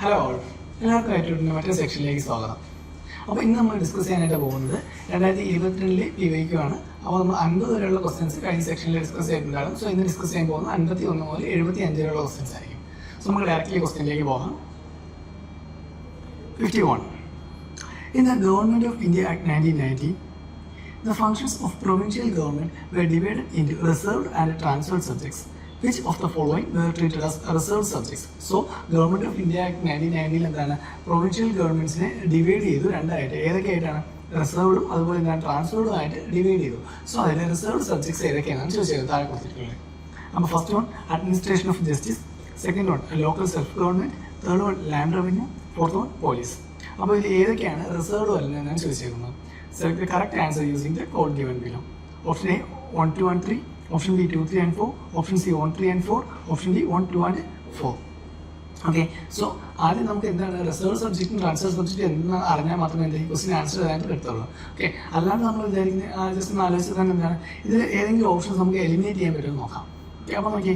Hello all, എല്ലാവർക്കും ആയിട്ടുണ്ട് മറ്റൊരു സെക്ഷനിലേക്ക് സ്വാഗതം. അപ്പോൾ ഇന്ന് നമ്മൾ ഡിസ്കസ് ചെയ്യാനായിട്ട് പോകുന്നത് 2022 PYQ ആണ്. അപ്പോൾ നമ്മൾ 50 വരെയുള്ള ക്വസ്റ്റ്യൻസ് കഴിഞ്ഞ സെക്ഷനിൽ ഡിസ്കസ് ചെയ്തിട്ടുണ്ടാകും. സോ ഇന്ന് ഡിസ്കസ് ചെയ്യാൻ പോകുന്നത് 51 മുതൽ 75 വരെയുള്ള ക്വസ്റ്റ്യൻസ് ആയിരിക്കും. സോ നമുക്ക് ഡയറക്റ്റ്ലി ക്വസ്റ്റ്യനിലേക്ക് പോകാം. 51. In the Government of India Act 1990, the functions of provincial government were divided into reserved and transferred subjects. Which of the following were treated as reserved subjects? So, Government of India Act 1990 എന്താണ് provincial ഗവൺമെന്റ്സിനെ divide ചെയ്തു രണ്ടായിട്ട്. ഏതൊക്കെയായിട്ടാണ്? റിസർവ്ഡും അതുപോലെ എന്താണ് ട്രാൻസ്ഫേർഡും ആയിട്ട് divide ചെയ്തു. So അതിലെ reserved subjects ഏതൊക്കെയാണെന്ന് ചോദിച്ചത് താഴെ കൊടുത്തിട്ടുള്ളത്. അപ്പോൾ first one administration of justice, second one local self government, third one land revenue, fourth one police. അപ്പോൾ ഇതിൽ ഏതൊക്കെയാണ് റിസർവ്ഡ് വരുന്നതെന്നാണ് ചോദിച്ചേക്കുന്നത്. Select the correct answer using the code given below. Option A 1, 2 and 3, option B 2, 3 and 4, option C 1, 3 and 4, option D 1, 2 and 4. Okay, so ആദ്യം നമുക്ക് എന്താണ് reserve സബ്ജക്റ്റും transfer സബ്ജക്റ്റും എന്താണെന്ന് അറിഞ്ഞാൽ മാത്രമേ എന്ത് ക്വസ്റ്റിന് ആൻസർ ചെയ്യാനായിട്ട് എടുത്തുള്ളൂ. ഓക്കെ, അല്ലാണ്ട് നമ്മൾ വിചാരിക്കുന്നത് ജസ്റ്റ് ഒന്ന് ആലോചിച്ചാൽ എന്താണ് ഇത് ഏതെങ്കിലും ഓപ്ഷൻസ് നമുക്ക് എലിമിനേറ്റ് ചെയ്യാൻ പറ്റുമെന്ന് നോക്കാം. ഓക്കെ, അപ്പോൾ നോക്കി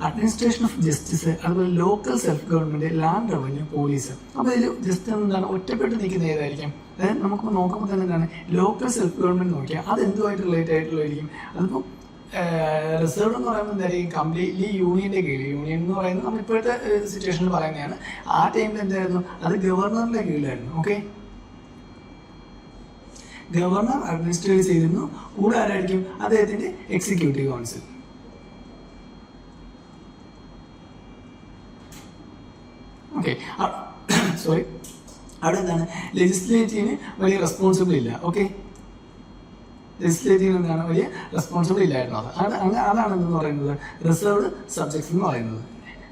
അഡ്മിനിസ്ട്രേഷൻ ഓഫ് ജസ്റ്റിസ്, അതുപോലെ local self government, land revenue, police. അപ്പോൾ ഇതിൽ ജസ്റ്റ് എന്താണ് ഒറ്റപ്പെട്ട് നിൽക്കുന്ന ഏതായിരിക്കും? അതായത് നമുക്ക് നോക്കുമ്പോൾ തന്നെ എന്താണ് ലോക്കൽ സെൽഫ് ഗവൺമെന്റ് നോക്കിയാൽ അത് എന്തുമായിട്ട് റിലേറ്റ് ആയിട്ടുള്ളതായിരിക്കും? അതിപ്പോൾ റിസർവ് എന്ന് പറയുമ്പോൾ എന്തായിരിക്കും കംപ്ലീറ്റ്ലി യൂണിയന്റെ കീഴിൽ. യൂണിയൻ എന്ന് പറയുന്നത് നമ്മൾ ഇപ്പോഴത്തെ സിറ്റുവേഷനിൽ പറയുന്നതാണ്. ആ ടൈമിൽ എന്തായിരുന്നു? അത് ഗവർണറിന്റെ കീഴിലായിരുന്നു. ഓക്കെ, ഗവർണർ അഡ്മിനിസ്ട്രേറ്റ് ചെയ്തിരുന്നു. കൂടെ ആരായിരിക്കും? അദ്ദേഹത്തിന്റെ എക്സിക്യൂട്ടീവ് കൗൺസിൽ. ഓക്കെ, സോറി, അവിടെ എന്താണ് ലെജിസ്ലേറ്റീവിന് വലിയ റെസ്പോൺസിബിൾ ഇല്ല. ഓക്കെ, ലെജിസ്ലേറ്റീവ് എന്താണ് വലിയ റെസ്പോൺസിബിൾ ഇല്ലായിരുന്നു. അതാണ് എന്ന് പറയുന്നത് റിസർവ്ഡ് സബ്ജക്ട്സ് എന്ന് പറയുന്നത്.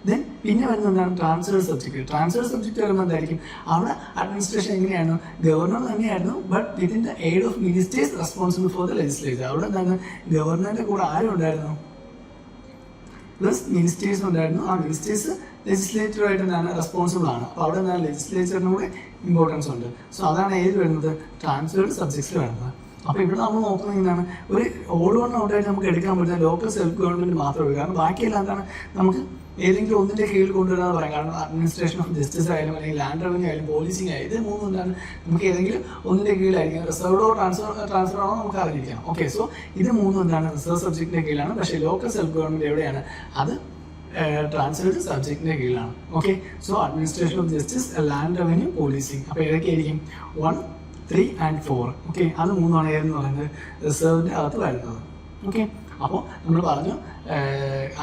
ദെൻ പിന്നെ വരുന്നത് എന്താണ്? Transferred subject. ട്രാൻസ്ഫേർഡ് സബ്ജക്ട് വരുമ്പോൾ എന്തായിരിക്കും? അവിടെ അഡ്മിനിസ്ട്രേഷൻ എങ്ങനെയാണ്? ഗവർണർ തന്നെയായിരുന്നു, but within the aid of ministers responsible for the legislature. അവിടെ എന്താണ്? ഗവർണറിന്റെ കൂടെ ആരും ഉണ്ടായിരുന്നു? പ്ലസ് മിനിസ്റ്റേഴ്സ് ഉണ്ടായിരുന്നു. ആ മിനിസ്റ്റേഴ്സ് ലെജിസ്ലേറ്ററുമായിട്ട് എന്താണ് റെസ്പോൺസിബിൾ ആണ്. അപ്പോൾ അവിടെ എന്താണ് ലെജിസ്ലേച്ചറിന് കൂടെ ഇമ്പോർട്ടൻസ് ഉണ്ട്. സോ അതാണ് ഏത് വരുന്നത്? ട്രാൻസ്ഫേർഡ് സബ്ജക്ട്സിൽ വരുന്നത്. അപ്പോൾ ഇവിടെ നമ്മൾ നോക്കുന്നത് എന്താണ്? ഒരു ഓൾ വൺ ഔട്ടായിട്ട് നമുക്ക് എടുക്കാൻ പറ്റുന്ന ലോക്കൽ സെൽഫ് ഗവൺമെന്റ് മാത്രമേ ഉള്ളൂ. കാരണം ബാക്കിയെല്ലാം എന്താണ് നമുക്ക് ഏതെങ്കിലും ഒന്നിന്റെ കീഴിൽ കൊണ്ടുവരാന്ന് പറയാം. കാരണം അഡ്മിനിസ്ട്രേഷൻ ഓഫ് ജസ്റ്റിസ് ആയാലും അല്ലെങ്കിൽ ലാൻഡ് റവന്യൂ ആയാലും പോലീസിംഗ് ആയാലും ഇത് മൂന്നും എന്താണ് നമുക്ക് ഏതെങ്കിലും ഒന്നിന്റെ കീഴിലായിരിക്കും. റിസർവ്ഡോ ട്രാൻസ്ഫർ ആണോ നമുക്ക് അറിഞ്ഞിരിക്കണം. ഓക്കെ, സോ ഇത് മൂന്നും എന്താണ് റിസർവ് സബ്ജക്റ്റിന്റെ കീഴിലാണ്. പക്ഷേ ലോക്കൽ സെൽഫ് ഗവൺമെന്റ് എവിടെയാണ്? അത് ട്രാൻസ്ഫേർഡ് സബ്ജക്റ്റിന്റെ കീഴിലാണ്. Okay, so administration of justice, land revenue, policing. അപ്പോൾ ഏതൊക്കെയായിരിക്കും? 1, 3 and 4. ഓക്കെ, അത് മൂന്നാണ് ഏതെന്ന് പറയുന്നത് റിസർവിന്റെ അകത്ത് വരുന്നത്. ഓക്കെ, അപ്പോൾ നമ്മൾ പറഞ്ഞു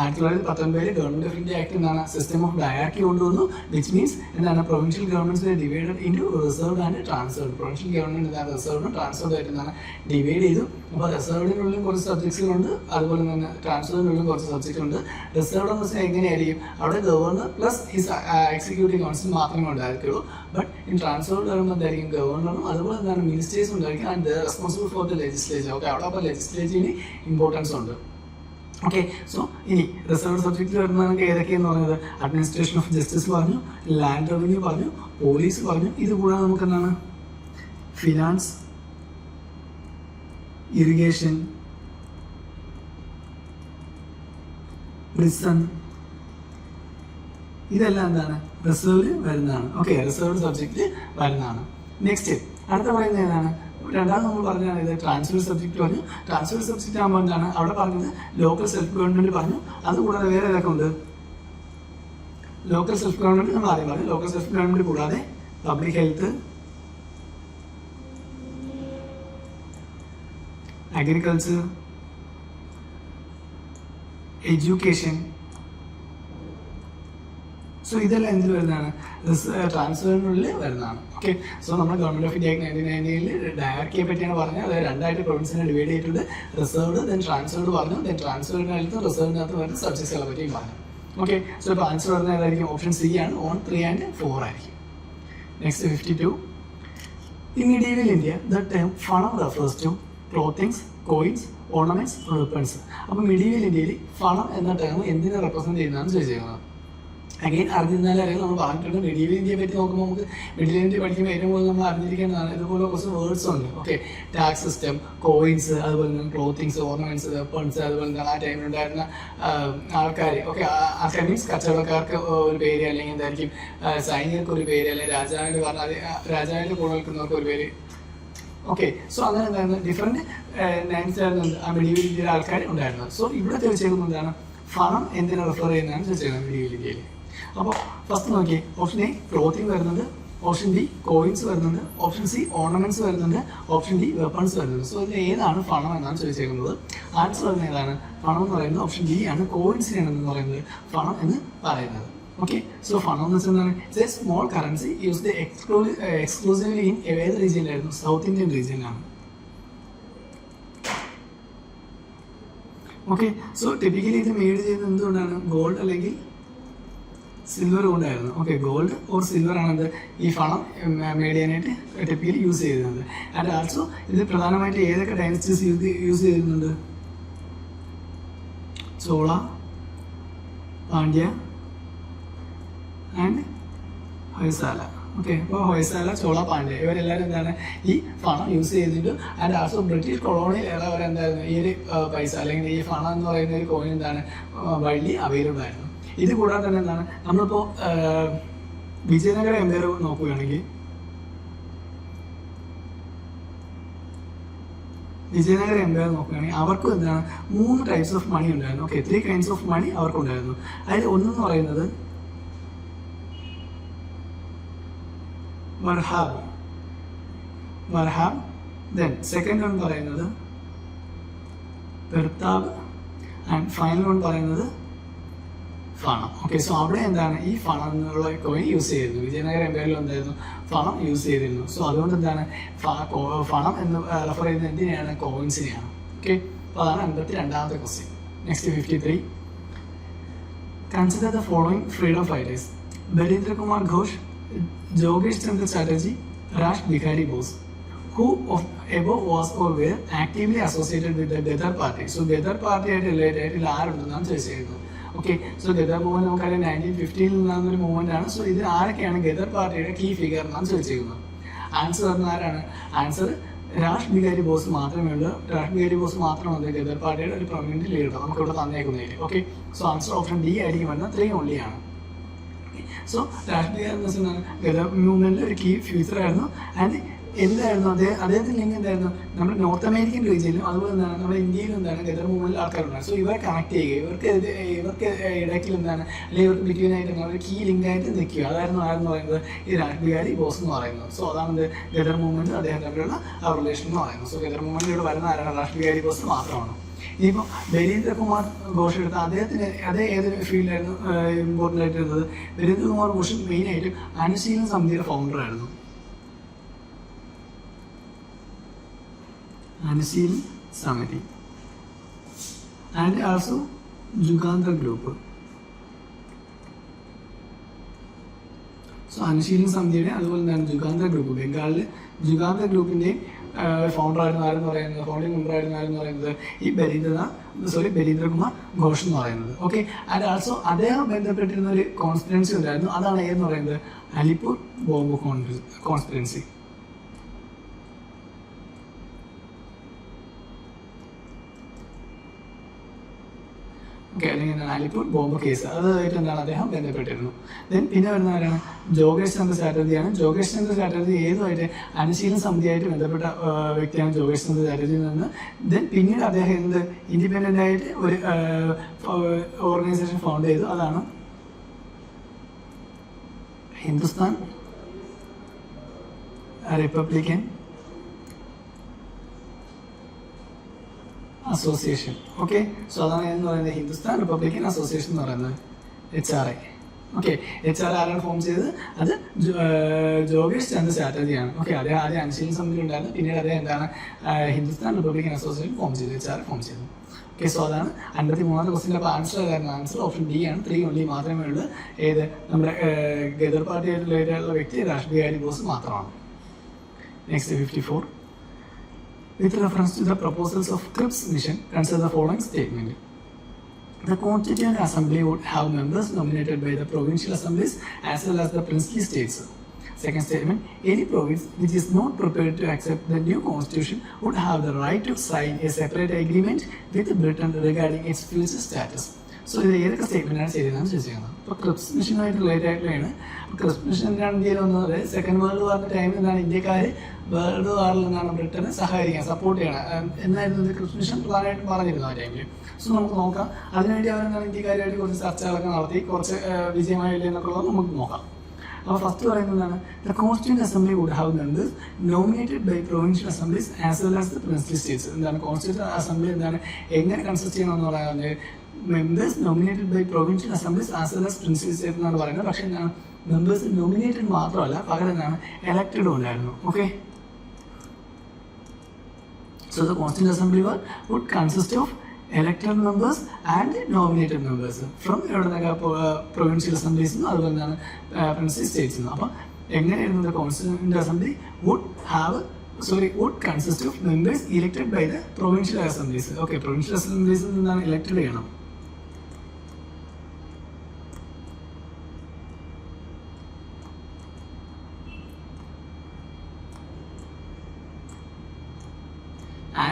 1919 ഗവൺമെന്റ് ഓഫ് ഇന്ത്യ ആക്ട് എന്താണ് സിസ്റ്റം ഓഫ് ഡയാർക്കി കൊണ്ടുവന്നു. വിച്ച് മീൻസ് എന്താണ് പ്രൊവിൻഷ്യൽ ഗവൺമെന്റ്സിനെ divided into reserved and transferred. Provincial government എന്താണ് റിസർവ്ഡും ട്രാൻസ്ഫേർഡ് ആയിട്ട് എന്താണ് ഡിവൈഡ് ചെയ്തു. അപ്പോൾ റിസർവ്ഡിനുള്ളിൽ കുറച്ച് സബ്ജക്ട്സുകളുണ്ട്, അതുപോലെ തന്നെ ട്രാൻസ്ഫേർഡിനുള്ളിൽ കുറച്ച് സബ്ജക്റ്റ് ഉണ്ട്. റിസർവ്ഡ് എന്ന് വെച്ചാൽ എങ്ങനെയായിരിക്കും? അവിടെ ഗവർണർ പ്ലസ് എക്സിക്യൂട്ടീവ് കൗൺസിൽ മാത്രമേ ഉണ്ടായിരിക്കുള്ളൂ. ബട്ട് ഇൻ ട്രാൻസ്ഫേർഡ് വരുമ്പോൾ എന്തായിരിക്കും? ഗവർണറും അതുപോലെ എന്താണ് മിനിസ്റ്റേഴ്സും ഉണ്ടായിരിക്കും. And responsible for the legislature. Okay, അവിടെ അപ്പോൾ ലെജിസ്ലേച്ചറിന് ഇമ്പോർട്ടൻസ് ഉണ്ട്. ഓക്കെ, സോ ഇനി റിസർവ്ഡ് സബ്ജക്റ്റിൽ വരുന്ന നമുക്ക് ഏതൊക്കെയെന്ന് പറയുന്നത് അഡ്മിനിസ്ട്രേഷൻ ഓഫ് ജസ്റ്റിസ് പറഞ്ഞു, ലാൻഡ് റവന്യൂ പറഞ്ഞു, പോലീസ് പറഞ്ഞു. ഇത് കൂടാതെ നമുക്ക് എന്താണ് ഫിനാൻസ്, ഇറിഗേഷൻ, പ്രിസൺ, ഇതെല്ലാം എന്താണ് റിസർവിൽ വരുന്നതാണ്. ഓക്കെ, റിസർവ്ഡ് സബ്ജക്റ്റിൽ വരുന്നതാണ്. നെക്സ്റ്റ് അടുത്ത പറയുന്നത് ഏതാണ്? രണ്ടാമത് നമ്മൾ പറഞ്ഞാണ് ഇത് ട്രാൻസ്ഫേർഡ് സബ്ജക്റ്റ് പറഞ്ഞു. ട്രാൻസ്ഫേർഡ് സബ്ജക്റ്റ് ആകുമ്പോൾ എന്താണ് അവിടെ പറഞ്ഞത്? ലോക്കൽ സെൽഫ് ഗവൺമെന്റ് പറഞ്ഞു. അതുകൂടാതെ വേറെ ഏതൊക്കെ ഉണ്ട്? ലോക്കൽ സെൽഫ് ഗവൺമെന്റ് നമ്മൾ ആദ്യം പറഞ്ഞു. ലോക്കൽ സെൽഫ് ഗവൺമെന്റ് കൂടാതെ public health, agriculture, education. So ഇതെല്ലാം എന്തിൽ വരുന്നതാണ്? ട്രാൻസ്ഫറിനുള്ളിൽ വരുന്നതാണ്. ഓക്കെ, സോ നമ്മൾ ഗവൺമെന്റ് ഓഫ് ഇന്ത്യ 1990 ഡയറക്റ്റിയെ പറ്റിയാണ് പറഞ്ഞത്. അതായത് രണ്ടായിട്ട് പ്രൊവിൻസിനെ ഡിവൈഡ് ചെയ്തിട്ടുണ്ട്. റിസർവ്ഡ് ദെൻ ട്രാൻസ്ഫേർഡ് പറഞ്ഞു. ദെൻ ട്രാൻസ്ഫേർഡിനകത്ത് റിസർവിനകത്ത് വരുന്ന സബ്ജക്ട്സുകളെ പറ്റിയും പറഞ്ഞു. ഓക്കെ, സോ ഇപ്പോൾ ആൻസർ വരുന്നത് ഏതായിരിക്കും? ഓപ്ഷൻ സി ആണ്. 1, 3 and 4 ആയിരിക്കും. Next 52. In medieval India, the term ഫണം refers to clothing, coins, ornaments, weapons. അപ്പോൾ medieval ഇന്ത്യയിൽ ഫണം എന്ന ടേം എന്തിനെ റെപ്രസെന്റ് ചെയ്യുന്നതാണ് ചോദിച്ചിരിക്കുന്നത്. അഗെയിൻ അറിഞ്ഞിരുന്നാലും അറിയാം. നമ്മൾ പറഞ്ഞിട്ടുണ്ട് മെഡീവൽ ഇന്ത്യയെ പറ്റി നോക്കുമ്പോൾ നമുക്ക് മെഡീവൽ ഇന്ത്യ പഠിക്കുമ്പോൾ ഏറ്റവും കൂടുതൽ നമ്മൾ അറിഞ്ഞിരിക്കേണ്ടതാണ് ഇതുപോലെ കുറച്ച് വേർഡ്സ് ഉണ്ട്. ഓക്കെ, ടാക്സ് സിസ്റ്റം, കോയിൻസ്, അതുപോലെ തന്നെ ക്ലോത്തിങ്സ്, ഓർണമെന്റ്സ്, വെപ്പൺസ്, അതുപോലെ തന്നെ ആ ടൈമിലുണ്ടായിരുന്ന ആൾക്കാർ. ഓക്കെ, ആൾക്കാർ മീൻസ് കച്ചവടക്കാർക്ക് ഒരു പേര്, അല്ലെങ്കിൽ എന്തായിരിക്കും സൈനികർക്ക് ഒരു പേര്, അല്ലെങ്കിൽ രാജാവിൻ്റെ പറഞ്ഞാൽ രാജാവിൻ്റെ കൂടെ നിൽക്കുന്നവർക്ക് ഒരു പേര്. ഓക്കെ, സോ അങ്ങനെ എന്തായിരുന്നു ഡിഫറെൻറ്റ് നയൻസായിരുന്നു ആ മെഡീവൽ ഇന്ത്യയിലെ ആൾക്കാർ ഉണ്ടായിരുന്നത്. സോ ഇവിടെ ചോദിച്ചേക്കുന്നത് എന്താണ്, പണം എന്തിനെ റെഫർ ചെയ്യുന്നതാണ് ചോദിച്ചേക്കുന്നത് മെഡീവൽ ഇന്ത്യയിൽ. അപ്പോൾ ഫസ്റ്റ് നോക്കിയേ, ഓപ്ഷൻ എ ക്ലോത്തിങ് വരുന്നുണ്ട്, ഓപ്ഷൻ ബി കോയിൻസ് വരുന്നുണ്ട്, ഓപ്ഷൻ സി ഓർണമെന്റ്സ് വരുന്നുണ്ട്, ഓപ്ഷൻ ഡി വെപ്പൺസ് വരുന്നുണ്ട്. സോ ഇതിൽ ഏതാണ് പണം എന്നാണ് ചോദിച്ചേക്കുന്നത്. ആൻസർ വരുന്നത് ഏതാണ്, പണം എന്ന് പറയുന്നത് ഓപ്ഷൻ ഡി ആണ്. കോയിൻസിനാണ് എന്ന് പറയുന്നത് പണം എന്ന് പറയുന്നത്. ഓക്കെ, സോ പണം എന്ന് വെച്ചാൽ it's a small currency used exclusively in ഏത് റീജിയനിലായിരുന്നു, സൗത്ത് ഇന്ത്യൻ റീജിയനിലാണ്. ഓക്കെ, സോ ടിപ്പിക്കലി ഇത് മെയ്ഡ് ചെയ്യുന്നത് എന്തുകൊണ്ടാണ്, ഗോൾഡ് അല്ലെങ്കിൽ സിൽവർ കൊണ്ടായിരുന്നു. ഓക്കെ, ഗോൾഡ് ഓർ സിൽവർ ആണത് ഈ പണം മെയ്ഡ് ചെയ്യാനായിട്ട് ടിപ്പിക്കലി യൂസ് ചെയ്യുന്നത്. ആൻഡ് ആൾസോ ഇത് പ്രധാനമായിട്ട് ഏതൊക്കെ ഡൈനസ്റ്റീസ് യൂസ് ചെയ്യുന്നുണ്ട്, ചോള, പാണ്ഡ്യ ആൻഡ് ഹൊയ്സാല. ഓക്കെ, അപ്പോൾ ഹൊയ്സാല, ചോള, പാണ്ഡ്യ ഇവരെല്ലാവരും എന്താണ് ഈ പണം യൂസ് ചെയ്തിട്ട്. ആൻഡ് ആൾസോ ബ്രിട്ടീഷ് കൊളോണിയൽ ഏറെ വരെ എന്തായിരുന്നു ഈ ഒരു പൈസ അല്ലെങ്കിൽ ഈ പണം എന്ന് പറയുന്ന ഒരു കോയിൻ എന്താണ് വൈഡ്ലി അവൈലബിൾ ആയിരുന്നു. ഇത് കൂടാതെ തന്നെ എന്താണ് നമ്മളിപ്പോൾ വിജയനഗര എംപയർ നോക്കുകയാണെങ്കിൽ, വിജയനഗര എംപയർ നോക്കുകയാണെങ്കിൽ അവർക്കും എന്താണ് 3 ടൈപ്സ് ഓഫ് മണി ഉണ്ടായിരുന്നു. ഓക്കെ, 3 കൈൻഡ്സ് ഓഫ് മണി അവർക്കുണ്ടായിരുന്നു. അതിൽ ഒന്നെന്ന് പറയുന്നത് വർഹാബ്, ദെൻ സെക്കൻഡ് വൺ പറയുന്നത് പെർതാബ്, ആൻഡ് ഫൈനൽ വൺ പറയുന്നത് പണം. ഓക്കെ, സോ അവിടെ എന്താണ് ഈ പണം എന്നുള്ള കോയിൻ യൂസ് ചെയ്തിരുന്നു. വിജയനഗര എംപയറിൽ എന്തായിരുന്നു പണം യൂസ് ചെയ്തിരുന്നു. സോ അതുകൊണ്ട് എന്താണ് പണം എന്ന് റെഫർ ചെയ്യുന്നത് എന്തിനെയാണ്, കോയിൻസിനെയാണ്. ഓക്കെ, അപ്പോൾ അതാണ് 52ാമത്തെ question. Next 53. Consider the following freedom fighters: Barindra Kumar Ghosh, ജോഗേഷ് Chandra Chatterjee, Rash Behari Bose. Who of above was or were actively associated with the Ghadar party? So Ghadar party ആയിട്ട് റിലേറ്റഡ് ആയിട്ട് ആരുണ്ടെന്നാണ് ചോദിച്ചിരുന്നത്. ഓക്കെ, സോ ഗദർ മൂവ്മെന്റ് നമുക്കറിയാം 1950 നിന്നൊരു മൂവ്മെന്റ് ആണ്. സോ ഇതിൽ ആരൊക്കെയാണ് ഗദർ പാർട്ടിയുടെ കീ ഫിഗർ എന്നാണ് ചോദിച്ചിരിക്കുന്നത്. ആൻസർ പറഞ്ഞ ആരാണ്, ആൻസർ രാഷ് ബിഹാരി ബോസ് മാത്രമേ ഉള്ളൂ. രാഷ് ബിഹാരി ബോസ് മാത്രമാണ് ഗദർ പാർട്ടിയുടെ ഒരു പ്രൊമിനന്റ് ലീഡർ നമുക്ക് ഇവിടെ തന്നേക്കുന്നതിൽ. Okay, so answer option D ആയിരിക്കും വരുന്നത്, 3 only ആണ്. സോ രാഷ് ബിഹാരി എന്ന് വെച്ചാൽ ഗദർ മൂവ്മെന്റിൽ ഒരു കീ ഫ്യൂച്ചർ ആയിരുന്നു. ആൻഡ് എന്തായിരുന്നു അദ്ദേഹത്തിന് ലിങ്ക് എന്തായിരുന്നു, നമ്മുടെ നോർത്ത് അമേരിക്കൻ റീജിയനിലും അതുപോലെ എന്താണ് നമ്മുടെ ഇന്ത്യയിലും എന്താണ് ഗദർ മൂവ്മെന്റിൽ ആൾക്കാരുണ്ടായിരുന്നു. സോ ഇവരെ കണക്ട് ചെയ്യുക, ഇവർക്ക് ഇടയ്ക്കിൽ എന്താണ് അല്ലെങ്കിൽ ഇവർക്ക് ബിറ്റ്വീൻ ആയിട്ട് ഒരു കീ ലിങ്ക് ആയിട്ട് നിൽക്കുക. അതായിരുന്നു ആരെന്ന് പറയുന്നത് ഈ രാഷ് ബിഹാരി ബോസ് എന്ന് പറയുന്നത്. സോ അതാണ് ഗദർ മൂവ്മെന്റ് അദ്ദേഹം തമ്മിലുള്ള ആ റിലേഷൻ എന്ന് പറയുന്നത്. സോ ഗദർ മൂവ്മെന്റിലൂടെ വരുന്ന ആരാണ്, രാഷ് ബിഹാരി ബോസ് മാത്രമാണ്. ഇനിയിപ്പോൾ ബരീന്ദ്രകുമാർ ഘോഷ് എടുത്ത അദ്ദേഹത്തിന് അതേ ഏത് ഫീൽഡായിരുന്നു ഇമ്പോർട്ടൻ്റ് ആയിട്ടിരുന്നത്, ബരീന്ദ്രകുമാർ ഘോഷ് മെയിനായിട്ട് അനുശീലൻ സമിതിയുടെ ഫൗണ്ടറായിരുന്നു. Anushilan Samiti and also Jugantar group. So Anushilan സമിതിയുടെ അതുപോലെ തന്നെ ജുഗാന്തർ ഗ്രൂപ്പ്, ബംഗാളിൽ ജുഗാന്തർ ഗ്രൂപ്പിൻ്റെയും ഫൗണ്ടർ ആയിരുന്നു ആരെന്ന് പറയുന്നത്, ഫൗണ്ടിങ് മെമ്പർ ആയിരുന്നു ആരെന്ന് പറയുന്നത് ഈ ബരീന്ദ്രകുമാർ ഘോഷ് എന്ന് പറയുന്നത്. ഓക്കെ, ആൻഡ് ആൾസോ അദ്ദേഹം ബന്ധപ്പെട്ടിരുന്ന ഒരു കോൺസ്പിറൻസി ഉണ്ടായിരുന്നു. അതാണ് ഏതെന്ന് പറയുന്നത്, അലിപ്പൂർ ബോംബ് കോൺസ്പിറൻസി. ഓക്കെ, അല്ലെങ്കിൽ അലിപ്പൂർ ബോംബ് കേസ് അതായിട്ട് എന്താണ് അദ്ദേഹം ബന്ധപ്പെട്ടിരുന്നു. ദെൻ പിന്നെ വരുന്ന ആരാണ്, ജോഗേഷ് ചന്ദ്ര ചാറ്റർജിയാണ്. ജോഗേഷ് ചന്ദ്ര ചാറ്റർജി ഏതുമായിട്ട് അനുശീലന സമിതിയായിട്ട് ബന്ധപ്പെട്ട വ്യക്തിയാണ് ജോഗേഷ് ചന്ദ്ര ചാറ്റർജിയിൽ നിന്ന്. ദെൻ പിന്നീട് അദ്ദേഹം ഇൻഡിപെൻഡൻ്റ് ആയിട്ട് ഒരു ഓർഗനൈസേഷൻ ഫൗണ്ട് ചെയ്തു. അതാണ് Hindustan Republican association. Okay, so അതാണ് എന്ന് പറയുന്നത് ഹിന്ദുസ്ഥാൻ റിപ്പബ്ലിക്കൻ അസോസിയേഷൻ എന്ന് പറയുന്നത്, HRA. ഓക്കെ, HRA ആരാണ് ഫോം ചെയ്തത്, അത് ജോഗേഷ് ചന്ദ്ര ചാറ്റർജിയാണ്. ഓക്കെ, അദ്ദേഹം ആദ്യം അനുശീലന സമിതി ഉണ്ടായിരുന്നു, പിന്നീട് അദ്ദേഹം എന്താണ് ഹിന്ദുസ്ഥാൻ റിപ്പബ്ലിക്കൻ അസോസിയേഷൻ ഫോം ചെയ്തു, HRA ഫോം ചെയ്തു. ഓക്കെ, സോ അതാണ് 53ാമത്തെ ക്വസ്റ്റിൻ്റെ അപ്പോൾ ആൻസർ ഏതായിരുന്നു, ആൻസർ ഓപ്ഷൻ ഡി ആണ്. 3 only മാത്രമേ ഉള്ളൂ. ഏത് നമ്മുടെ ഗദർ പാർട്ടിയായിട്ട് റിലേറ്റഡ് ആയിട്ടുള്ള വ്യക്തി രാഷ് ബിഹാരി ബോസ് മാത്രമാണ്. Next 54. With reference to the proposals of Cripps Mission, consider the following statement. The Constituent Assembly would have members nominated by the provincial assemblies as well as the princely states. Second statement, any province which is not prepared to accept the new constitution would have the right to sign a separate agreement with Britain regarding its future status. So ഇത് ഏതൊക്കെ സ്റ്റേറ്റ്മെൻറ്റാണ് ശരിയെന്നാണ് ചോദിച്ചിരിക്കുന്നത്. അപ്പോൾ Cripps മിഷനുമായിട്ട് related ആയിട്ടുള്ളതാണ്. Cripps മിഷനാണ് ഇന്ത്യയിൽ വന്നത് second world വാറിൻ്റെ ടൈമിൽ നിന്നാണ് ഇന്ത്യക്കാർ വേൾഡ് വാറിൽ നിന്നാണ് ബ്രിട്ടനെ സഹായിക്കാൻ സപ്പോർട്ട് ചെയ്യണം എന്നായിരുന്നു ക്രിപ്സ് മിഷൻ പ്രധാനമായിട്ടും പറഞ്ഞിരുന്നു ആ ടൈമിൽ. സോ നമുക്ക് നോക്കാം. അതിനുവേണ്ടി അവരെന്താണ് ഇന്ത്യക്കാരുമായിട്ട് കുറച്ച് ചർച്ചകളൊക്കെ നടത്തി കുറച്ച് വിജയമായില്ലേ എന്നൊക്കെ നമുക്ക് നോക്കാം. അപ്പോൾ ഫസ്റ്റ് പറയുന്നതാണ് the constituent assembly would have members nominated by provincial assemblies as well as the princely states. എന്താണ് കോൺസ്റ്റിറ്റ്യൂന്റ് അസംബ്ലി എന്താണ് എങ്ങനെ കൺസിസ്റ്റ് ചെയ്യണമെന്ന് പറയുന്നത് members nominated by provincial assemblies as well as princely state എന്നാണ് പറയുന്നത്. പക്ഷേ എന്താണ് മെമ്പേഴ്സ് നോമിനേറ്റഡ് മാത്രമല്ല പകരം എന്താണ് എലക്റ്റഡും ഉണ്ടായിരുന്നു. Okay, so the constituent assembly would consist of elected members and nominated members from എവിടെന്നൊക്കെ പ്രൊവിൻഷ്യൽ അസംബ്ലീസിനും അതുപോലെ എന്താണ് പ്രിൻസ്ലി സ്റ്റേറ്റ്സിനും. അപ്പം എങ്ങനെയായിരുന്നു the constituent assembly would consist of members elected by the provincial assemblies. Okay, provincial അസംബ്ലീസിൽ നിന്നാണ് ഇലക്റ്റഡ് ചെയ്യണം.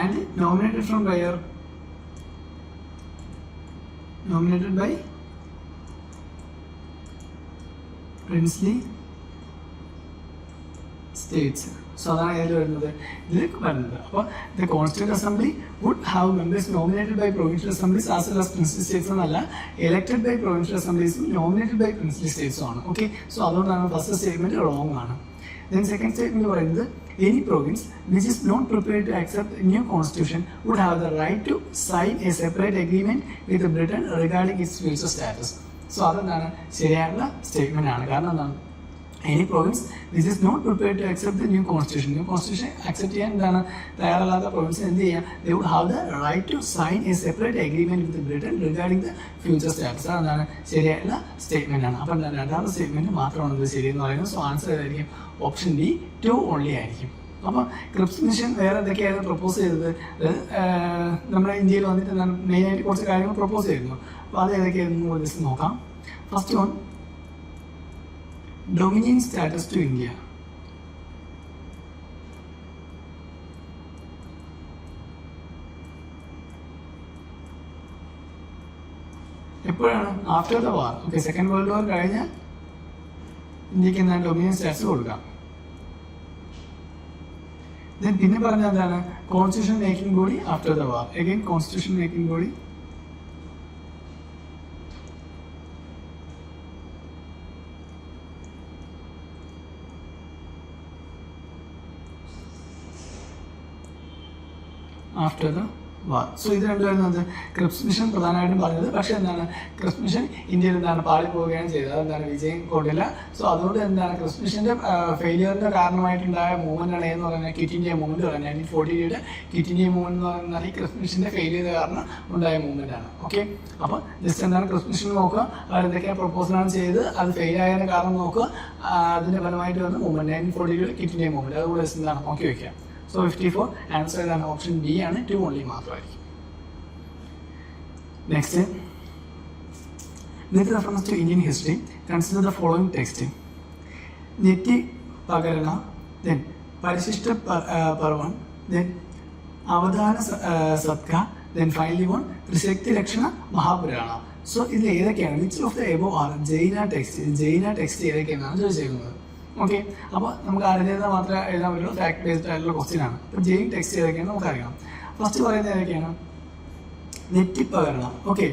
And nominated from where? Nominated by princely states. So അതാണ് ഇതിൽ വരുന്നത് ഇതിലേക്ക് വരുന്നത്. അപ്പോൾ the constituent assembly would have members nominated by provincial assemblies as well as princely states എന്നല്ല, എലക്റ്റഡ് ബൈ പ്രൊവിൻഷ്യൽ അസംബ്ലീസും നോമിനേറ്റഡ് ബൈ പ്രിൻസ്ലി സ്റ്റേറ്റ്സും ആണ്. ഓക്കെ, സോ അതുകൊണ്ടാണ് ഫസ്റ്റ് സ്റ്റേറ്റ്മെന്റ് റോങ് ആണ്. Then second statement പറയുന്നത് any province which is not prepared to accept a new constitution would have the right to sign a separate agreement with Britain regarding its future status. So അതെന്താണ് ശരിയായുള്ള statement ആണ്. കാരണം എന്താണ് any province which is not prepared to accept the new constitution accept ചെയ്യാൻ എന്താണ് തയ്യാറല്ലാത്ത province എന്ത് ചെയ്യാം, they would have the right to sign a separate agreement with Britain regarding the future status. അതെന്താണ് ശരിയായുള്ള സ്റ്റേറ്റ്മെന്റ് ആണ്. അപ്പം രണ്ടാമത്തെ സ്റ്റേറ്റ്മെന്റ് മാത്രമാണ് ഇത് ശരിയെന്ന് പറയുന്നത്. സോ ആൻസർ ഏതായിരിക്കും? ഓപ്ഷൻ ബി 2 ഓൺലി ആയിരിക്കും. അപ്പം ക്രിപ്സ് മിഷൻ വേറെ എന്തൊക്കെയായിരുന്നു പ്രപ്പോസ് ചെയ്തത്? നമ്മുടെ ഇന്ത്യയിൽ വന്നിട്ട് എന്താണ് മെയിനായിട്ട് കുറച്ച് കാര്യങ്ങൾ പ്രപ്പോസ് ചെയ്തിരുന്നു. അപ്പോൾ അത് ഏതൊക്കെയായിരുന്നു ജസ്റ്റ് നോക്കാം. First one, dominion status to India. എപ്പോഴാണ്? After the war. Okay, second world war കഴിഞ്ഞാൽ ഇന്ത്യക്ക് എന്താണ് ഡൊമിനിയൻ സ്റ്റാറ്റസ് കൊടുക്കാം. ദെൻ പിന്നെ പറഞ്ഞ എന്താണ് constitution making body after the war. Again constitution making body. After the war. So ഇത് രണ്ടുമായിരുന്നത് ക്രിപ്സ് മിഷൻ പ്രധാനമായിട്ടും പറഞ്ഞത്. പക്ഷേ എന്താണ് ക്രിപ്സ് മിഷൻ ഇന്ത്യയിൽ എന്താണ് പാളിപ്പോവുകയാണ് ചെയ്തത്. അതെന്താണ് വിജയം കൊണ്ടില്ല. സോ അതുകൊണ്ട് എന്താണ് ക്രിപ്സ് മിഷൻ്റെ ഫെയിലിയറിൻ്റെ കാരണമായിട്ടുണ്ടായ മൂവ്മെൻ്റാണ് എന്ന് പറയുന്നത് ക്വിറ്റ് ഇന്ത്യ മൂവ്മെൻറ്റ് പറയുന്നത്. 1948 ക്വിറ്റ് ഇന്ത്യ മൂവ്മെൻറ്റ് എന്ന് പറയുന്നത് ഈ ക്രിപ്സ് മിഷൻ്റെ ഫെയിലിയർ കാരണം ഉണ്ടായ മൂവ്മെൻ്റാണ്. ഓക്കെ, അപ്പോൾ ജസ്റ്റ് എന്താണ് ക്രിപ്സ് മിഷൻ നോക്കുക, അവരെന്തൊക്കെയാണ് പ്രപ്പോസലാണ് ചെയ്ത് അത് ഫെയിലായതിൻ്റെ കാരണം നോക്കുക, അതിൻ്റെ ഫലമായിട്ട് വന്ന മൂവ്മെൻറ്റ് 1948 ക്വിറ്റ് ഇന്ത്യ മൂവ്മെൻറ്റ് അതുകൂടെ ജസ്റ്റ് എന്താണ് നോക്കി വയ്ക്കുക. So 54 ആൻസർ ഏതാണ്? ഓപ്ഷൻ ബി ആണ്, 2 ഓൺലി മാത്രമായിരിക്കും. Next, with reference to Indian history consider the following text. Nettipakarana, then Parishishta Parvan, then Avadana Sataka, then finally one Trishashti Lakshana Mahapurana. So ഇതിൽ ഏതൊക്കെയാണ്? Which of the above are Jaina text? Jaina text ഏതൊക്കെയാണെന്നാണ് ചോദിച്ചിരിക്കുന്നത്. ഓക്കെ, അപ്പോൾ നമുക്ക് അറിഞ്ഞത് മാത്രമേ എഴുതാൻ പറ്റുള്ളൂ. ഫാക്ട് ബേസ്ഡ് ആയിട്ടുള്ള ക്വസ്റ്റ്യൻ ആണ്. അപ്പോൾ ജെയിൻ ടെക്സ്റ്റ് ഏതൊക്കെയാണ് നമുക്കറിയാം. ഫസ്റ്റ് പറയുന്നത് ഏതൊക്കെയാണ്? നെറ്റിപ്പകരണം. ഓക്കെ,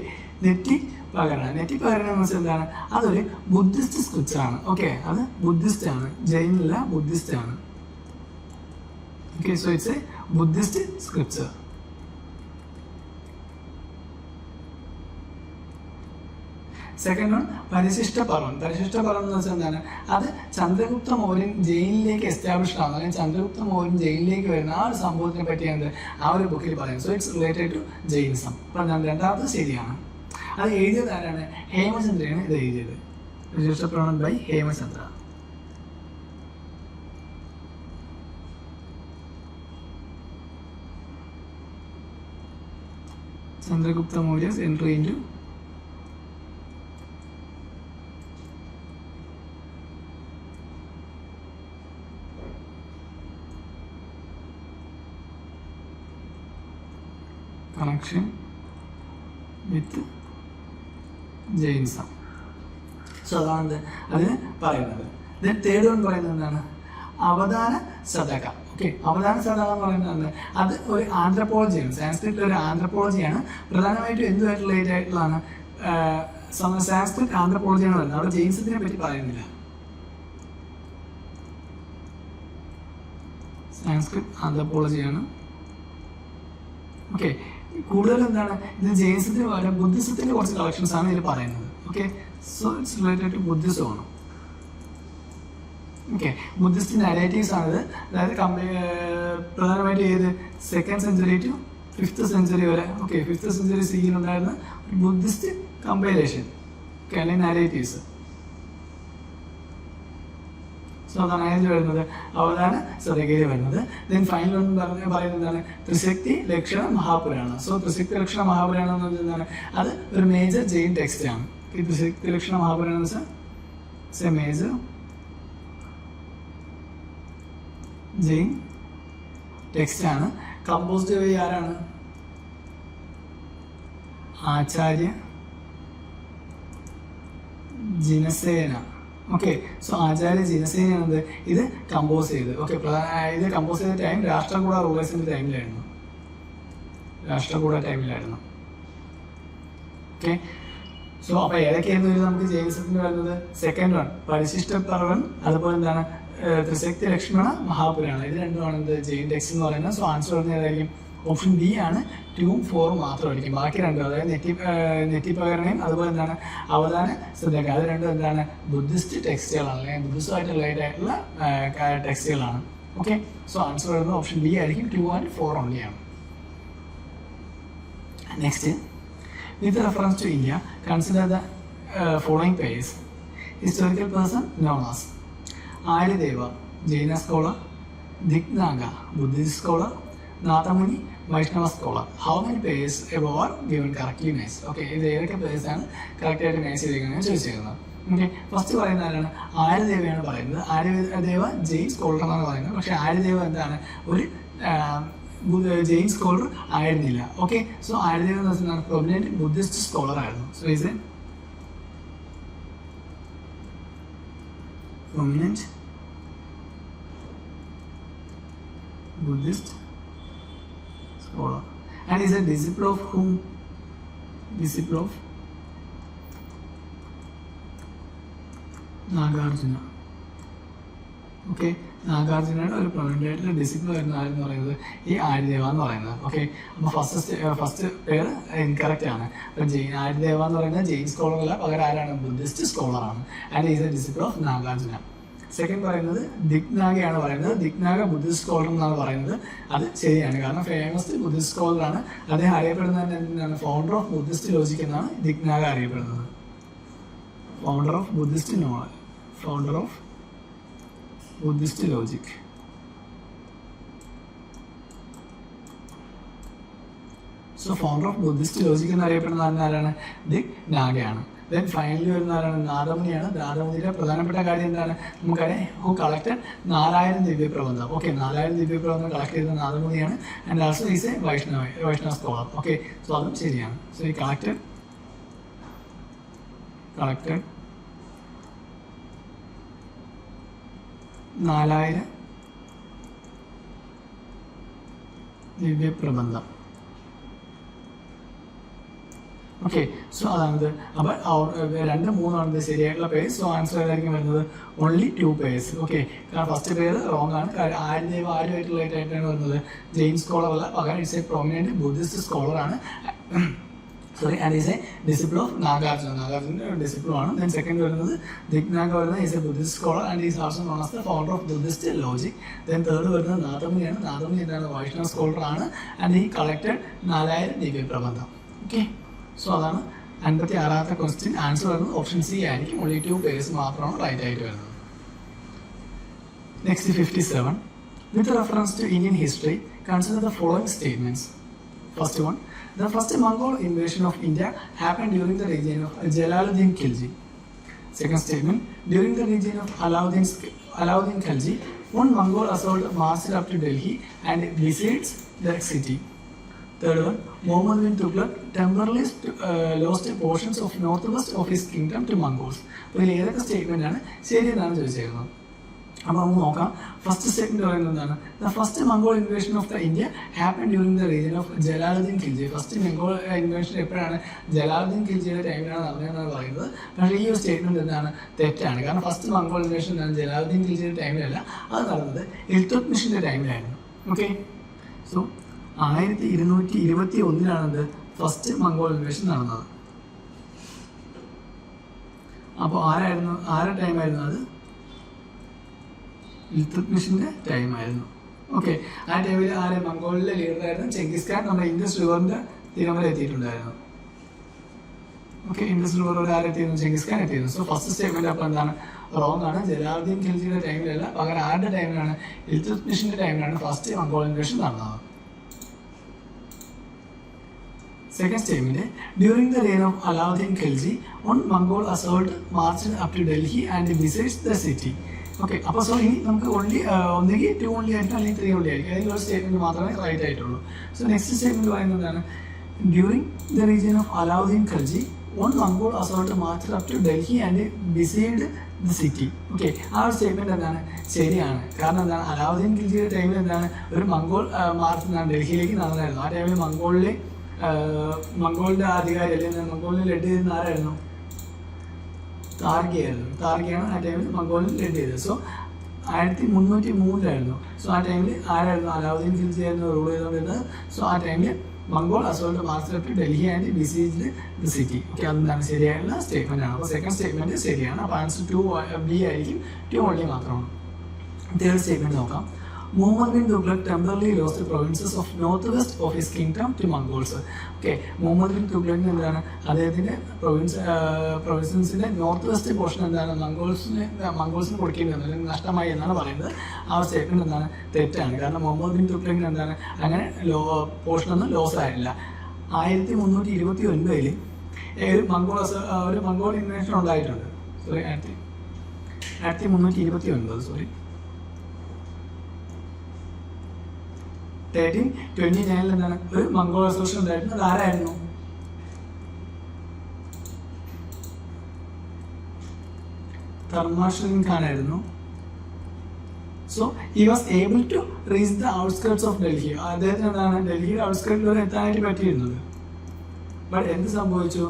നെറ്റിപ്പകരണം എന്ന് വെച്ചാൽ എന്താണ്? അതൊരു ബുദ്ധിസ്റ്റ് സ്ക്രിപ്ചർ ആണ്. ഓക്കെ, അത് ബുദ്ധിസ്റ്റ് ആണ്, ജൈനില്ല ബുദ്ധിസ്റ്റ് ആണ്. Okay, so it's a Buddhist scripture. Second one Parishishta Parvan. Parishishta Parvan എന്ന് വെച്ചാൽ എന്താണ്? അത് ചന്ദ്രഗുപ്ത മൗര്യൻ ജയിലിലേക്ക് എസ്റ്റാബ്ലിഷ്ഡ് ആവുന്നത്, അല്ലെങ്കിൽ ചന്ദ്രഗുപ്ത മൗര്യൻ ജയിലിലേക്ക് വരുന്ന ആ ഒരു സംഭവത്തിനെ പറ്റിയാണ് ആ ഒരു ബുക്കിൽ പറയുന്നത്. So it's related to Jainism. അപ്പം രണ്ടാമത് ശരിയാണ്. അത് എഴുതിയത് ആരാണ്? ഹേമചന്ദ്രയാണ് ഇത് എഴുതിയത്. Parishishta Parvan by Hemachandra. Chandragupta Maurya's entry into connection with Jainism. So അതാണ് അതിന് പറയുന്നത്. ദെൻ തേർഡ് വൺ പറയുന്നത് എന്താണ്? അവദാന സദക. ഓക്കെ, അവദാന സദക എന്ന് പറയുന്നത് അത് ഒരു ആന്ത്രപ്പോളജിയാണ്. സാൻസ്ക്രിറ്റിൽ ഒരു ആന്ത്രപ്പോളജിയാണ്. പ്രധാനമായിട്ടും എന്തുമായിട്ട് റിലേറ്റ് ആയിട്ടുള്ളതാണ്? സാൻസ്ക്രിറ്റ് ആന്ത്രപ്പോളജിയാണ് പറയുന്നത്. അവിടെ ജെയിനിസത്തിനെ പറ്റി പറയുന്നില്ല. സാൻസ്ക്രിറ്റ് ആന്ത്രപ്പോളജിയാണ്. ഓക്കെ, കൂടുതൽ എന്താണ് ഇത് ജെയിനിസത്തിന് പകരം ബുദ്ധിസത്തിന്റെ കുറച്ച് കളക്ഷൻസ് ആണ് ഇതിൽ പറയുന്നത്. Okay, so it's related to ബുദ്ധിസമാണ്. ഓക്കെ, ബുദ്ധിസ്റ്റ് നാരേറ്റീവ്സ് ആണിത്. അതായത് പ്രധാനമായിട്ട് ഏത് 2nd century to 5th century വരെ. ഓക്കെ, 5th century സിയിലുണ്ടായിരുന്ന ബുദ്ധിസ്റ്റ് കമ്പൈലേഷൻ. ഓക്കെ, അല്ലെങ്കിൽ നാരേറ്റീവ്സ്. സോ അതാണ് അതിൽ വരുന്നത്, അവദാന സദകയിൽ വരുന്നത്. ദെൻ ഫൈനൽ ഒന്ന് പറയുന്നത് എന്താണ്? ത്രിശക്തി ലക്ഷണ മഹാപുരാണം. സോ ത്രിശക്തി ലക്ഷണ മഹാപുരാണം എന്ന് പറഞ്ഞാൽ എന്താണ്? അത് ഒരു മേജർ ജെയിൻ ടെക്സ്റ്റ് ആണ്. ഈ ത്രിശക്തി ലക്ഷണ മഹാപുരാണം എന്ന് വെച്ചാൽ മേജർ ജെയിൻ ടെക്സ്റ്റ് ആണ്. കമ്പോസ്ഡ് ബൈ ആരാണ്? ആചാര്യ ജിനസേന. ഓക്കെ, സോ ആചാര്യ ജിനസേനയാണത് ഇത് കമ്പോസ് ചെയ്ത്. ഓക്കെ, ഇത് കമ്പോസ് ചെയ്ത ടൈം രാഷ്ട്രകൂട റൂളേഴ്സിന്റെ ടൈമിലായിരുന്നു. ഓക്കെ, സോ അപ്പൊ ഏതൊക്കെയായിരുന്നു ഇത് നമുക്ക് ജെയിനിസത്തിന് വരുന്നത്? സെക്കൻഡ് വൺ പരിശിഷ്ട പർവൻ, അതുപോലെ എന്താണ് ത്രിശക്തി ലക്ഷ്മണ മഹാപുരാണം. ഇത് രണ്ടുമാണ് എന്ത് ജെയിൻ ടെക്സ്റ്റ് എന്ന് പറയുന്നത്. സോ ആൻസർ വരുന്നത് ഏതായിരിക്കും? ഓപ്ഷൻ ബി ആണ്. 2ഉം 4ഉം മാത്രമായിരിക്കും. ബാക്കി രണ്ടും, അതായത് നെറ്റിപകരണയും അതുപോലെ എന്താണ് അവദാന സദക, അത് രണ്ടും എന്താണ് ബുദ്ധിസ്റ്റ് ടെക്സ്റ്റുകളാണ്, അല്ലെങ്കിൽ ബുദ്ധിസമായിട്ട് റിലേറ്റഡ് ആയിട്ടുള്ള ടെക്സ്റ്റുകളാണ്. ഓക്കെ, സോ ആൻസർ വരുന്നത് ഓപ്ഷൻ ബി ആയിരിക്കും. 2 and 4 only ആണ്. Next, with reference to India consider the following pairs. Historical person known as Aryadeva Jaina scholar, Dignaga Buddhist scholar, Nathamuni Vaishnava scholar. How many pairs above are given correctly nice. Okay, ഇത് ഏതൊക്കെ പേഴ്സാണ് കറക്റ്റായിട്ട് nice ചെയ്തിരിക്കുന്നത് ചോദിച്ചിരിക്കുന്നത്. Okay, first പറയുന്ന ആരാണ്? ആര്യദേവയാണ് പറയുന്നത്. ആര്യദേവ Jain scholar എന്നാണ് പറയുന്നത്. പക്ഷെ ആര്യദേവ എന്താണ്? ഒരു ജെയിൻ സ്കോളർ ആയിരുന്നില്ല. ഓക്കെ, സോ ആര്യദേവ എന്ന് വെച്ചാൽ പ്രൊമിനന്റ് ബുദ്ധിസ്റ്റ് സ്കോളർ ആയിരുന്നു. So is A prominent Buddhist scholar and is a disciple of whom? Disciple of Nagarjuna. Okay, നാഗാർജുനയുടെ ഒരു പ്രൊമിനന്റ് ആയിട്ടുള്ള ഡിസിപ്പിൾ വരുന്ന ആരെന്ന് പറയുന്നത് ഈ ആര്യദേവ എന്ന് പറയുന്നത്. ഓക്കെ, അപ്പോൾ ഫസ്റ്റ് പേര് ഇൻകറക്റ്റ് ആണ്. അപ്പം ആര്യദേവ എന്ന് പറയുന്നത് ജെയിൻ സ്കോളർ അല്ല, പകരം ആരാണ്? ബുദ്ധിസ്റ്റ് സ്കോളറാണ്. And is a disciple of Nagarjuna. Second പറയുന്നത് ദിഗ്നാഗയാണ് പറയുന്നത്. ദിഗ്നാഗ ബുദ്ധിസ്റ്റ് സ്കോളർ എന്നാണ് പറയുന്നത്. അത് ശരിയാണ്, കാരണം ഫേമസ് ബുദ്ധിസ്റ്റ് സ്കോളറാണ്. അദ്ദേഹം അറിയപ്പെടുന്നത് എന്താണ്? ഫൗണ്ടർ ഓഫ് ബുദ്ധിസ്റ്റ് ലോജിക് എന്നാണ് ദിഗ്നാഗ അറിയപ്പെടുന്നത്. Founder of Buddhist knowledge, founder of Buddhist logic. So founder of Buddhist logic എന്നറിയപ്പെടുന്ന ആരാണ്? ദിഗ്നാഗയാണ്. ദെൻ ഫൈനലി വരുന്ന ആരാണ്? നാദമുനിയാണ്. നാദമുനിയുടെ പ്രധാനപ്പെട്ട കാര്യം എന്താണ്? നമുക്കറിയാം, who collected 4000 Divyaprabandham. Okay, 4000 Divyaprabandham collect ചെയ്ത നാദമുനിയാണ്. And also is a Vaishnava scholar. Okay, so അതും ശരിയാണ്. So he collected 4000 Divyaprabandham. Okay, so അതാണിത്. അപ്പോൾ 2, 3 ശരിയായിട്ടുള്ള പേര്. സോ ആൻസർ ഏതായിരിക്കും വരുന്നത്? Only 2 pairs. ഓക്കെ, കാരണം ഫസ്റ്റ് പേര് റോങ് ആണ്. ആര്യദേവ ആരുമായിട്ട് റിലേറ്റ് ആയിട്ടാണ് വരുന്നത്? ജെയിൻ സ്കോളർ അല്ല, പകരം it's a prominent Buddhist scholar ആണ്. Sorry, and is a disciple of Nagarjuna. Nagarjuna disciple ആണ്. ദെൻ സെക്കൻഡ് വരുന്നത് ദിഗ്നാഗ വരുന്നത് is a Buddhist scholar and is also known as the founder of Buddhist logic. Then third വരുന്നത് നാഥമുനിയാണ്. നാഥമുനി എന്താണ്? Vaishnava scholar ആണ്. And he collected 4000 Divyaprabandham. Okay, so അതാണ് 56ാമത്തെ question. Answer വരുന്നത് ഓപ്ഷൻ സി ആയിരിക്കും. ഓൺലി 2 പേഴ്സ് മാത്രമാണ് റൈറ്റ് ആയിട്ട് വരുന്നത്. Next 57. With reference to Indian history consider the following statements. First one, the first Mongol invasion of India happened during the reign of Jalaluddin Khilji. Second statement, during the reign of Alauddin Khilji, one Mongol assault marched up to Delhi and besieged the city. Third one, Muhammad bin Tughlaq temporarily lost portions of northwest of his kingdom to Mongols. അപ്പോൾ ഇതിൽ ഏതൊക്കെ statement ആണ് ശരി എന്നാണ് ചോദിച്ചേക്കുന്നത്. അപ്പോൾ നമുക്ക് നോക്കാം. First statement പറയുന്നത് എന്താണ്? The first Mongol invasion of the India happen during the region of Jalaluddin Khilji. First Mongol invasion എപ്പോഴാണ്? ജലാലുദ്ദീൻ ഖിൽജിയുടെ ടൈമിലാണ് നടന്നതെന്നാണ് പറയുന്നത്. പക്ഷേ ഈ ഒരു സ്റ്റേറ്റ്മെന്റ് എന്താണ്? തെറ്റാണ്. കാരണം ഫസ്റ്റ് മംഗോൾ ഇൻവേഷൻ എന്താണ്? ജലാലുദ്ദീൻ ഖിൽജിയുടെ ടൈമിലല്ല, അത് നടന്നത് ഇൽതുത്മിഷിന്റെ ടൈമിലായിരുന്നു. Okay, so 1221 first Mongol invasion നടന്നത്. അപ്പോൾ ആരുടെ ടൈമായിരുന്നു അത്? ഇൽതുത്മിഷിന്റെ ടൈമായിരുന്നു. ഓക്കെ, ആ ടൈമിൽ മംഗോളിലെ ലീഡറായിരുന്നു ചെങ്കിസ് ഖാൻ. നമ്മുടെ ഇൻഡസ് റിവറിന്റെ തീരം വരെ എത്തിയിട്ടുണ്ടായിരുന്നു. ഓക്കെ, ഇൻഡസ് റിവർ വരെ ആരെത്തിയിരുന്നു? ചെങ്കിസ് ഖാൻ എത്തിയിരുന്നു. സോ ഫസ്റ്റ് സ്റ്റേറ്റ്മെന്റ് അപ്പോൾ എന്താണ്? റോങ് ആണ്. ജലാലുദ്ദീൻ ഖിൽജിയുടെ ടൈമിലല്ല, പകരം ആരുടെ ടൈമിലാണ്? ഇൽതുത്മിഷിന്റെ ടൈമിലാണ് ഫസ്റ്റ് മംഗോൾ ഇൻവേഷൻ നടന്നത്. Second statement, during the reign of Alauddin Khilji, one Mongol assault marched up to Delhi and besieged the city. Okay, അപ്പോൾ സോ ഇനി നമുക്ക് ഒന്നുകിൽ 2 ഓൺലി ആയിരിക്കും, അല്ലെങ്കിൽ 3 ഓൺലി ആയിരിക്കും. ഏതെങ്കിലും ഒരു സ്റ്റേറ്റ്മെന്റ് മാത്രമേ റൈറ്റ് ആയിട്ടുള്ളൂ. സോ നെക്സ്റ്റ് സ്റ്റേറ്റ്മെന്റ് പറയുന്നത് എന്താണ്? During the region of Alauddin Khilji one Mongol assault marched up to Delhi and besieged the city. Okay, ആ ഒരു സ്റ്റേറ്റ്മെന്റ് എന്താണ്? ശരിയാണ്. കാരണം എന്താണ്? അലാവുദ്ദീൻ ഖിൽജിയുടെ ടൈമിൽ എന്താണ്? ഒരു മംഗോൾ മാർച്ച് ഡൽഹിയിലേക്ക് നടന്നായിരുന്നു. ആ ടൈമിൽ മംഗോളിന്റെ അധികാരി അല്ലെങ്കിൽ മംഗോളിനെ ലീഡ് ചെയ്യുന്ന ആരായിരുന്നു? താർഗിയാണ് ആ ടൈമിൽ മംഗോളിനെ ലീഡ് ചെയ്തത്. സോ 1303 സോ ആ ടൈമിൽ ആരായിരുന്നു? അലാവുദ്ദീൻ ഖിൽജി ആയിരുന്നു റൂൾ ചെയ്തുകൊണ്ടിരുന്നത്. സോ ആ ടൈമിൽ Mongol assault march to Delhi and besieged the city. Okay, അതെന്താണ്? ശരിയായുള്ള സ്റ്റേറ്റ്മെന്റ് ആണ്. അപ്പോൾ സെക്കൻഡ് സ്റ്റേറ്റ്മെന്റ് ശരിയാണ്. അപ്പോൾ ആൻസർ 2B ആയിരിക്കും. 2 ഓൺലി മാത്രമാണ്. തേർഡ് സ്റ്റേറ്റ്മെന്റ് നോക്കാം. Muhammad bin Tughlaq temporarily lost the provinces of northwest of his kingdom to Mongols. Okay, Muhammad bin തുഗ്ലക്കിന് എന്താണ്? അദ്ദേഹത്തിന്റെ പ്രൊവിൻസിന്റെ നോർത്ത് വെസ്റ്റ് പോർഷൻ എന്താണ്? മംഗോൾസിന് കൊടുക്കേണ്ടത് അല്ലെങ്കിൽ നഷ്ടമായി എന്നാണ് പറയുന്നത്. ആ ഒരു എന്താണ്? തെറ്റാണ്. കാരണം മുഹമ്മദ് ബിൻ തുഗ്ലക്കിന് എന്താണ്? അങ്ങനെ പോർഷനൊന്നും ലോസ് ആയില്ല. 1329 ഒരു മംഗോൾ ഇൻവേഷൻ ഉണ്ടായിട്ടുണ്ട്. സോറി, 1329 സോറി 1329 എന്താണ്? ഒരു മംഗോൾ അസോസിയേഷൻ ഉണ്ടായിരുന്നു. അത് ആരായിരുന്നു? തർമാഷിൻ ഖാൻ ആയിരുന്നു. So he was able to reach the outskirts of Delhi. അദ്ദേഹത്തിന് എന്താണ്? ഡൽഹിയുടെ ഔട്ട്സ്കേർട്ടിൽ വരെ എത്താനായിട്ട് പറ്റിയിരുന്നത്. ബട്ട് എന്ത് സംഭവിച്ചു?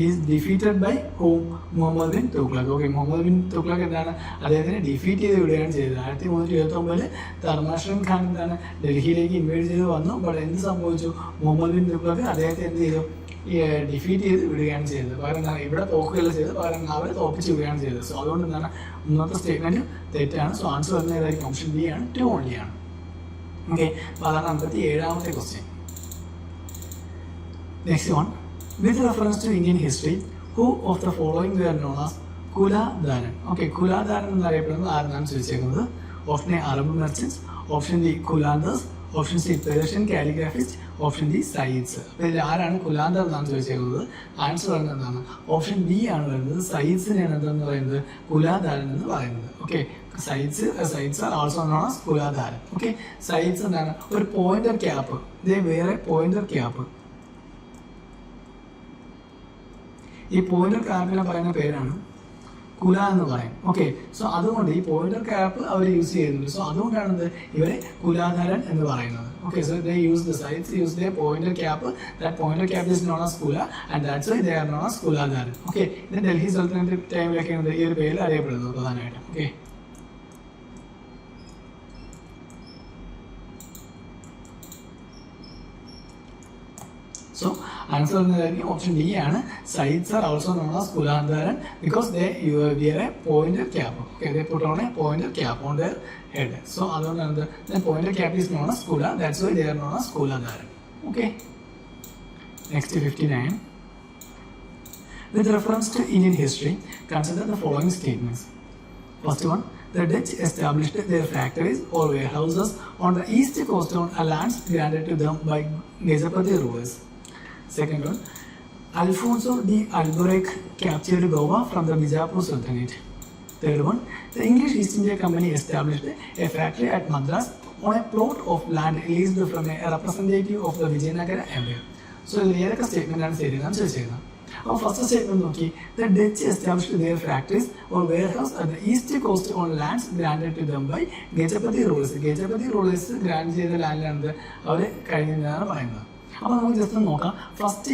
is defeated by whom? Muhammad bin Tughlaq. Okay, Muhammad bin Tughlaq എന്താണ്? അദ്ദേഹത്തിനെ ഡിഫീറ്റ് ചെയ്ത് വിടുകയാണ് ചെയ്തത്. 1329 തർമാഷിൻ ഖാൻ എന്താണ്? ഡൽഹിയിലേക്ക് ഇൻവൈഡ് ചെയ്ത് വന്നു. ബട്ട് എന്ത് സംഭവിച്ചു? മുഹമ്മദ് ബിൻ തുഗ്ലക്ക് അദ്ദേഹത്തെ എന്ത് ചെയ്തു? ഡിഫീറ്റ് ചെയ്ത് വിടുകയാണ് ചെയ്തത്. പകരം എന്താണ്? ഇവിടെ തോക്കുകയല്ല ചെയ്തത്, പകരം അവരെ തോപ്പിച്ച് വിടുകയാണ് ചെയ്തത്. സോ അതുകൊണ്ട് എന്താണ്? ഒന്നാമത്തെ സ്റ്റേറ്റ്മെന്റ് തെറ്റാണ്. സോ ആൻസർ വരുന്നത് ഏതായിരിക്കും? ഓപ്ഷൻ ബി ആണ്. 2 ഓൺലി ആണ്. ഓക്കെ, അപ്പോൾ അതാണ് 57ാമത്തെ question. Next one, with reference to Indian history, who of the following were known as Kulahdaran? Okay, Kulahdaran എന്നറിയപ്പെടുന്നത് ആരെന്നാണ് ചോദിച്ചേക്കുന്നത്? Option A Arab merchants, option B Qalandars, option C Persian calligraphist, option D Sayyids. അപ്പോൾ ഇതിൽ ആരാണ് കുലാന്തർ എന്നാണ് ചോദിച്ചേക്കുന്നത്? ആൻസർ പറയുന്നത് എന്താണ്? ഓപ്ഷൻ ബി ആണ് വരുന്നത്. സയ്യിദ്സിനെയാണ് എന്തെന്ന് പറയുന്നത്? കുലാധാരൻ എന്ന് പറയുന്നത്. Okay, Sayyids are also known as Kulahdaran. Okay, Sayyids എന്താണ്? ഒരു പോയിന്റർ ക്യാപ്പ്. ഇതേ വേറെ പോയിന്റർ ക്യാപ്പ്. ഈ പോയിന്റർ ക്യാപ്പിനെ പറയുന്ന പേരാണ് കുല എന്ന് പറയും. ഓക്കെ, സോ അതുകൊണ്ട് ഈ പോയിന്റർ ക്യാപ്പ് അവർ യൂസ് ചെയ്യുന്നുണ്ട്. സോ അതുകൊണ്ടാണ് ഇവരെ കുലാധാരൻ എന്ന് പറയുന്നത്. Okay, so they use the Sayyids use the pointer cap. That pointer cap is known as kulah and that's why they are known as Kulahdaran. Okay, ഇത് ഡൽഹി സൽത്തനത്ത് ടൈമിലൊക്കെയാണ് ഈ ഒരു പേരിൽ അറിയപ്പെടുന്നത് പ്രധാനമായിട്ടും. ഓക്കെ, so answer വരുന്നതായിരിക്കും ഓപ്ഷൻ ഡി ആണ്. Sayyids are also known as Kulahdaran because they wear a pointer cap. Okay, they put on a pointer cap on their head. So അതുകൊണ്ടാണ് pointer cap is known as kulah. That's why they are known as Kulahdaran. Okay, next 59. With reference to Indian history, consider the following statements. First one, the Dutch established their factories or warehouses on the east coast on lands granted to them by Gajapati rulers. Second one, Alfonso de Albuquerque captured Goa from the Bijapur Sultanate. Third one, the English East India Company established a factory at Madras on a plot of land leased from a representative of the Vijayanagara Empire. So ഇതിൽ ഏതൊക്കെ statement ആണ് ശരിയെന്നാണ് ചോദിച്ചിരുന്നത്. അപ്പോൾ first statement നോക്കി, the Dutch established their factories or warehouse at the east coast on lands granted to them by Gajapati rulers. Gajapati rulers grant ചെയ്ത ലാൻഡിലാണ് അവർ കഴിഞ്ഞതാണ് പറയുന്നത്. അപ്പോൾ നമുക്ക് ജസ്റ്റ് നോക്കാം. ഫസ്റ്റ്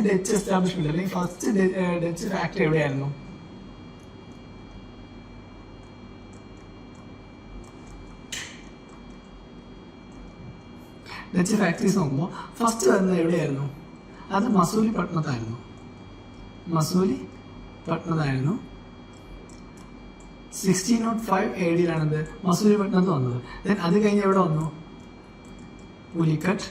ഡച്ച് എസ്റ്റാബ്ലിഷ്മെന്റ് അല്ലെങ്കിൽ ഫസ്റ്റ് ഡച്ച് ഫാക്ടറി എവിടെയായിരുന്നു? ഡച്ച് ഫാക്ടറീസ് നോക്കുമ്പോൾ ഫസ്റ്റ് വരുന്നത് എവിടെയായിരുന്നു? അത് മസൂലിപട്ടണത്തായിരുന്നു. 1605 AD മസൂലിപട്ടണത്ത് വന്നത്. ദെൻ അത് കഴിഞ്ഞ് എവിടെ വന്നു? പുലിക്കട്ട്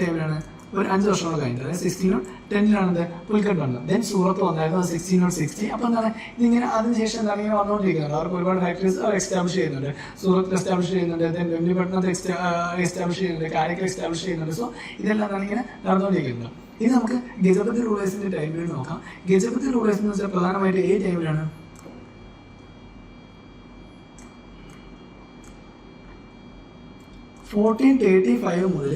ടൈമിലാണ് ഒരു 5 വർഷങ്ങൾ കഴിഞ്ഞത്. അതായത് 1610 പുലിക്കട്ട് വന്നത്. ദെൻ സൂറത്ത് വന്നായിരുന്നു 1660. അപ്പോൾ എന്താണ് ഇതിങ്ങനെ അതിനുശേഷം എന്താണ് ഇങ്ങനെ വന്നുകൊണ്ടിരിക്കുന്നത്. അവർക്ക് ഒരുപാട് ഫാക്ടറീസ് അവർ എസ്റ്റാബ്ലിഷ് ചെയ്യുന്നുണ്ട്. സൂറത്തിൽ എസ്റ്റാബ്ലിഷ് ചെയ്യുന്നുണ്ട്, ദെൻ വെമ്പിപട്ടണത്ത് എസ്റ്റാബ്ലിഷ് ചെയ്യുന്നുണ്ട്, കാലിക്കറ്റ് എസ്റ്റാബ്ലിഷ് ചെയ്യുന്നുണ്ട്. സോ ഇതെല്ലാം എന്താണ് ഇങ്ങനെ നടന്നുകൊണ്ടിരിക്കുന്നത്. ഇനി നമുക്ക് ഗജപതി റൂളേഴ്സിന്റെ ടൈം പീരീഡ് നോക്കാം. ഗജപതി റൂളേഴ്സ് എന്ന് വെച്ചാൽ പ്രധാനമായിട്ട് ഏത് ടൈമിലാണ്? 1435 മുതൽ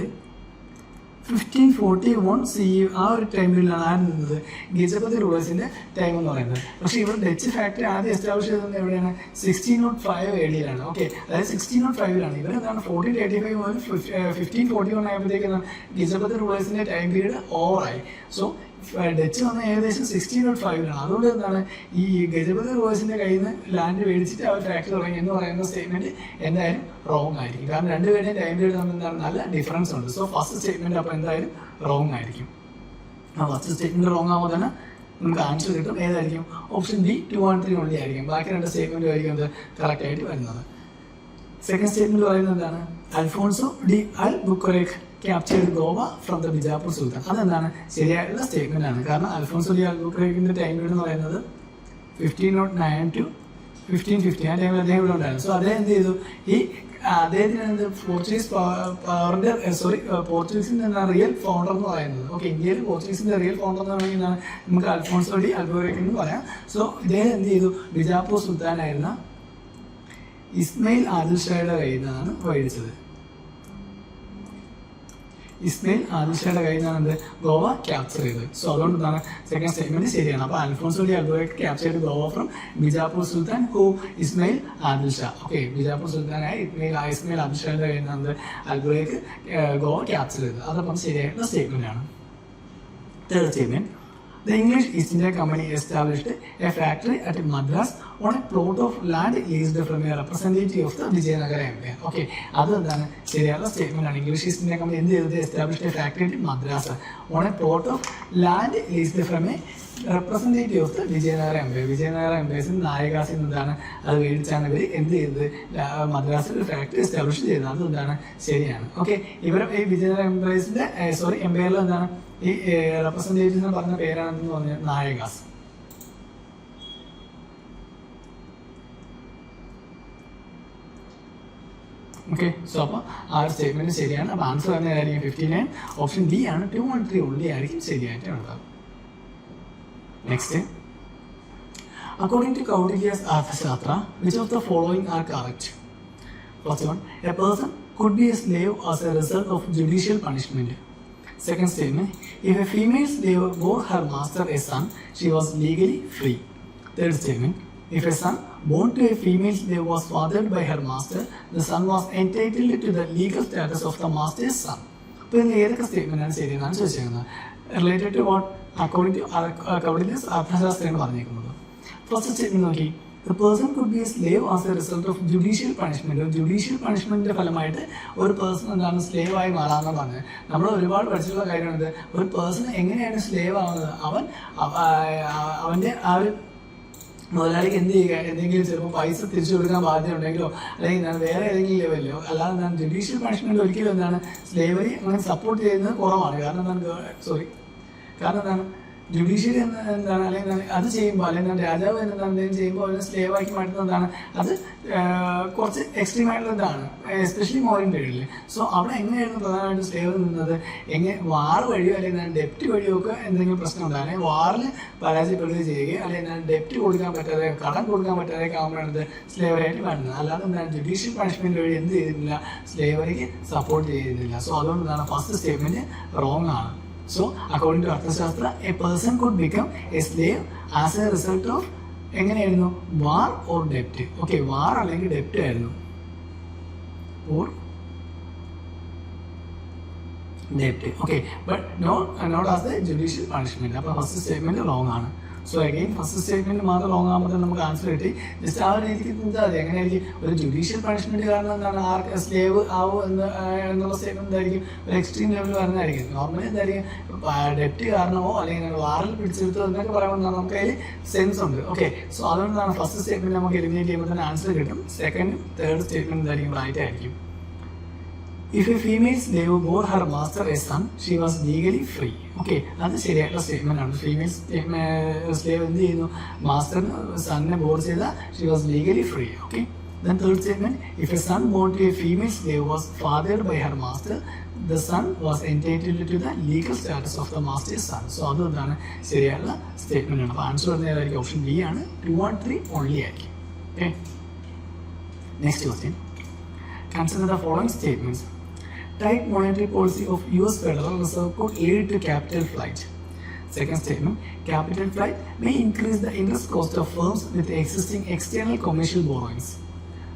1541 CE ആ ഒരു ടൈമിലാണ് ആയിരുന്നത് ഗജപതി റൂളേഴ്സിന്റെ ടൈം എന്ന് പറയുന്നത്. പക്ഷേ ഇവർ ഡച്ച് ഫാക്ടറി ആദ്യം എസ്റ്റാബ്ലിഷ് ചെയ്തത് എവിടെയാണ്? 1605 AD അതായത് 1605 ഇവരെന്താണ് 1435 മുതൽ 1541 ആയപ്പോഴത്തേക്കാണ് ഗജപതി റൂളേഴ്സിന്റെ ടൈം പീരീഡ് ഓവറായി. സോ ഡച്ച് വന്ന ഏകദേശം 1605 അതുകൊണ്ട് എന്താണ് ഈ ഗജപതി റൂളേഴ്സിന്റെ കയ്യിൽ നിന്ന് ലാൻഡ് മേടിച്ചിട്ട് അവർ ഫാക്ടറി തുടങ്ങി എന്ന് പറയുന്ന സ്റ്റേറ്റ്മെന്റ് എന്തായാലും റോങ് ആയിരിക്കും. കാരണം രണ്ടുപേരുടെയും ടൈം പീരീഡ് തമ്മിൽ എന്താണ് നല്ല ഡിഫറൻസ് ഉണ്ട്. സോ ഫസ്റ്റ് സ്റ്റേറ്റ്മെന്റ് അപ്പോൾ എന്തായാലും റോങ് ആയിരിക്കും. ആ ഫസ്റ്റ് സ്റ്റേറ്റ്മെന്റ് റോങ് ആകുമ്പോൾ തന്നെ നമുക്ക് ആൻസർ കിട്ടും. ഏതായിരിക്കും? ഓപ്ഷൻ ബി 2 and 3 ഓൺലി ആയിരിക്കും. ബാക്കി രണ്ട് സ്റ്റേറ്റ്മെന്റ് ആയിരിക്കും അത് കറക്റ്റ് ആയിട്ട് വരുന്നത്. സെക്കൻഡ് സ്റ്റേറ്റ്മെന്റ് പറയുന്നത് എന്താണ്? Alfonso de Albuquerque captured Goa from the Bijapur sultan. അതെന്താണ് ശരിയായിട്ടുള്ള സ്റ്റേറ്റ്മെന്റ് ആണ്. കാരണം അൽഫോൺസോ ഡി അൽബുക്കറേഖിന്റെ ടൈം പീരീഡ് എന്ന് പറയുന്നത് 1509 to 1550 ആ ടൈമിൽ അദ്ദേഹം ഇവിടെ ഉണ്ടായിരുന്നു. സോ അദ്ദേഹം എന്ത് ചെയ്തു? ഈ അദ്ദേഹത്തിന് പോർച്ചുഗീസിന്റെ റിയൽ ഫൗണ്ടർ എന്ന് പറയുന്നത്. ഓക്കെ, ഇന്ത്യയിൽ പോർച്ചുഗീസിന്റെ റിയൽ ഫൗണ്ടർ എന്ന് പറയുന്നത് നമുക്ക് അൽഫോൺസോ ഡി അൽബുക്കറേഖ് എന്ന് പറയാം. സോ ഇദ്ദേഹം എന്ത് ചെയ്തു? ബിജാപൂർ സുൽത്താനായിരുന്ന ഇസ്മയിൽ ആദിൽ ഷായുടെ കയ്യിൽ നിന്നാണ് മേടിച്ചത്. ഇസ്മയിൽ ആദിൽ ഷായുടെ കയ്യിൽ നിന്നാണ് ഗോവ ക്യാപ്ചർ ചെയ്തത്. സോ അതുകൊണ്ട് എന്താണ് സെക്കൻഡ് സ്റ്റേറ്റ്മെന്റ് ശരിയാണ്. അപ്പോൾ Alfonso de Albuquerque captured Goa from Bijapur sultan who Ismail Adil Shah. Okay, Bijapur സുൽത്താനായ ഇസ്മയിൽ ആദിൽ ഷായുടെ കയ്യിൽ നിന്നാണ് അൽബുക്കറേഖ് ഗോവ ക്യാപ്ചർ ചെയ്തത്. അതപ്പം ശരിയായിട്ടുള്ള സ്റ്റേറ്റ്മെന്റ് ആണ്. Third statement, the English East India Company established a factory at Madras on a plot of land leased from a representative of the Vijayanagara Empire. Okay, അത് എന്താണ് ശരിയായുള്ള സ്റ്റേറ്റ്മെന്റ് ആണ്. ഇംഗ്ലീഷ് ഈസ്റ്റ് ഇന്ത്യ കമ്പനി എന്ത് ചെയ്തത്? Established a factory at Madras on a plot of land leased from a representative of the Vijayanagara empire. Vijayanagara എംപയർസിന് നായകാസിൽ നിന്നാണ് അത് മേടിച്ചാണ് ഇവർ എന്ത് ചെയ്തത്? മദ്രാസിൽ ഒരു ഫാക്ടറി എസ്റ്റാബ്ലിഷ് ചെയ്തത്. അത് എന്താണ് ശരിയാണ്. ഓക്കെ, ഇവർ ഈ വിജയനഗര എംപയർസിന്റെ എംപയറിൽ എന്താണ് ഈ റെപ്രസെന്റേറ്റീവ്സ് പറഞ്ഞ പേരാണെന്ന് പറഞ്ഞത് നായകാസ്. ഓക്കെ, സോ അപ്പോൾ ആ ഒരു സ്റ്റേറ്റ്മെന്റ് ശരിയാണ്. അപ്പോൾ ആൻസർ വരുന്നതായിരിക്കും 59. ഓപ്ഷൻ ഡി ആണ് 2 and 3 ഓൺലി ആയിരിക്കും ശരിയായിട്ട് ഉണ്ടാകും. Next, according to Kautilya's Arthashastra, which of the following are correct? First one, a person could be a slave as a result of judicial punishment. Second statement, if a female slave bore her master a son, she was legally free. Third statement, if a son born to a female slave was fathered by her master, the son was entitled to the legal status of the master's son. അപ്പോൾ ഇതിൽ ഏതൊക്കെ statement ആണ് ശരിയെന്നാണ് ചോദിച്ചിരിക്കുന്നത്. Related to what? According to Kautilya's അർത്ഥശാസ്ത്രമാണ് പറഞ്ഞിരിക്കുന്നത്. First statement നോക്കി, the person could be a slave as a result of judicial punishment. Judicial പണിഷ്മെന്റിന്റെ ഫലമായിട്ട് ഒരു പേഴ്സൺ എന്താണ് സ്ലേവ് ആയി മാറാമെന്ന് പറഞ്ഞത്. നമ്മൾ ഒരുപാട് പഠിച്ചിട്ടുള്ള കാര്യമാണിത്. ഒരു പേഴ്സൺ എങ്ങനെയാണ് സ്ലേവ് ആവുന്നത്? അവന്റെ ആ ഒരു മുതലാളിക്ക് എന്ത് ചെയ്യുക? എന്തെങ്കിലും ചിലപ്പോൾ പൈസ തിരിച്ചു കൊടുക്കാൻ ബാധ്യത ഉണ്ടെങ്കിലോ അല്ലെങ്കിൽ വേറെ ഏതെങ്കിലും ലെവലിലോ അല്ലാതെ എന്താണ് ജുഡീഷ്യൽ പണിഷ്മെന്റ് ഒരിക്കലും എന്താണ് സ്ലേവറി അങ്ങനെ സപ്പോർട്ട് ചെയ്യുന്നത് കുറവാണ്. കാരണം എന്താണ് ജുഡീഷ്യറി എന്താണ് അല്ലെങ്കിൽ അത് ചെയ്യുമ്പോൾ അല്ലെങ്കിൽ രാജാവ് എന്തെങ്കിലും ചെയ്യുമ്പോൾ അതിനെ സ്ലേവ് ആക്കി മാറ്റുന്നതാണ്. അത് കുറച്ച് എക്സ്ട്രീം ആയിട്ടുള്ള ഇതാണ്, എസ്പെഷ്യലി മോഡേൺ പീരീഡിൽ. സോ അവിടെ എങ്ങനെയായിരുന്നു പ്രധാനമായിട്ടും സ്ലേവ് നിന്നത്? വാർ വഴിയോ അല്ലെങ്കിൽ ഡെപ്റ്റ് വഴിയോ ഒക്കെ എന്തെങ്കിലും പ്രശ്നം ഉണ്ടാകും, അല്ലെങ്കിൽ വാറിൽ പരാജയപ്പെടുകയോ ചെയ്യുകയോ അല്ലെങ്കിൽ ഡെപ്റ്റ് കൊടുക്കാൻ പറ്റാതെ കടം കൊടുക്കാൻ പറ്റാതെ ആകുമ്പോഴാണ് സ്ലേവറായിട്ട് മാറ്റുന്നത്. അല്ലാതെ എന്താണ് ജുഡീഷ്യൽ പണിഷ്മെന്റ് വഴി എന്ത് ചെയ്തിരുന്നില്ല, സ്ലേവറിക്ക് സപ്പോർട്ട് ചെയ്യുന്നില്ല. സോ അതുകൊണ്ട് എന്താണ് ഫസ്റ്റ് സ്റ്റേറ്റ്മെന്റ് റോങ് ആണ്. So, according to Arthashastra, a person could become a slave as a result of എങ്ങനെയായിരുന്നു വാർ ഓർ ഡെപ്റ്റ്. ഓക്കെ, വാർ അല്ലെങ്കിൽ ഡെപ്റ്റ് ആയിരുന്നു, ഓർ ഡെപ്റ്റ്. Okay, but not as the judicial punishment. അപ്പോൾ ഫസ്റ്റ് സ്റ്റേറ്റ്മെന്റ് റോങ് ആണ്. സോ അഗെയിൻ ഫസ്റ്റ് സ്റ്റേറ്റ്മെന്റ് മാത്രം റോങ് ആകുമ്പോൾ നമുക്ക് ആൻസർ കിട്ടി. ജസ്റ്റ് ആ ഒരു രീതിക്ക് എന്താ മതി, എങ്ങനെയായിരിക്കും ഒരു ജുഡീഷ്യൽ പണിഷ്മെന്റ് കാരണം എന്താണ് ആർക്ക് സ്ലേവ് ആവും എന്നുള്ള സ്റ്റേറ്റ്മെന്റ് എന്തായിരിക്കും ഒരു എക്സ്ട്രീം ലെവലിൽ വരുന്നതായിരിക്കും. നോർമലി എന്തായിരിക്കും ഡെപ്റ്റ് കാരണമോ അല്ലെങ്കിൽ വാറിൽ പിടിച്ചെടുത്തോ എന്നൊക്കെ പറയുമ്പോൾ നമുക്ക് അതിൽ സെൻസ് ഉണ്ട്. ഓക്കെ, സോ അതുകൊണ്ടാണ് ഫസ്റ്റ് സ്റ്റേറ്റ്മെന്റ് നമുക്ക് എലിമിനേറ്റ് ചെയ്യുമ്പോൾ തന്നെ ആൻസർ കിട്ടും. സെക്കൻഡ് തേർഡ് സ്റ്റേറ്റ്മെന്റ് എന്തായിരിക്കും റൈറ്റ് ആയിരിക്കും. If a female slave bore her master a son, she was legally free. Okay, അത് ശരിയായിട്ടുള്ള സ്റ്റേറ്റ്മെന്റ് ആണ്. ഫീമെയിൽ സ്ലേവ് എന്ത് ചെയ്യുന്നു, മാസ്റ്ററിന് സണ്ണിനെ ബോർ ചെയ്ത she was legally free. Okay, then third statement, if a son born to a female slave was fathered by her master, the son was entitled to the legal status of the master's son. So അതാണ് ശരിയായിട്ടുള്ള statement ആണ്. അപ്പോൾ answer വരുന്നത് ഏതായിരിക്കും? Option B ആണ്. 2 and 3 only ആയിരിക്കും. Okay, next question. Consider the following statements. Tight monetary policy of US Federal Reserve could lead to capital flight. Second statement, capital flight may increase the interest cost of firms with existing external commercial borrowings.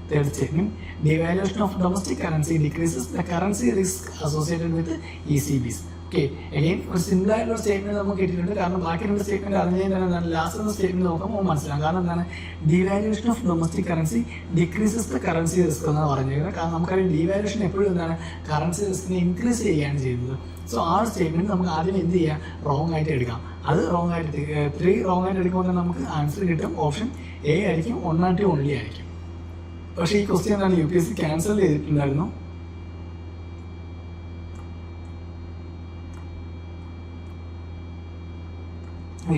Third statement, devaluation of domestic currency decreases the currency risk associated with ECBs. Okay, again ഒരു simple ആയിട്ടുള്ള statement നമുക്ക് കിട്ടിയിട്ടുണ്ട്. കാരണം ബാക്കി രണ്ട് statement അറിഞ്ഞു കഴിഞ്ഞാൽ എന്താണ് ലാസ്റ്റ് സ്റ്റേറ്റ്മെന്റ് നോക്കുമ്പോൾ മനസ്സിലാവും. കാരണം എന്താണ് devaluation of domestic currency decreases the currency risk എന്നാണ് പറഞ്ഞിരിക്കുന്നത്. കാരണം നമുക്കറിയാം ഡിവാലുവേഷൻ എപ്പോഴും എന്താണ് കറൻസി റിസ്കിനെ ഇൻക്രീസ് ചെയ്യുകയാണ് ചെയ്യുന്നത്. സോ ആ ഒരു സ്റ്റേറ്റ്മെന്റ് നമുക്ക് ആദ്യം എന്ത് ചെയ്യാം, റോങ് ആയിട്ട് എടുക്കാം. അത് റോങ് ആയിട്ട് 3 റോങ് ആയിട്ട് എടുക്കുമ്പോൾ നമുക്ക് ആൻസർ കിട്ടും. ഓപ്ഷൻ എ ആയിരിക്കും, 1 and 2 ഓൺലി ആയിരിക്കും. പക്ഷേ ഈ ക്വസ്റ്റ്യൻ എന്താണ് UPSC ക്യാൻസൽ ചെയ്തിട്ടുണ്ടായിരുന്നു.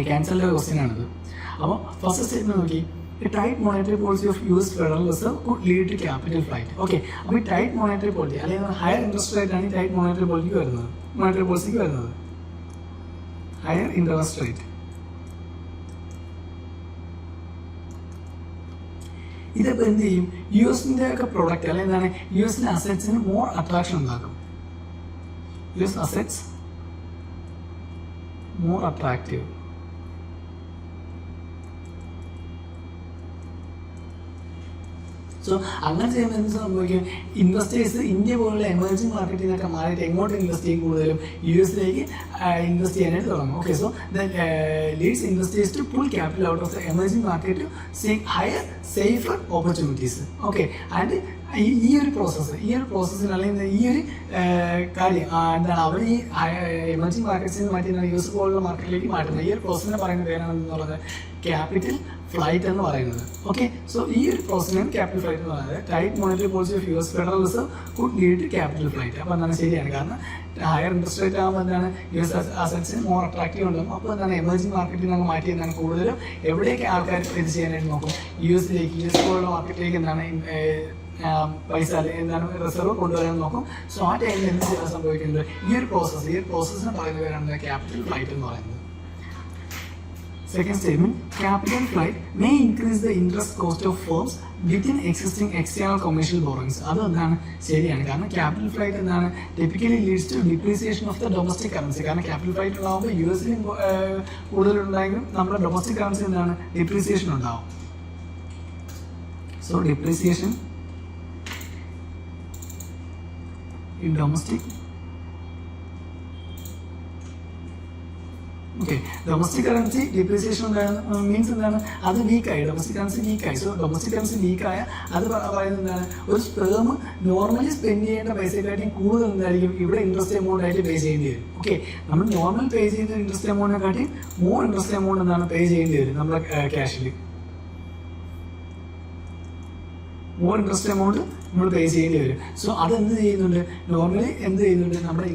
ക്യാൻസലിൻ്റെ ക്വസ്റ്റ്യൻ ആണിത്. അപ്പോൾ ഫസ്റ്റ് സ്റ്റേറ്റ്മെന്റ് നോക്കി, tight monetary policy of US federal reserve could lead to capital flight. Okay, അപ്പോൾ ഈ ടൈറ്റ് മോണിറ്ററി പോളിസി അല്ലെങ്കിൽ ഹയർ ഇൻട്രസ്റ്റ് റേറ്റ് ആണ് ഈ ടൈറ്റ് മോണിറ്ററി പോളിസിക്ക് വരുന്നത്. ഹയർ ഇൻട്രസ്റ്റ് റേറ്റ് ഇതിപ്പോൾ എന്ത് ചെയ്യും, US-ന്റെ ഒക്കെ പ്രൊഡക്റ്റ് അല്ലെങ്കിൽ എന്താണ് US-ന്റെ അസറ്റ്സിന് മോർ അട്രാക്ഷൻ ഉണ്ടാക്കും. US assets more attractive. So അങ്ങനെ ചെയ്യുമ്പോൾ എന്ത് സംഭവിക്കും, ഇൻവെസ്റ്റേഴ്സ് ഇന്ത്യ പോലുള്ള എമർജിംഗ് മാർക്കറ്റിൽ നിന്നൊക്കെ മാറിയിട്ട് എങ്ങോട്ട് ഇൻവെസ്റ്റ് ചെയ്യും, കൂടുതലും US-ലേക്ക് ഇൻവെസ്റ്റ് ചെയ്യാനായിട്ട് തുടങ്ങും. Okay, so leads investors to pull capital out of the emerging market to seek higher safer opportunities. Okay, and ഈ ഒരു പ്രോസസ്സിന് അല്ലെങ്കിൽ ഈ ഒരു കാര്യം എന്താണ് അവർ ഈ എമർജിംഗ് മാർക്കറ്റ്സിൽ നിന്ന് മാറ്റി US പോലുള്ള മാർക്കറ്റിലേക്ക് മാറ്റുന്നത്. ഈ ഒരു പ്രോസസ്സിനെ പറയുന്ന പേരാണെന്നുള്ളത് ക്യാപിറ്റൽ ഫ്ലൈറ്റ് എന്ന് പറയുന്നത്. ഓക്കെ, സോ ഈ ഒരു പ്രോസസ്സിനാണ് ക്യാപിറ്റൽ ഫ്ലൈറ്റ് എന്ന് പറയുന്നത്. Tight monetary policy of US federal reserve could lead to capital flight. അപ്പോൾ എന്താണ് ശരിയാണ്. കാരണം ഹയർ ഇൻട്രസ്റ്റ് റേറ്റ് ആകുമ്പോൾ എന്താണ് US അസറ്റ്സിന് മോർ അട്രാക്റ്റീവ് ഉണ്ടാകും. അപ്പോൾ എന്താണ് എമർജിംഗ് മാർക്കറ്റിൽ നിന്ന് മാറ്റി എന്താണ് കൂടുതലും എവിടെയൊക്കെ ആൾക്കാർ ഇത് ചെയ്യാനായിട്ട് നോക്കും, US പോലുള്ള മാർക്കറ്റിലേക്ക് എന്താണ് പൈസ എന്താണ് റിസർവ് കൊണ്ടുവരാൻ നോക്കും. സോ ആ ടൈമിൽ എന്ത് ചെയ്യാൻ സംഭവിക്കുന്നത്, ഈ ഒരു പ്രോസസ്സിനെ പറയുന്ന പേരാണ് ക്യാപിറ്റൽ ഫ്ലൈറ്റ് എന്ന് പറയുന്നത്. Second statement, capital flight may increase the interest cost of firms within existing external commercial borrowings. അത് എന്താണ് ശരിയാണ്. കാരണം ക്യാപിറ്റൽ ഫ്ലൈറ്റ് എന്താണ് typically leads to depreciation of the domestic currency. കാരണം ക്യാപിറ്റൽ ഫ്ലൈറ്റ് ഉണ്ടാകുമ്പോൾ US-ൽ കൂടുതലുണ്ടായെങ്കിലും നമ്മുടെ ഡൊമസ്റ്റിക് കറൻസി എന്താണ് ഡിപ്രീസിയേഷൻ ഉണ്ടാവും. So depreciation in domestic. Okay, domestic currency depreciation means എന്താണ്, അത് വീക്കായി, ഡൊമസ്റ്റിക് കറൻസി വീക്കായി. സോ ഡൊമസ്റ്റിക് കറൻസി വീക്കായ അത് പറയുന്നത് എന്താണ്, ഒരു സ്പേം നോർമലി സ്പെൻഡ് ചെയ്യേണ്ട പൈസയെക്കാട്ടിയും കൂടുതൽ എന്തായിരിക്കും ഇവിടെ ഇൻട്രസ്റ്റ് എമൗണ്ട് ആയിട്ട് പേ ചെയ്യേണ്ടി വരും. ഓക്കെ, നമ്മൾ നോർമൽ പേ ചെയ്യുന്ന ഇൻട്രസ്റ്റ് എമൗണ്ടിനെ കാട്ടി മോർ ഇൻട്രസ്റ്റ് എമൗണ്ട് എന്താണ് പേ ചെയ്യേണ്ടി വരും നമ്മുടെ ക്യാഷിൽ. മോർ ഇൻട്രസ്റ്റ് എമൗണ്ട് നമ്മൾ പേ ചെയ്യേണ്ടി വരും. സോ അതെന്ത് ചെയ്യുന്നുണ്ട്, നോർമലി എന്ത് ചെയ്യുന്നുണ്ട്, നമ്മുടെ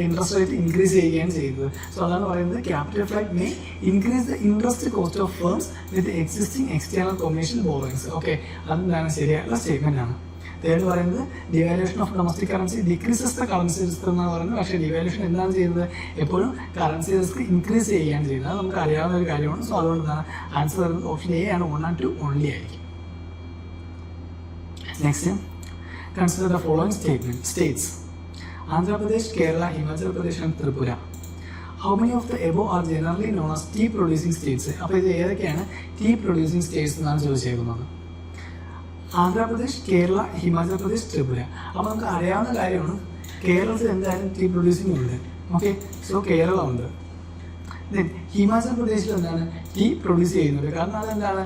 ഇൻട്രസ്റ്റ് റേറ്റ് ഇൻക്രീസ് ചെയ്യുകയാണ് ചെയ്യുന്നത്. സോ അതാണ് പറയുന്നത് capital flight may increase the interest cost of firms with existing external commercial borrowings. Okay, അതെന്താണ് ശരിയായിട്ടുള്ള സ്റ്റേറ്റ്മെന്റ് ആണ്. തേർഡ് പറയുന്നത് devaluation of domestic currency decreases the currency risk എന്നാണ് പറയുന്നത്. പക്ഷേ ഡിവാലുവേഷൻ എന്താണ് ചെയ്യുന്നത്, എപ്പോഴും കറൻസി റിസ്ക് ഇൻക്രീസ് ചെയ്യുകയാണ് ചെയ്യുന്നത്. അത് നമുക്ക് അറിയാവുന്ന ഒരു കാര്യമാണ്. സോ അതുകൊണ്ടാണ് ആൻസർ വരുന്നത് ഓപ്ഷൻ എ ആണ്, 1 and 2 ഓൺലി ആയിരിക്കും. Next, consider the following states: Andhra Pradesh, Kerala, Himachal Pradesh and Tripura. How many of the above are generally known as tea producing states? അപ്പോൾ ഇത് ഏതൊക്കെയാണ് ടീ പ്രൊഡ്യൂസിംഗ് സ്റ്റേറ്റ്സ് എന്നാണ് ചോദിച്ചേക്കുന്നത്. ആന്ധ്രാപ്രദേശ്, കേരള, ഹിമാചൽ പ്രദേശ്, ത്രിപുര. അപ്പോൾ നമുക്ക് അറിയാവുന്ന കാര്യമാണ് കേരളത്തിൽ എന്തായാലും ടീ പ്രൊഡ്യൂസിംഗ് ഉണ്ട്. ഓക്കെ, സോ കേരളം ഉണ്ട്. ദെൻ ഹിമാചൽ പ്രദേശിൽ എന്താണ് ടീ പ്രൊഡ്യൂസ് ചെയ്യുന്നത്. കാരണം അതെന്താണ്,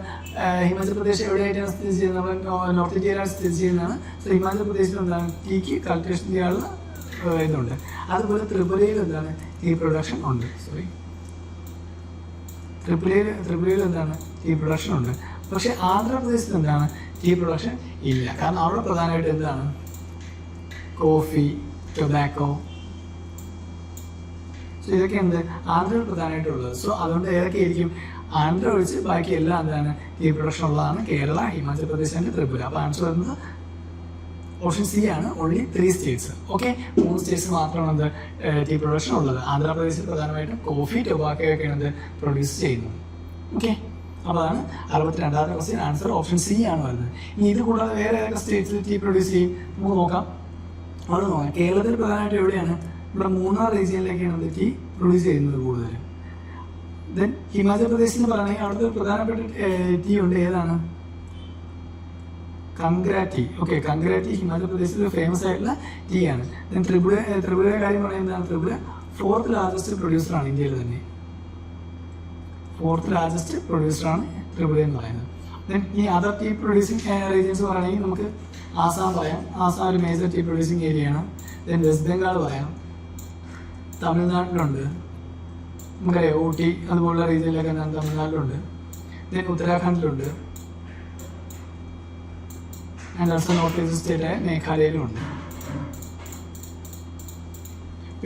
ഹിമാചൽ പ്രദേശ് എവിടെയായിട്ടാണ് സ്ഥിതി ചെയ്യുന്നത്, നമ്മൾ നോർത്ത് ഇന്ത്യയിലാണ് സ്ഥിതി ചെയ്യുന്നതാണ്. സോ ഹിമാചൽ പ്രദേശിൽ എന്താണ് ടീക്ക് കൾട്ടിവേഷൻ ചെയ്യാനുള്ള ഇതുണ്ട്. അതുപോലെ ത്രിപുരയിൽ എന്താണ് ടീ പ്രൊഡക്ഷൻ ഉണ്ട്. ത്രിപുരയിൽ എന്താണ് ടീ പ്രൊഡക്ഷൻ ഉണ്ട്. പക്ഷേ ആന്ധ്രാപ്രദേശിൽ എന്താണ് ടീ പ്രൊഡക്ഷൻ ഇല്ല. കാരണം അവിടെ പ്രധാനമായിട്ട് എന്താണ് കോഫി, ടൊബാക്കോ. സോ ഇതൊക്കെ എന്ത് ആന്ധ്രയിൽ പ്രധാനമായിട്ടുള്ളത്. സോ അതുകൊണ്ട് ഏതൊക്കെയായിരിക്കും, ആന്ധ്ര ഒഴിച്ച് ബാക്കി എല്ലാം എന്താണ് ടീ പ്രൊഡക്ഷൻ ഉള്ളതാണ് കേരള, ഹിമാചൽ പ്രദേശ് ആൻഡ് ത്രിപുര. അപ്പോൾ ആൻസർ വരുന്നത് ഓപ്ഷൻ സി ആണ്, ഓൺലി 3 സ്റ്റേറ്റ്സ്. ഓക്കെ, 3 സ്റ്റേറ്റ്സ് മാത്രമാണ് എന്ത് ടീ പ്രൊഡക്ഷൻ ഉള്ളത്. ആന്ധ്രാപ്രദേശിൽ പ്രധാനമായിട്ടും കോഫി, ടൊബാക്കോയൊക്കെയാണ് എന്ത് പ്രൊഡ്യൂസ് ചെയ്യുന്നത്. ഓക്കെ, അപ്പോൾ അതാണ് 62ാമത്തെ ക്വസ്റ്റ്യൻ. ആൻസർ ഓപ്ഷൻ സി ആണ് വരുന്നത്. ഇനി ഇത് കൂടാതെ വേറെ ഏതൊക്കെ സ്റ്റേറ്റ്സിൽ ടീ പ്രൊഡ്യൂസ് ചെയ്യും നമുക്ക് നോക്കാം. അവിടെ നോക്കാം. കേരളത്തിൽ പ്രധാനമായിട്ട് എവിടെയാണ്, ഇവിടെ മൂന്നാർ റീജിയനിലേക്കാണ് ടീ പ്രൊഡ്യൂസ് ചെയ്യുന്നത് കൂടുതലും. ദെൻ ഹിമാചൽ പ്രദേശിൽ എന്ന് പറയുകയാണെങ്കിൽ അവിടുത്തെ പ്രധാനപ്പെട്ട ടീ ഉണ്ട്. ഏതാണ്, കംഗ്രാ ടീ. ഓക്കെ, കംഗ്രാ ടീ ഹിമാചൽ പ്രദേശിൽ ഫേമസ് ആയിട്ടുള്ള ടീ ആണ്. ദെൻ ത്രിപുരയുടെ കാര്യം പറയുന്നതാണ്, ത്രിപുര 4th ലാർജസ്റ്റ് പ്രൊഡ്യൂസറാണ് ഇന്ത്യയിൽ തന്നെ. 4th ലാർജസ്റ്റ് പ്രൊഡ്യൂസറാണ് ത്രിപുര എന്ന് പറയുന്നത്. ദെൻ ഈ അതർ ടീ പ്രൊഡ്യൂസിങ് റീജിയൻസ് പറയുകയാണെങ്കിൽ നമുക്ക് ആസാം പറയാം. ആസാം ഒരു മേജർ ടീ പ്രൊഡ്യൂസിങ് ഏരിയയാണ്. ദെൻ വെസ്റ്റ് ബംഗാൾ പറയാം, തമിഴ്നാട്ടിലുണ്ട്, നമുക്കറിയാം ഊട്ടി അതുപോലുള്ള റീജിയനിലൊക്കെ തമിഴ്നാട്ടിലുണ്ട്. ദെൻ ഉത്തരാഖണ്ഡിലുണ്ട്. ആൻഡ് ഓൾസോ നോർത്ത് ഈസ്റ്റ് സ്റ്റേറ്റായ മേഘാലയയിലുണ്ട്.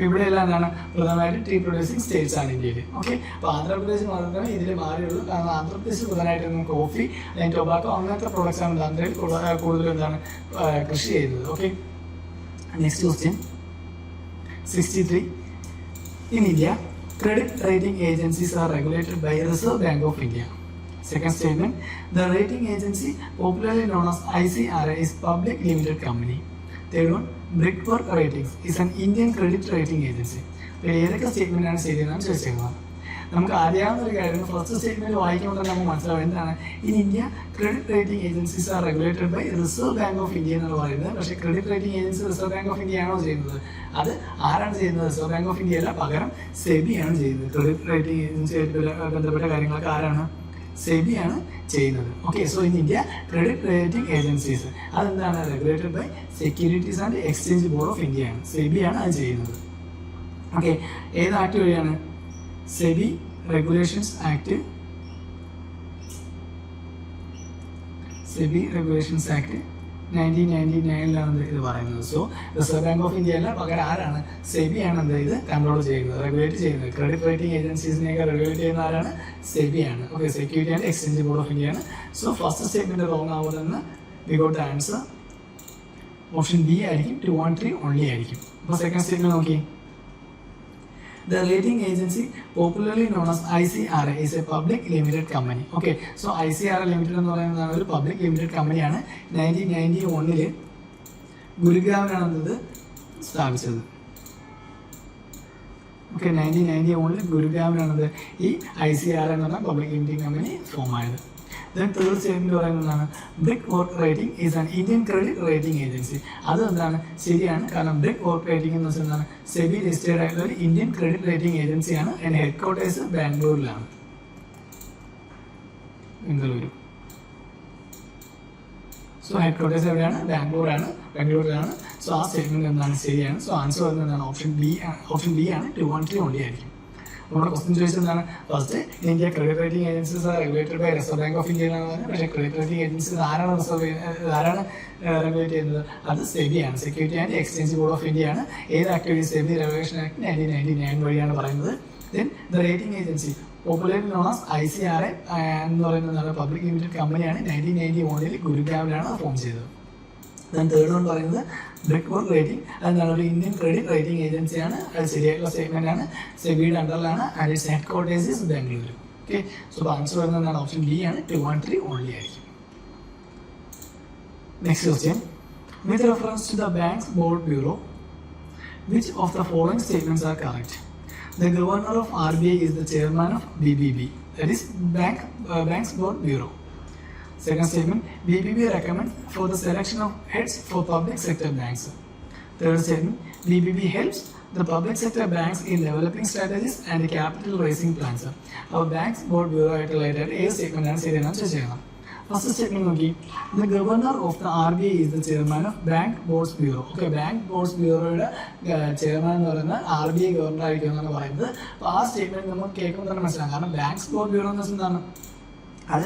ഇവിടെയെല്ലാം എന്താണ് പ്രധാനമായിട്ട് ടീ പ്രൊഡ്യൂസിങ് സ്റ്റേറ്റ്സ് ആണ് ഇന്ത്യയിൽ. ഓക്കെ, അപ്പോൾ ആന്ധ്രാപ്രദേശ് മാത്രമേ ഇതിൽ മാറിയുള്ളൂ. കാരണം ആന്ധ്രാപ്രദേശ് പ്രധാനമായിട്ട് കോഫി, ടൊബാക്കോ അങ്ങനത്തെ പ്രോഡക്റ്റ്സ് ആണ് ആന്ധ്രയിൽ കൂടുതലും എന്താണ് കൃഷി ചെയ്യുന്നത്. Okay, next question 63. In India, credit rating agencies are regulated by Reserve Bank of India. Second statement, the rating agency popularly known as ICRA is public limited company. Third one, Brickwork Ratings is an Indian credit rating agency. ഏതൊക്കെ statement ആണ് ശരിയെന്നാണ് ചോദിച്ചേക്കുന്നത്. നമുക്ക് അറിയാവുന്ന ഒരു കാര്യം, first statement വായിക്കുമ്പോൾ തന്നെ നമുക്ക് മനസ്സിലാവും എന്താണ് in India credit rating agencies are regulated by reserve bank of India എന്ന് പറയുന്നത്. പക്ഷേ credit rating agency reserve bank of India ആണോ ചെയ്യുന്നത്? അത് ആരാണ് ചെയ്യുന്നത്? റിസർവ് ബാങ്ക് ഓഫ് ഇന്ത്യ അല്ല, പകരം സെബിയാണ് ചെയ്യുന്നത്. ക്രെഡിറ്റ് റേറ്റിംഗ് ഏജൻസിയായിട്ട് ബന്ധപ്പെട്ട കാര്യങ്ങളൊക്കെ ആരാണ്? സെബിയാണ് ചെയ്യുന്നത്. Okay, so in India credit rating agencies അതെന്താണ് regulated by securities and exchange board of ഇന്ത്യയാണ്. സെബിയാണ് അത് ചെയ്യുന്നത്. ഓക്കെ, ഏത് ആക്ട് വഴിയാണ്? SEBI regulations act, SEBI regulations act 1999 ഇത് പറയുന്നത്. So reserve bank of India അല്ല, പകരം ആരാണ്? സെബിയാണ് എന്ത് ഇത് കൺട്രോൾ ചെയ്യുന്നത്, റെഗുലേറ്റ് ചെയ്യുന്നത്. ക്രെഡിറ്റ് റേറ്റിംഗ് ഏജൻസീസിനെയൊക്കെ റെഗുലേറ്റ് ചെയ്യുന്ന ആരാണ്? സെബിയാണ്. Okay, security and exchange board of ഇന്ത്യയാണ്. സോ ഫസ്റ്റ് സ്റ്റേറ്റ്മെന്റ് റോങ് ആവുന്നതെന്ന് we got the answer option B ആയിരിക്കും. 2 and 3 ഓൺലി ആയിരിക്കും. അപ്പോൾ സെക്കൻഡ് സ്റ്റേറ്റ്മെന്റ് നോക്കി. The rating agency popularly known as ICRA is a public limited company. Okay, so ICRA Limited എന്ന് പറയുന്നത് ഒരു public limited കമ്പനിയാണ്. 1991 ഗുരുഗ്രാമിലാണ് ഇത് സ്ഥാപിച്ചത്. ഓക്കെ, 1991 ഗുരുഗ്രാമിലാണത് ഈ ICRA എന്ന് പറഞ്ഞ പബ്ലിക് ലിമിറ്റഡ് കമ്പനി ഫോം ആയത്. Then third statement പറയുന്നതാണ് Brickwork Rating is an Indian credit rating agency. അത് എന്താണ് ശരിയാണ്. കാരണം Brickwork Rating എന്ന് വെച്ചാൽ എന്താണ് സെബി രജിസ്റ്റേർഡ് ആയിട്ടുള്ള ഒരു ഇന്ത്യൻ ക്രെഡിറ്റ് റേറ്റിംഗ് ഏജൻസിയാണ്. അതിൻ്റെ ഹെഡ് ക്വാർട്ടേഴ്സ് ബാംഗ്ലൂരിലാണ്, ബംഗളൂരു. സോ ഹെഡ് ക്വാർട്ടേഴ്സ് എവിടെയാണ്? ബാംഗ്ലൂരിലാണ്. സോ ആ സ്റ്റേറ്റ്മെന്റ് എന്താണ് ശരിയാണ്. സോ ആൻസർ വരുന്നത് എന്താണ്? ഓപ്ഷൻ ബി ആണ്. 2 and 3 ഓൺലി ആയിരിക്കും. നമ്മുടെ ക്വസ്റ്റ്യൻ ചോദിച്ചതാണ് first India credit rating agencies are regulated by reserve bank of India എന്നാണ് പറഞ്ഞത്. പക്ഷേ ക്രെഡിറ്റ് റേറ്റിംഗ് ഏജൻസീസ് ആരാണ് റെഗുലേറ്റ് ചെയ്യുന്നത്? അത് സെബിയാണ്, security and exchange board of India ആണ്. ഏത് ആക്ട് വഴി? സെബി റെഗുലേഷൻ ആക്ട് 1999 വഴിയാണ് പറയുന്നത്. Then the rating agency popularly known as ICRA എന്ന് പറയുന്നത് പബ്ലിക് ലിമിറ്റഡ് കമ്പനിയാണ്. 1991 ഗുരുഗ്രാമിലാണ് ഫോം ചെയ്തത്. ദെൻ തേർഡ് വൺ പറയുന്നത് ബ്രിക്ക് ബോർഡ് റേറ്റിംഗ്, അതെന്താണ്? ഒരു ഇന്ത്യൻ ക്രെഡിറ്റ് റേറ്റിംഗ് ഏജൻസിയാണ്. അത് ശരിയായിട്ടുള്ള സ്റ്റേറ്റ്മെന്റ് ആണ്. സെബിയുടെ അണ്ടറിലാണ്. And its headquarters is Bangalore. Okay, so answer വരുന്നതാണ് ഓപ്ഷൻ ഡി ആണ്. 2 and 3 ഓൺലി ആയിരിക്കും. Next question, with reference to the banks board bureau which of the following statements are correct? The governor of RBI is the chairman of BBB, that is Banks Board Bureau. Second statement, BBB recommends for the selection of heads for public sector banks. Third statement, BBB helps the public sector banks in developing strategies and capital raising plans. Our Banks Board Bureau ആയിട്ട് related ഏത് statement ആണ് ശരിയെന്ന് ചോദിച്ചു ചെയ്യണം. First statement നോക്കി, the governor of the RBI is the chairman of bank boards bureau. Okay, bank boards ബ്യൂറോയുടെ chairman എന്ന് പറയുന്നത് RBI ഗവർണർ ആയിരിക്കും എന്നാണ് പറയുന്നത്. അപ്പോൾ ആ സ്റ്റേറ്റ്മെന്റ് നമുക്ക് കേൾക്കുമ്പോൾ തന്നെ മനസ്സിലാകും. കാരണം ബാങ്ക്സ് ബോർഡ് ബ്യൂറോ എന്ന് വെച്ചാൽ എന്താണ്? അത്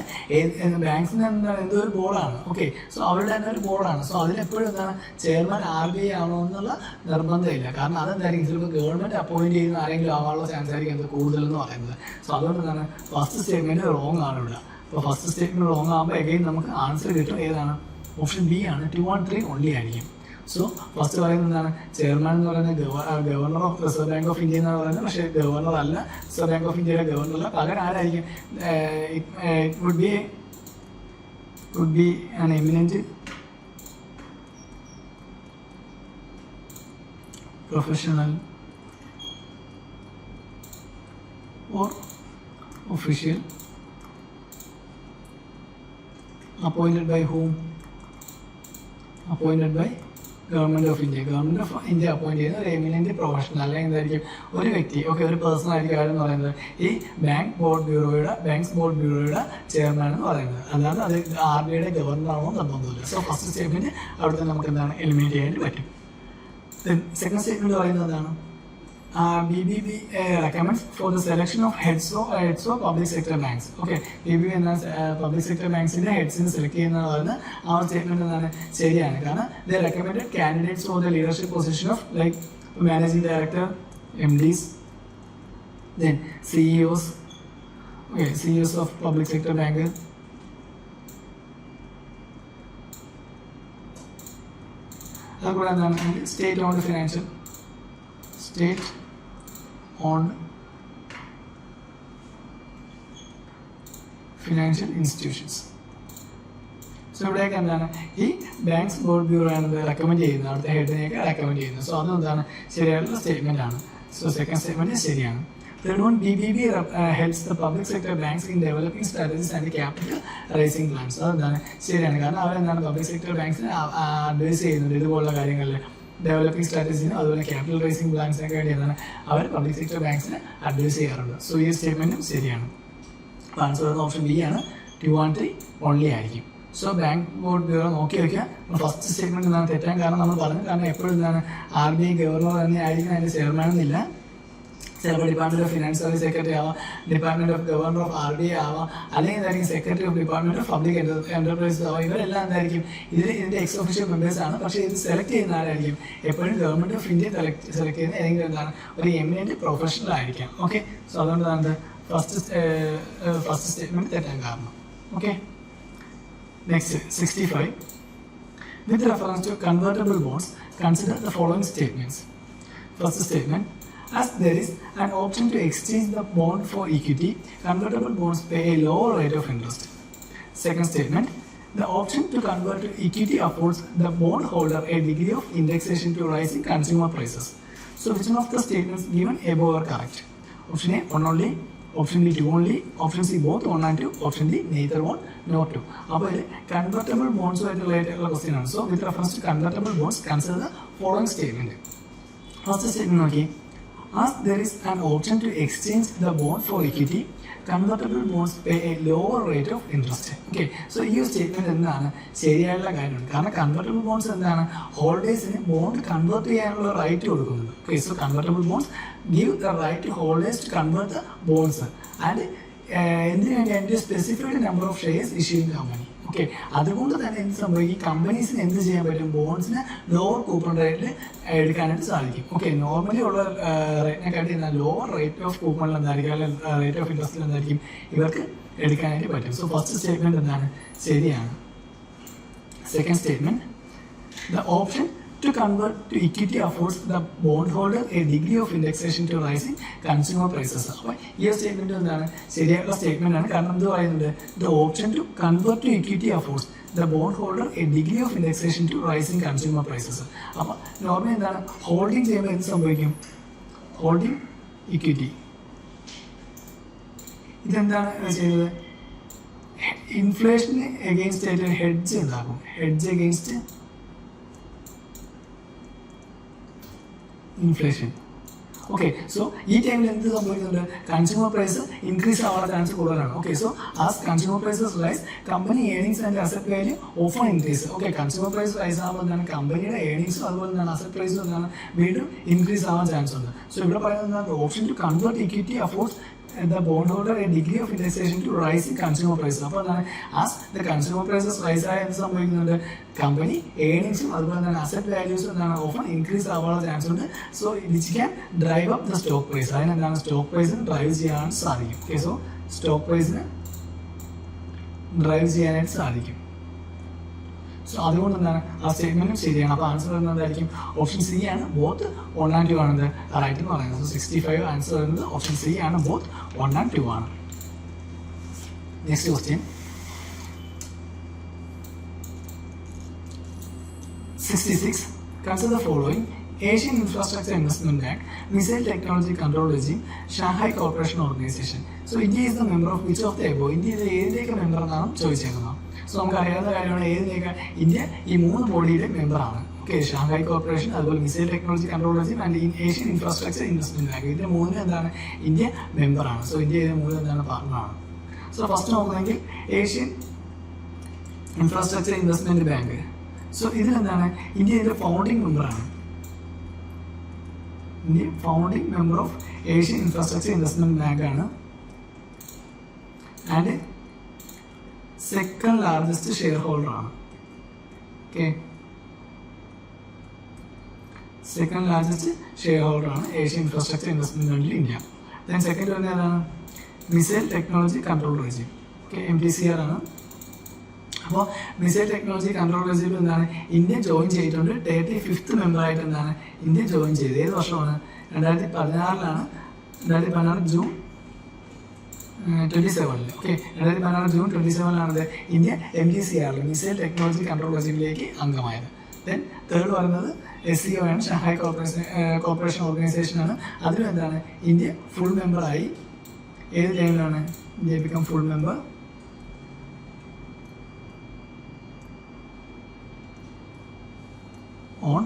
ബാങ്ക്സിന് എന്താണ്? എന്തോ ഒരു ബോർഡാണ്. ഓക്കെ, സോ അവരുടെ തന്നെ ഒരു ബോർഡാണ്. സോ അതിലെപ്പോഴും എന്താണ്? ചെയർമാൻ RBI ആണോ എന്നുള്ള നിർബന്ധമില്ല. കാരണം അതെന്തായിരിക്കും? ചിലപ്പോൾ ഗവൺമെന്റ് അപ്പോയിന്റ് ചെയ്യുന്ന ആരെങ്കിലും ആവാനുള്ള ചാൻസ് ആയിരിക്കും അത് കൂടുതലെന്ന് പറയുന്നത്. സോ അതുകൊണ്ട് എന്താണ്? ഫസ്റ്റ് സ്റ്റേറ്റ്മെന്റ് റോങ് ആണ് ഇവിടെ. അപ്പോൾ ഫസ്റ്റ് സ്റ്റേറ്റ്മെന്റ് റോങ് ആകുമ്പോൾ എഗെയിൻ നമുക്ക് ആൻസർ കിട്ടും. ഏതാണ്? ഓപ്ഷൻ ബി ആണ്. 2 and 3 ഓൺലി ആയിരിക്കും. സോ ഫസ്റ്റ് പറയുന്നത് എന്താണ്? ചെയർമാൻ എന്ന് പറയുന്നത് governor of reserve bank of India എന്നാണ് പറയുന്നത്. പക്ഷേ ഗവർണർ അല്ല, റിസർവ് ബാങ്ക് ഓഫ് ഇന്ത്യയുടെ ഗവർണർ അല്ല. പകരം ആരായിരിക്കും? Would be an eminent professional or official appointed by whom? Appointed by government of India. Government of India appoint ചെയ്യുന്ന ഒരു എമിനന്റ് പ്രൊഫഷണൽ അല്ലെങ്കിൽ എന്തായിരിക്കും? ഒരു വ്യക്തി. ഓക്കെ, ഒരു പേഴ്സൺ ആയിരിക്കും ആരെന്ന് പറയുന്നത് ഈ ബാങ്ക്സ് ബോർഡ് ബ്യൂറോയുടെ ചെയർമാൻ എന്ന് പറയുന്നത്. അല്ലാതെ അത് RBIയുടെ ഗവർണർ ആണോ നിർബന്ധമില്ല. സോ ഫസ്റ്റ് സ്റ്റേറ്റ്മെന്റ് അവിടെ തന്നെ നമുക്ക് എന്താണ്? എലിമിനേറ്റ് ചെയ്യാനായിട്ട് പറ്റും. സെക്കൻഡ് സ്റ്റേറ്റ്മെന്റ് പറയുന്നത് എന്താണ്? BBB recommends for the selection of heads of public sector banks. Okay, BBB എന്ന പബ്ലിക് സെക്ടർ ബാങ്ക്സിന്റെ ഹെഡ്സിനെ സെലക്ട് ചെയ്യുന്നതെന്ന് പറയുന്നത് ആ സ്റ്റേറ്റ്മെന്റ് എന്താണ്? ശരിയാണ്. കാരണം they recommended candidates for the leadership position of like managing director, MDs, then CEOs. Okay, CEOs of public sector bank. അതുകൂടെ എന്താണ്? State owned financial institutions. So ഇവിടെയൊക്കെ എന്താണ്? ഈ ബാങ്ക്സ് ബോർഡ് ബ്യൂറോ ആണ് റെക്കമെൻഡ് ചെയ്യുന്നത്, അവിടുത്തെ ഹെഡിനെയൊക്കെ റെക്കമെൻഡ് ചെയ്യുന്നത്. സോ അതെന്താണ്? ശരിയായിട്ടുള്ള സ്റ്റേറ്റ്മെന്റ് ആണ്. സോ സെക്കൻഡ് സ്റ്റേറ്റ്മെന്റ് ശരിയാണ്. Third one, BBB helps the public sector banks in developing strategies and capital raising plans. അതെന്താണ്? ശരിയാണ്. കാരണം അവരെന്താണ്? പബ്ലിക് സെക്ടർ ബാങ്ക്സിന് അഡ്വൈസ് ചെയ്യുന്നുണ്ട് ഇതുപോലുള്ള കാര്യങ്ങളിൽ. ഡെവലപ്പിംഗ് സ്ട്രാറ്റജീസിനും അതുപോലെ ക്യാപിറ്റൽ റൈസിംഗ് പ്ലാൻസിനൊക്കെ വേണ്ടി എന്താണ്? അവർ പബ്ലിക് സെക്ടർ ബാങ്ക്സിന് അഡ്വൈസ് ചെയ്യാറുണ്ട്. സോ ഈ സ്റ്റേറ്റ്മെന്റും ശരിയാണ്. അപ്പോൾ ആൻസർ വരുന്ന ഓപ്ഷൻ ബി ആണ്. 2 and 3 ഓൺലി ആയിരിക്കും. സോ ബാങ്ക് ബോർഡ് ബ്യൂറോ നോക്കി വയ്ക്കുക. ഫസ്റ്റ് സ്റ്റേറ്റ്മെന്റ് എന്താണ്? തെറ്റാൻ കാരണം നമ്മൾ പറഞ്ഞു. കാരണം എപ്പോഴും എന്താണ്? RBI ഗവർണർ തന്നെ ആയിരിക്കും അതിന്റെ ചെയർമാൻ എന്നില്ല. ചിലപ്പോൾ department of finance service secretary ആവാം, department of governor of RBI ആവാം, അല്ലെങ്കിൽ എന്തായിരിക്കും secretary of department of public enterprises ആവാം. ഇവരെല്ലാം എന്തായിരിക്കും? ഇതിന്റെ എക്സ് ഒഫീഷ്യൽ മെമ്പേഴ്സ് ആണ്. പക്ഷേ ഇത് സെലക്ട് ചെയ്യുന്ന ആരായിരിക്കും? എപ്പോഴും ഗവൺമെന്റ് ഓഫ് ഇന്ത്യ സെലക്ട് ചെയ്യുന്ന ഏതെങ്കിലും എന്താണ്? ഒരു എമിനന്റ് പ്രൊഫഷണൽ ആയിരിക്കാം. ഓക്കെ, സോ അതുകൊണ്ടാണ് ഫസ്റ്റ് സ്റ്റേറ്റ്മെന്റ് തെറ്റാൻ കാരണം. Okay, next 65. With reference to convertible bonds, consider the following statements. First statement, as there is an option to exchange the bond for equity, convertible bonds pay a lower rate of interest. Second statement, the option to convert to equity affords the bond holder a degree of indexation to rising consumer prices. So which one of the statements given above are correct? Option A, 1 only. Option B, 2 only. Option C, both 1 and 2. Option D, neither 1 nor 2. അപ്പോൾ convertible bonds ആയിട്ട് related ഉള്ള question ആണ്. So with reference to convertible bonds consider the following statement. First statement നോക്കി, as there is an option to exchange the bond for equity, convertible bonds pay a lower rate of interest. Okay, so ഈ ഒരു statement എന്താണ് ശരിയായുള്ള കാര്യമാണ്. കാരണം convertible bonds എന്താണ് ഹോൾഡേഴ്സിന് bond convert ചെയ്യാനുള്ള right കൊടുക്കുന്നത്. Okay, so convertible bonds give the right to holders to convert the bonds and എന്തിനു വേണ്ടി അതിൻ്റെ specified number of shares issuing company. Okay, അതുകൊണ്ട് തന്നെ എന്ത് സംഭവിക്കും, കമ്പനീസിന് എന്ത് ചെയ്യാൻ പറ്റും, ബോൺസിന് ലോവർ കൂപ്പൺ റേറ്റിൽ എടുക്കാനായിട്ട് സാധിക്കും. ഓക്കെ, നോർമലി ഉള്ള റേറ്റിനെക്കാട്ടി ലോവർ റേറ്റ് ഓഫ് കൂപ്പണിൽ എന്തായിരിക്കും, അല്ലെങ്കിൽ റേറ്റ് ഓഫ് ഇൻട്രസ്റ്റിൽ എന്തായിരിക്കും ഇവർക്ക് എടുക്കാനായിട്ട് പറ്റും. സോ ഫസ്റ്റ് സ്റ്റേറ്റ്മെന്റ് എന്താണ് ശരിയാണ്. Second statement, the option to convert to equity affords the bondholder a degree of indexation to rising consumer prices. അപ്പോൾ ഈ സ്റ്റേറ്റ്മെന്റ് എന്താണ് ശരിയായിട്ടുള്ള സ്റ്റേറ്റ്മെന്റ് ആണ്. കാരണം എന്ത് പറയുന്നുണ്ട്, the option to convert to equity affords the bond holder a degree of indexation to rising consumer prices. അപ്പോൾ normally എന്താണ് ഹോൾഡിംഗ് ചെയ്യുമ്പോൾ എന്ത് സംഭവിക്കും, ഹോൾഡിംഗ് ഇക്വിറ്റി ഇതെന്താണ് ചെയ്തത്, ഇൻഫ്ലേഷന് എഗെയിൻസ്റ്റ് ആയിട്ട് ഹെഡ്ജ് ഉണ്ടാക്കും. Hedge against inflation. Okay, so ഈ ടൈമിൽ എന്ത് സംഭവിക്കുന്നുണ്ട്, കൺസ്യൂമർ പ്രൈസ് ഇൻക്രീസ് ആവാനുള്ള ചാൻസ് കൂടുതലാണ്. Okay, so as consumer prices rise company earnings and asset value often increase. Okay, consumer price rice ആകുമ്പോൾ എന്താണ് കമ്പനിയുടെ ഏർണിംഗ്സും അതുപോലെ എന്താണ് അസറ്റ് പ്രൈസും എന്താണ് വീണ്ടും ഇൻക്രീസ് ആവാൻ ചാൻസ് ഉണ്ട്. സോ ഇവിടെ പറയുന്നത് എന്താണ്, option to convert equity affords the bondholder a degree of indexation to rising consumer prices. അപ്പോൾ എന്താണ് as the consumer prices rise ആയ എന്ത് സംഭവിക്കുന്നുണ്ട്, കമ്പനി ഏർണിംഗ്സും അതുപോലെ തന്നെ അസറ്റ് വാല്യൂസും എന്താണ് ഓഫൺ ഇൻക്രീസ് ആവാനുള്ള ചാൻസ് ഉണ്ട്. So which can drive up the stock price. അതിനെന്താണ് സ്റ്റോക്ക് പ്രൈസിന് ഡ്രൈവ് ചെയ്യാൻ സാധിക്കും. ഓക്കെ, സോ സ്റ്റോക്ക് പ്രൈസിന് ഡ്രൈവ് ചെയ്യാനായിട്ട് സാധിക്കും. സോ അതുകൊണ്ട് എന്താണ് ആ സ്റ്റേറ്റ്മെന്റും ശരിയാണ്. അപ്പോൾ ആൻസർ വരുന്നതായിരിക്കും ഓപ്ഷൻ സി ആണ്, ബോത്ത് 1 and 2 ആണ് റൈറ്റ് എന്ന് പറയുന്നത്. സോ 65 ആൻസർ വരുന്നത് ഓപ്ഷൻ സി ആണ്, ബോത്ത് 1 and 2 ആണ്. Next question 66. Consider the following: Asian Infrastructure Investment Bank, Missile Technology Control Regime, Shanghai Cooperation Organization. So India is the member of which of the above? India ഏതിലേക്ക് member എന്നാണ് ചോദിച്ചേക്കുന്നത്. So നമുക്ക് അറിയാവുന്ന കാര്യമാണ് ഏതിലേക്ക്, India ഈ 3 ബോഡിയുടെ മെമ്പറാണ്. ഓക്കെ, ഷാങ്ഹായ് കോർപ്പറേഷൻ, അതുപോലെ missile technology control regime and Asian infrastructure investment bank. ഇതിന് 3 എന്താണ് ഇന്ത്യ മെമ്പറാണ്. സോ ഇന്ത്യ ഇതിന് 3 എന്താണ് പാർട്ണറാണ്. സോ ഫസ്റ്റ് നോക്കുകയാണെങ്കിൽ Asian infrastructure investment bank. So ഇതിലെന്താണ് ഇന്ത്യ ഇതിന്റെ ഫൗണ്ടിങ് മെമ്പറാണ്. India founding member of Asian infrastructure investment bank ആണ്. And second largest share holder ആണ്. Okay, second largest share holder ആണ് ഏഷ്യൻ ഇൻഫ്രാസ്ട്രക്ചർ ഇൻവെസ്റ്റ്മെന്റ് ബാങ്കിൽ ഇന്ത്യ. ദെൻ സെക്കൻഡ് വരുന്നത് ഏതാണ്, missile technology control regime. Okay, MTCR ആണ്. അപ്പോൾ missile technology control regime എന്താണ് India join ചെയ്തിട്ടുണ്ട്. 35th മെമ്പറായിട്ട് എന്താണ് ഇന്ത്യ ജോയിൻ ചെയ്തത്. ഏത് വർഷമാണ്, 2016 2016 June 27. Okay, 2016 June 27 India MTCR missile technology control റെജിമിലേക്ക് അംഗമായത്. ദെൻ തേർഡ് പറയുന്നത് SCO ആണ്, ഷാങ്ഹായ് കോർപ്പറേഷൻ ഓർഗനൈസേഷൻ ആണ്. അതിലും എന്താണ് ഇന്ത്യ ഫുൾ മെമ്പറായി. ഏത് ടൈമിലാണ് India become full member, on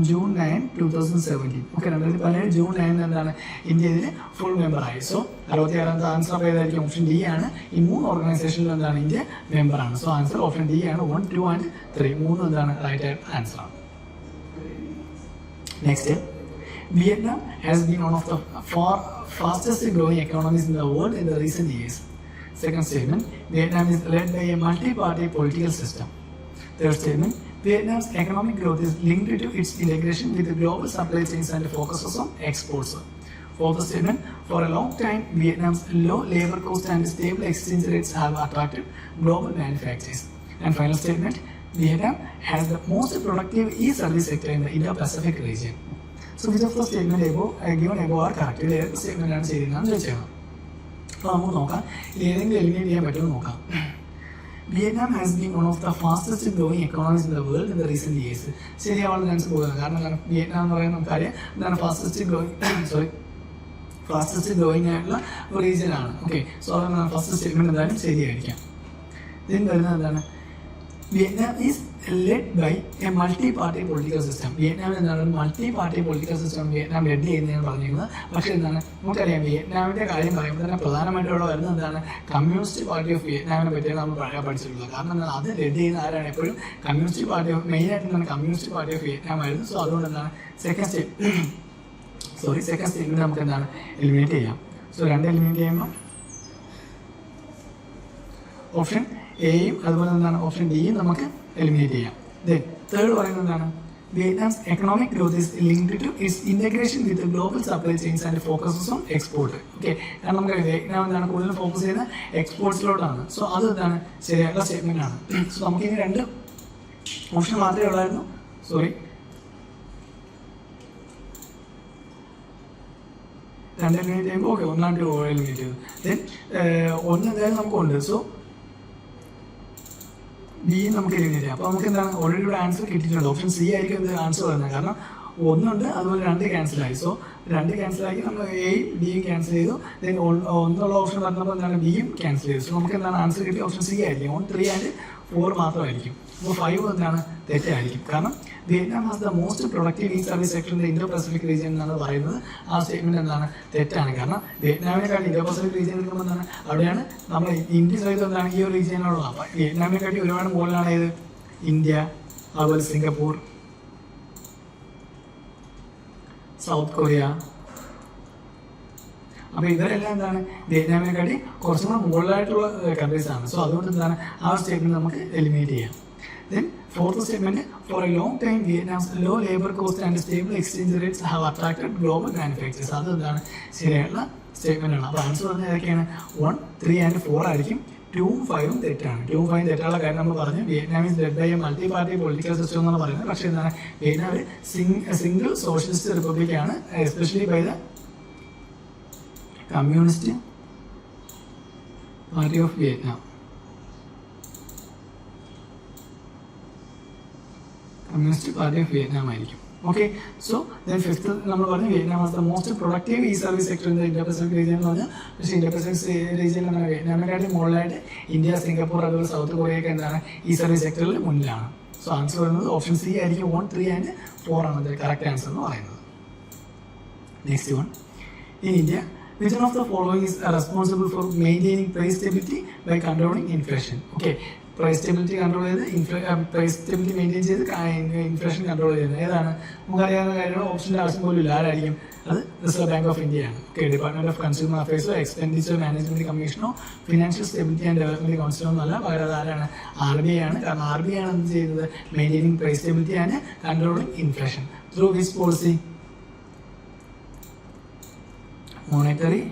June 9, 2017. Okay, 2017 June 9 എന്താണ് ഇന്ത്യ ഇതിന് ഫുൾ മെമ്പറായി. സോ 66ാമത്തെ ആൻസർ ഏതായിരിക്കും, ഓപ്ഷൻ ഡി ആണ്. ഈ 3 ഓർഗനൈസേഷനിൽ എന്താണ് ഇന്ത്യ മെമ്പറാണ്. സോ ആൻസർ ഓപ്ഷൻ ഡി ആണ്. 1, 2 and 3 3 എന്താണ് റൈറ്റ് ആയിട്ട് ആൻസർ ആണ്. Next, Vietnam has been one of the fastest growing economies in the world in the recent years. Second statement, Vietnam is led by a multi-party political system. Third statement, Vietnam's economic growth is linked to its integration with the global supply chains and focuses on exports. Fourth statement, for a long time, Vietnam's low labor cost and stable exchange rates have attracted global manufacturers. And final statement, Vietnam has the most productive e-service sector in the Indo-Pacific region. So which of the statement given above are correct? ഏതൊക്കെ statement ആണ് ശരിയെന്നാണ് ചോദിച്ചത്. അപ്പോൾ നമുക്ക് നോക്കാം ഏതെങ്കിലും eliminate ചെയ്യാൻ പറ്റുമോ നോക്കാം. Vietnam has been one of the fastest growing economies in the world in the recent years. ശരിയാവാനുള്ള ചാൻസ് കൂടുതലാണ്. കാരണം വിയറ്റ്നാം എന്ന് പറയുന്ന നമുക്കറിയാം എന്താണ് ഫാസ്റ്റസ്റ്റ് ഗ്രോയിങ് ആയിട്ടുള്ള റീജിയൻ ആണ്. ഓക്കെ, സോ അതാണ് ഫസ്റ്റ് സ്റ്റേറ്റ്മെന്റ് എന്തായാലും ശരിയായിരിക്കാം. ഇതിന് വരുന്നത് എന്താണ് Vietnam is led by a multi party political system. Vietnam എന്താണ് multi party political system Vietnam led ചെയ്യുന്നതാണ് പറഞ്ഞിരുന്നത്. പക്ഷേ എന്താണ് നമുക്കറിയാം വിയറ്റ്നാമിൻ്റെ കാര്യം പറയുമ്പോൾ തന്നെ പ്രധാനമായിട്ടും ഇവിടെ വരുന്നത് എന്താണ് കമ്മ്യൂണിസ്റ്റ് പാർട്ടി ഓഫ് വിയറ്റ്നാമിനെ പറ്റിയാണ് നമ്മൾ പഠിച്ചിട്ടുള്ളത്. കാരണം എന്താണ് അത് ലഡ് ചെയ്യുന്ന ആരാണ് എപ്പോഴും കമ്മ്യൂണിസ്റ്റ് പാർട്ടി ഓഫ് മെയിനായിട്ട് എന്താണ് കമ്മ്യൂണിസ്റ്റ് പാർട്ടി ഓഫ് വിയറ്റ്നാം ആയിരുന്നു. സോ അതുകൊണ്ട് എന്താണ് സെക്കൻഡ് സ്റ്റേറ്റ്മെൻറ്റ് നമുക്ക് എന്താണ് എലിമിനേറ്റ് ചെയ്യാം. സോ 2 എലിമിനേറ്റ് ചെയ്യുമ്പോൾ ഓപ്ഷൻ എയും അതുപോലെ എന്താണ് ഓപ്ഷൻ ഡിയും നമുക്ക് എലിമിനേറ്റ് ചെയ്യാം. ദെൻ തേർഡ് പറയുന്നത് എന്താണ് Vietnam's economic growth is linked to its integration with global supply chains and focuses on export. Okay, കാരണം നമുക്ക് വിയറ്റ്നാം എന്താണ് കൂടുതൽ ഫോക്കസ് ചെയ്യുന്നത് എക്സ്പോർട്സിലോട്ടാണ്. സോ അത് എന്താണ് ശരിയായിട്ടുള്ള സ്റ്റേറ്റ്മെന്റ് ആണ്. സോ നമുക്ക് ഇനി 2 ഓപ്ഷൻ മാത്രമേ ഉള്ളായിരുന്നു. സോറി, 2 എലിമിനേറ്റ് ചെയ്യുമ്പോൾ ഓക്കെ 1 2 എലിമിനേറ്റ് ചെയ്തു. ദെൻ 1 എന്തായാലും നമുക്കുണ്ട്. സോ ബി നമുക്ക് എലിമിനേറ്റ് ചെയ്യാം. അപ്പോൾ നമുക്ക് എന്താണ് ഓൾറെഡി ഇവിടെ ആൻസർ കിട്ടിയിട്ടുണ്ട്. ഓപ്ഷൻ സി ആയിരിക്കും എന്ത് ആൻസർ വരുന്നത്. കാരണം 1 ഉണ്ട്, അതുപോലെ 2 ക്യാൻസലായി. സോ 2 ക്യാൻസലാക്കി നമ്മൾ എയും ബിയും ക്യാൻസൽ ചെയ്തു. ദെൻ 1 ഓപ്ഷൻ പറഞ്ഞപ്പോൾ എന്താണ് ബിയും ക്യാൻസൽ ചെയ്തു. സോ നമുക്ക് എന്താണ് ആൻസർ കിട്ടിയ ഓപ്ഷൻ സി ആയിരിക്കും. 1 3 ആൻഡ് 4 മാത്രമായിരിക്കും. അപ്പോൾ 5 എന്താണ് തെറ്റായിരിക്കും. കാരണം Vietnam has the most productive ഈ service sector in the Indo Pacific region എന്നാണ് പറയുന്നത്. ആ സ്റ്റേറ്റ്മെന്റ് എന്താണ് തെറ്റാണ്. കാരണം വിയറ്റ്നാമിനെക്കാട്ടി ഇൻഡോ പസഫിക് റീജിയൻ എടുക്കുമ്പോൾ എന്താണ് അവിടെയാണ് നമ്മൾ ഇന്ത്യ സഹിതം എന്താണ് ഈ ഒരു റീജിയനുള്ളത്. അപ്പം വിയറ്റ്നാമിനെക്കാട്ടി ഒരുപാട് മുകളിലാണ് ഇത് ഇന്ത്യ, അതുപോലെ സിംഗപ്പൂർ, സൗത്ത് കൊറിയ. അപ്പോൾ ഇവരെല്ലാം എന്താണ് വിയറ്റ്നാമിനെക്കാട്ടി കുറച്ചും കൂടെ മുകളിലായിട്ടുള്ള കൺട്രീസ് ആണ്. സോ അതുകൊണ്ട് എന്താണ് ആ സ്റ്റേറ്റ്മെന്റ് നമുക്ക് എലിമിനേറ്റ് ചെയ്യാം. Then fourth statement, for a long time Vietnam's low labor cost and stable exchange rates have attracted global manufacturers. അത് എന്താണ് ശരിയായിട്ടുള്ള സ്റ്റേറ്റ്മെന്റ് ആണ്. അപ്പോൾ ആൻസർ പറഞ്ഞാൽ ഏതൊക്കെയാണ് 1 3 ആൻഡ് 4 ആയിരിക്കും. 2ഉം 5ഉം തെറ്റാണ്. 2ഉം 5ഉം തെറ്റാനുള്ള കാര്യം നമ്മൾ പറഞ്ഞു Vietnam is led by a multi party political system എന്നാണ് പറയുന്നത്. പക്ഷേ എന്താണ് വിയറ്റ്നാം ഒരു സിംഗിൾ സോഷ്യലിസ്റ്റ് റിപ്പബ്ലിക് ആണ്, especially by the communist party of Vietnam. Communist party of Vietnam ആയിരിക്കും. ഓക്കെ, സോ ദെൻ ഫിഫ്ത്ത് നമ്മൾ പറഞ്ഞു Vietnam was the most productive ഈ service sector in the Indo Pacific region എന്ന് പറഞ്ഞാൽ. പക്ഷേ Indo Pacific റീജിയനിൽ എന്താണ് വിയറ്റ്നാമിനെക്കാട്ടി മുകളിലായിട്ട് ഇന്ത്യ, സിംഗപ്പൂർ, അതുപോലെ സൗത്ത് കൊറിയയൊക്കെ എന്താണ് ഈ സർവീസ് സെക്ടറിൽ മുന്നിലാണ്. സോ ആൻസർ വരുന്നത് ഓപ്ഷൻ സി ആയിരിക്കും. 1 3 ആൻഡ് 4 ആണ് അത് കറക്റ്റ് ആൻസർ എന്ന് പറയുന്നത്. Next one, in India which one of the following is responsible for maintaining price stability by controlling inflation? Okay, price stability control ചെയ്ത് പ്രൈസ് സ്റ്റെബിലിറ്റി മെയിൻറ്റെയിൻ ചെയ്ത് inflation control ചെയ്യുന്നത് ഏതാണ്? നമുക്കറിയാവുന്ന കാര്യമാണ്. ഓപ്ഷൻ്റെ ആവശ്യം പോലും ഇല്ല. ആരായിരിക്കും അത്? റിസർവ് ബാങ്ക് ഓഫ് ഇന്ത്യയാണ്. ഓക്കെ, ഡിപ്പാർട്ട്മെന്റ് ഓഫ് കൺസ്യൂമർ അഫയേഴ്സോ എക്സ്പെൻഡിച്ചർ മാനേജ്മെന്റ് കമ്മീഷനോ ഫിനാൻഷ്യൽ സ്റ്റെബിലിറ്റി ആൻഡ് ഡെവലപ്മെന്റ് കൗൺസിലോ എന്നല്ല, പകരം അത് ആരാണ്? RBI ആണ്. കാരണം RBI ആണ് എന്ത് ചെയ്യുന്നത്? Maintaining price stability and controlling inflation through which policy? Monetary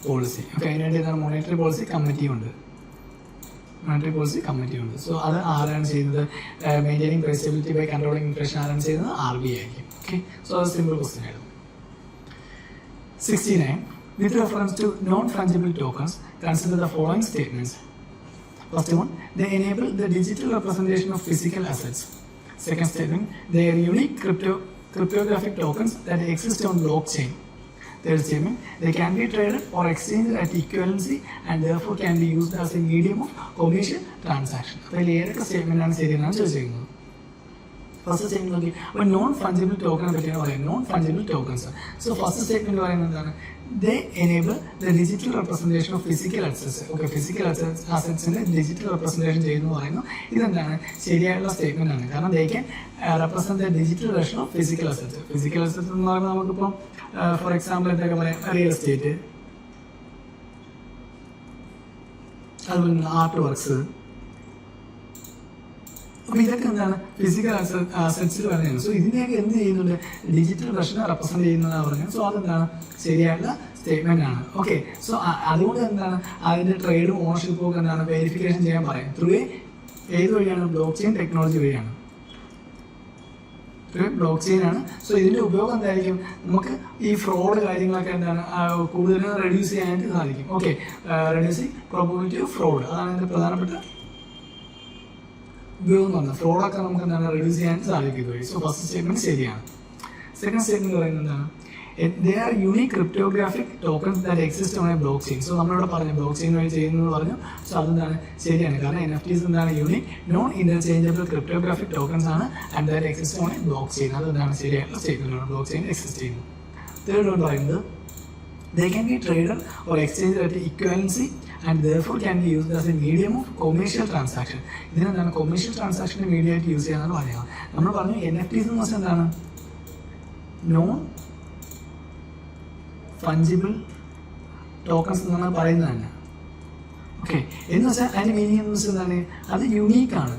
policy. Okay, അതിനുവേണ്ടി എന്താണ് മോണിറ്ററി പോളിസി കമ്മിറ്റി ഉണ്ട്. മോണിറ്ററി പോളിസി കമ്മിറ്റി ഉണ്ട്. സോ അത് ആരാണ് ചെയ്യുന്നത്? Maintaining price stability by controlling inflation ആരാണ് ചെയ്യുന്നത്? RBI ആയിരിക്കും. ഓക്കെ, സോ അത് സിമ്പിൾ ക്വസ്റ്റ്യൻ ആയിരുന്നു. 69. With reference to non-fungible tokens, consider the following statements. First one, they enable the digital representation of physical assets. Second statement, they are unique cryptographic tokens that exist on blockchain. Third statement, they can be traded or exchanged at equivalency and therefore can be used as a medium of commercial transaction. അതിൽ ഏതൊക്കെ statement ആണ് ശരിയെന്നാണ് ചോദിച്ചിരിക്കുന്നത്. First statement നോക്കി, അപ്പോൾ non fungible ടോക്കനെ പറ്റിയാണ് പറയുന്നത്. Non fungible tokens. So first statement പറയുന്നത് എന്താണ്? They enable the digital representation of physical assets. Okay, physical assetsന്റെ ഡിജിറ്റൽ റെപ്രസെന്റേഷൻ ചെയ്യുന്നു പറയുന്നു. ഇതെന്താണ് ശരിയായുള്ള സ്റ്റേറ്റ്മെന്റ് ആണ്. കാരണം they can represent the digital version of physical assets. Physical assets എന്ന് പറയുമ്പോൾ നമുക്കിപ്പോൾ ഫോർ എക്സാമ്പിൾ എന്തൊക്കെ പറയാം? റിയൽ എസ്റ്റേറ്റ്, അതുപോലെ ആർട്ട് വർക്ക്സ്. അപ്പോൾ ഇതൊക്കെ എന്താണ് ഫിസിക്കൽ അസറ്റ്സിൽ പറയുന്നത്. സോ ഇതിനെയൊക്കെ എന്ത് ചെയ്യുന്നുണ്ട്? ഡിജിറ്റൽ വെർഷനെ റെപ്രസെന്റ് ചെയ്യുന്നതാണ് പറഞ്ഞത്. സോ അതെന്താണ് ശരിയായിട്ടുള്ള സ്റ്റേറ്റ്മെന്റ് ആണ്. ഓക്കെ, സോ അതുകൊണ്ട് എന്താണ് അതിന്റെ ട്രേഡും ഓണർഷിപ്പും ഒക്കെ എന്താണ് വെരിഫിക്കേഷൻ ചെയ്യാൻ പറയും. ത്രൂ ഏത് വഴിയാണ്? ബ്ലോക്ക് ചെയിൻ ടെക്നോളജി വഴിയാണ്. ബ്ലോക്ക് ചെയിൻ ആണ്. സോ ഇതിന്റെ ഉപയോഗം എന്തായിരിക്കും? നമുക്ക് ഈ ഫ്രോഡ് കാര്യങ്ങളൊക്കെ എന്താണ് കൂടുതൽ റെഡ്യൂസ് ചെയ്യാനായിട്ട് സാധിക്കും. Okay, reducing probability of fraud, അതാണ് ഇതിന്റെ പ്രധാനപ്പെട്ട ഉപയോഗം എന്ന് പറഞ്ഞാൽ. ഫ്രോഡൊക്കെ നമുക്ക് എന്താണ് റെഡ്യൂസ് ചെയ്യാൻ സാധിക്കും ഇതുവഴി. സോ ഫസ്റ്റ് സ്റ്റേറ്റ്മെന്റ് ശരിയാണ്. സെക്കൻഡ് സ്റ്റേറ്റ്മെന്റ് പറയുന്നത് എന്താണ്? They are unique cryptographic tokens that exist on a blockchain. So നമ്മളിവിടെ പറഞ്ഞു ബ്ലോക്ക് ചെയിൻ വഴി ചെയ്യുന്നത് പറഞ്ഞു. സോ അതെന്താണ് ശരിയാണ്, കാരണം NFTs എന്താണ് unique non interchangeable cryptographic tokens ആണ് and that exist on a blockchain. അതെന്താണ് ശരിയായിട്ടുള്ള സ്റ്റേറ്റ്മെന്റ്, ബ്ലോക്ക് ചെയിൻ എക്സിസ്റ്റ് ചെയ്യുന്നു. തേർഡ് എന്ന് പറയുന്നത് they can be traded or exchanged at equivalency and therefore can be used as a medium of commercial transaction. ഇതിനെന്താണ് commercial ട്രാൻസാക്ഷൻ്റെ media ആയിട്ട് use ചെയ്യാനാണ് പറയുക. നമ്മൾ പറഞ്ഞു NFTs എന്ന് വെച്ചാൽ എന്താണ് നോൺ ഫഞ്ചിബിൾ ടോക്കൺസ് എന്നാണ് പറയുന്നത് തന്നെ. ഓക്കെ, എന്ന് വെച്ചാൽ അതിൻ്റെ മീനിങ് എന്ന് വെച്ചാൽ എന്താണ്, അത് യുണീക്കാണ്.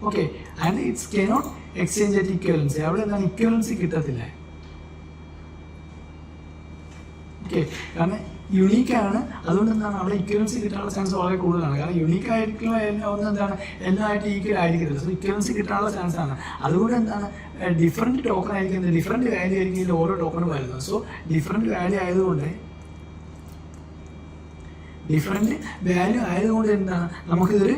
Okay, and it's cannot exchange at equivalency. അവിടെ എന്താണ് ഇക്വലൻസി കിട്ടത്തില്ല. ഓക്കെ, കാരണം യുണീക്കാണ്, അതുകൊണ്ട് എന്താണ് അവിടെ ഇക്വലൻസി കിട്ടാനുള്ള ചാൻസ് വളരെ കൂടുതലാണ്. കാരണം യുണീക്ക് ആയിട്ടുള്ള ഒന്ന് എന്താണ് എല്ലാമായിട്ട് ഈക്വൽ ആയിരിക്കത്തില്ല. സോ ഇക്വലൻസി കിട്ടാനുള്ള ചാൻസ് ആണ്. അതുകൊണ്ട് എന്താണ് ഡിഫറെൻറ്റ് ടോക്കൺ ആയിരിക്കുന്നത്, ഡിഫറെൻറ്റ് വാല്യൂ ആയിരിക്കും ഇതിൽ ഓരോ ടോക്കണും വരുന്നത്. സോ ഡിഫറെൻറ്റ് വാല്യൂ ആയതുകൊണ്ട് എന്താണ് നമുക്കിതൊരു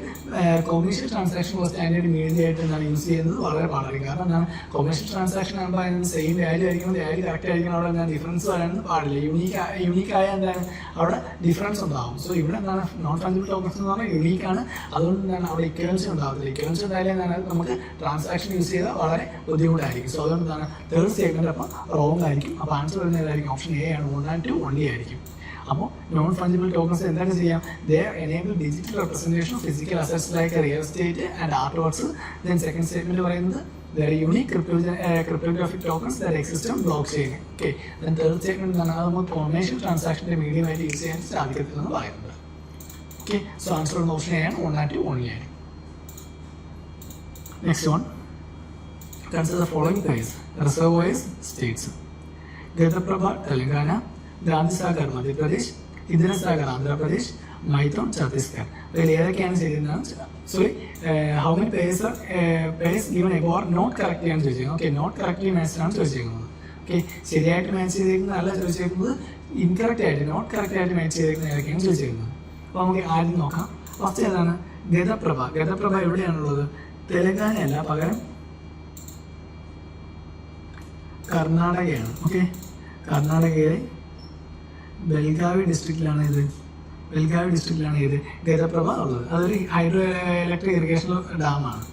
കൊമേഴ്ഷ്യൽ ട്രാൻസാക്ഷൻ സ്റ്റാൻഡേർഡ് മീഡിയ ആയിട്ട് എന്താണ് യൂസ് ചെയ്യുന്നത് വളരെ പാടില്ല. കാരണം എന്താണ് കൊമേഴ്ഷ്യൽ ട്രാൻസാക്ഷൻ ആകുമ്പോൾ അതിന് സെയിം വാല്യൂ ആയിരിക്കും, വാല്യൂ കറക്റ്റ് ആയിരിക്കും, അവിടെ എന്താണ് ഡിഫറൻസ് വരാനൊന്നും പാടില്ല. യുണീക്കായ എന്താണ് അവിടെ ഡിഫറൻസ് ഉണ്ടാകും. സോ ഇവിടെ എന്താണ് നോൺ ഫഞ്ചിബിൾ ടോക്കൺസ് എന്ന് പറഞ്ഞാൽ യുണീക്കാണ്, അതുകൊണ്ട് എന്താണ് അവിടെ ഇക്വലൻസി ഉണ്ടാകത്തില്ല. ഇക്വലൻസി ഉണ്ടായാലും എന്താണ് നമുക്ക് ട്രാൻസാക്ഷൻ യൂസ് ചെയ്താൽ വളരെ ബുദ്ധിമുട്ടായിരിക്കും. സോ അതുകൊണ്ട് എന്താണ് തേർഡ് സ്റ്റേറ്റ്മെന്റ് അപ്പോൾ റോങ് ആയിരിക്കും. അപ്പോൾ ആൻസർ വരുന്നതായിരിക്കും ഓപ്ഷൻ എ ആണ്, 1 and 2 only ആയിരിക്കും. അപ്പോൾ നോൺ ഫഞ്ചിബിൾ ടോക്കൺസ് എന്താണ് ചെയ്യാം, they enable digital representation of physical assets like real estate and artworks. Then second statement പറയുന്നത് they're unique cryptographic tokens that exist on blockchain. Okay, then third statement എന്താണ്, അത് നമുക്ക് commercial ട്രാൻസാക്ഷൻ്റെ മീഡിയമായിട്ട് use ചെയ്യാൻ സാധിക്കത്തില്ലെന്ന് പറയുന്നത്. Okay, so answer വരുന്ന option A ആണ്, 1 and 2 only ആയിരിക്കും. Next one, consider the following place റിസർവോയർസ് States: ഗതപ്രഭ Telangana, Gandhisagar Madhya Pradesh, Indira Sagar Andhra Pradesh, മൈത്തോൺ Chhattisgarh. അതിൽ ഏതൊക്കെയാണ് ശരിയെന്നാണ്, sorry how many purse given above are not correctly ആണ് ചോദിച്ചിരിക്കുന്നത്. ഓക്കെ, നോട്ട് കറക്റ്റ്ലി മാച്ച് ആണ് ചോദിച്ചിരിക്കുന്നത്. ഓക്കെ, ശരിയായിട്ട് മാച്ച് ചെയ്തിരിക്കുന്നത് അല്ല ചോദിച്ചിരിക്കുന്നത്, ഇൻകറക്റ്റ് ആയിട്ട് നോട്ട് കറക്റ്റ് ആയിട്ട് മാച്ച് ചെയ്തിരിക്കുന്നത് ഏതൊക്കെയാണ് ചോദിച്ചിരിക്കുന്നത്. അപ്പോൾ നമുക്ക് ആദ്യം നോക്കാം. ഫസ്റ്റ് ഏതാണ്, ഗതപ്രഭ. ഗതപ്രഭ എവിടെയാണുള്ളത്, തെലങ്കാനയല്ല, പകരം കർണാടകയാണ്. ഓക്കെ, കർണാടകയിലെ ബെൽഗാവി ഡിസ്ട്രിക്റ്റിലാണ് ഇത് ഗതപ്രഭ ഉള്ളത്. അതൊരു ഹൈഡ്രോ ഇലക്ട്രിക് ഇറിഗേഷൻ ഡാമാണ്.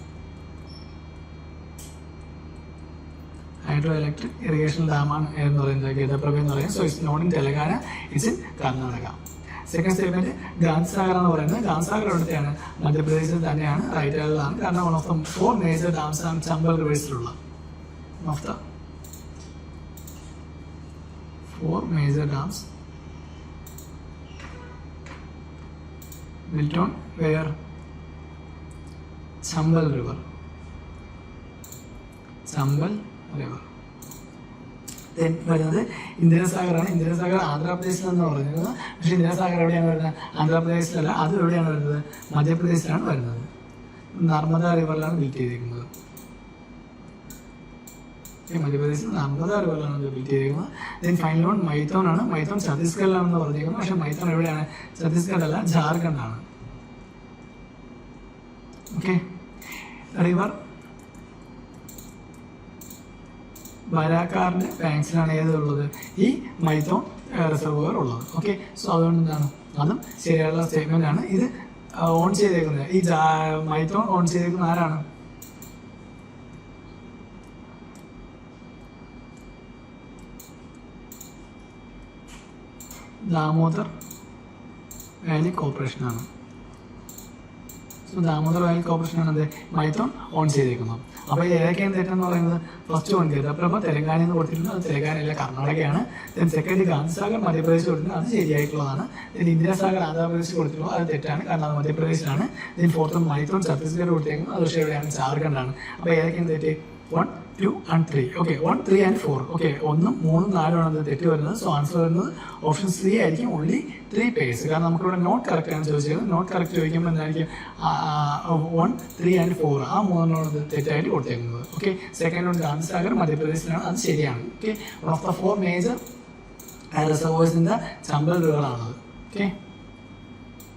എന്ന് പറയുന്നത് ഗതപ്രഭ എന്ന് പറയുന്നത്. So it's not in Telangana, it's in Karnataka. Second statement Gandhisagar എന്ന് പറയുന്നത്, ഗാന്ധിസാഗർ എവിടുത്തെയാണ്, മധ്യപ്രദേശിൽ തന്നെയാണ്, റൈറ്റ് ആണ്. കാരണം one of the 4 major dams ആണ് ചമ്പൽ റിവേഴ്സിലുള്ള. One of the 4 major dams built on where Chambal River. Then വരുന്നത് ഇന്ദിരാസാഗറാണ്. ഇന്ദിരാസാഗർ ആന്ധ്രാപ്രദേശിലെന്ന് പറയുന്നത്. പക്ഷേ ഇന്ദിരാസാഗർ എവിടെയാണ് വരുന്നത്, ആന്ധ്രാപ്രദേശിലല്ല, അത് എവിടെയാണ് വരുന്നത്, മധ്യപ്രദേശിലാണ് വരുന്നത്. നർമ്മദ റിവറിലാണ് ബിൽറ്റ് ചെയ്തിരിക്കുന്നത്. മധ്യപ്രദേശിൽ നർമ്മദ റിവറിലാണ് ബിൽറ്റ് ചെയ്തിരിക്കുന്നത്. ദെൻ ഫൈനൽ വൺ മൈത്തോൺ ആണ്. മൈത്തോൺ ഛത്തീസ്ഗഡിലാണെന്ന് പറഞ്ഞിരിക്കുന്നത്. പക്ഷേ മൈത്തോൺ എവിടെയാണ്, ഛത്തീസ്ഗഡ് അല്ല, ജാർഖണ്ഡാണ്. ഓക്കെ, റിവർ ബരാക്കാറിന്റെ ബാങ്ക്സിലാണ് ഏതുള്ളത്, ഈ മൈത്തോൺ റിസർവോയർ ഉള്ളത്. ഓക്കെ, സോ അതുകൊണ്ട് എന്താണ് അതും ശരിയായുള്ള സ്റ്റേറ്റ്മെന്റ് ആണ്. ഇത് ഓൺ ചെയ്തേക്കുന്നത്, ഈ മൈത്തോൺ ഓൺ ചെയ്തേക്കുന്നത് ആരാണ്, ദാമോദർ വാലി കോർപ്പറേഷനാണ്. സോ ദാമോദർ വാലി കോർപ്പറേഷനാണ് എന്ത് മൈത്തോൺ ഓൺ ചെയ്തേക്കുന്നത്. അപ്പോൾ ഏതൊക്കെയാണ് തെറ്റെന്ന് പറയുന്നത്, ഫസ്റ്റ് വൺ ഗതപ്രഭ തെലങ്കാനയിൽ നിന്ന് കൊടുത്തിട്ടുണ്ട്, അത് തെലങ്കാനയല്ല, കർണാടകയാണ്. ദെൻ സെക്കൻഡ് ഗാന്ധിസാഗർ മധ്യപ്രദേശ് കൊടുത്തിട്ടുണ്ട്, അത് ശരിയായിട്ടുള്ളതാണ്. ദെൻ ഇന്ദിരാസാഗർ ആന്ധ്രാപ്രദേശ് കൊടുത്തിട്ടുള്ളത്, അത് തെറ്റാണ്, കാരണം അത് മധ്യപ്രദേശിലാണ്. ദെൻ ഫോർത്ത് മൈത്തോൺ ഛത്തീസ്ഗഡ് കൊടുത്തേക്കുന്നത്, അത് പക്ഷേ എവിടെയാണ്, ജാർഖണ്ഡാണ്. അപ്പോൾ ഏതൊക്കെയാണ് തെറ്റ്, 1, 2 and 3. Okay, 1, 3 and 4. ഓക്കെ, 1, 3, 4 ആണ് തെറ്റ് വരുന്നത്. സോ ആൻസർ വരുന്നത് ഓപ്ഷൻ 3 ആയിരിക്കും, ഓൺലി 3 പേഴ്സ്. കാരണം നമുക്കിവിടെ നോട്ട് കറക്റ്റ് ആണ് ചോദിച്ചത്. നോട്ട് കറക്റ്റ് ചോദിക്കുമ്പോൾ എന്തായിരിക്കും, 1, 3 and 4 ആ 3 തെറ്റായിട്ട് കൊടുത്തേക്കുന്നത്. ഓക്കെ, സെക്കൻഡ് വൺ ഗാന്ധിസാഗർ മധ്യപ്രദേശിലാണ്, അത് ശരിയാണ്. Okay, one of the 4 major reservoirs in the Chambal river ആണത്. Okay,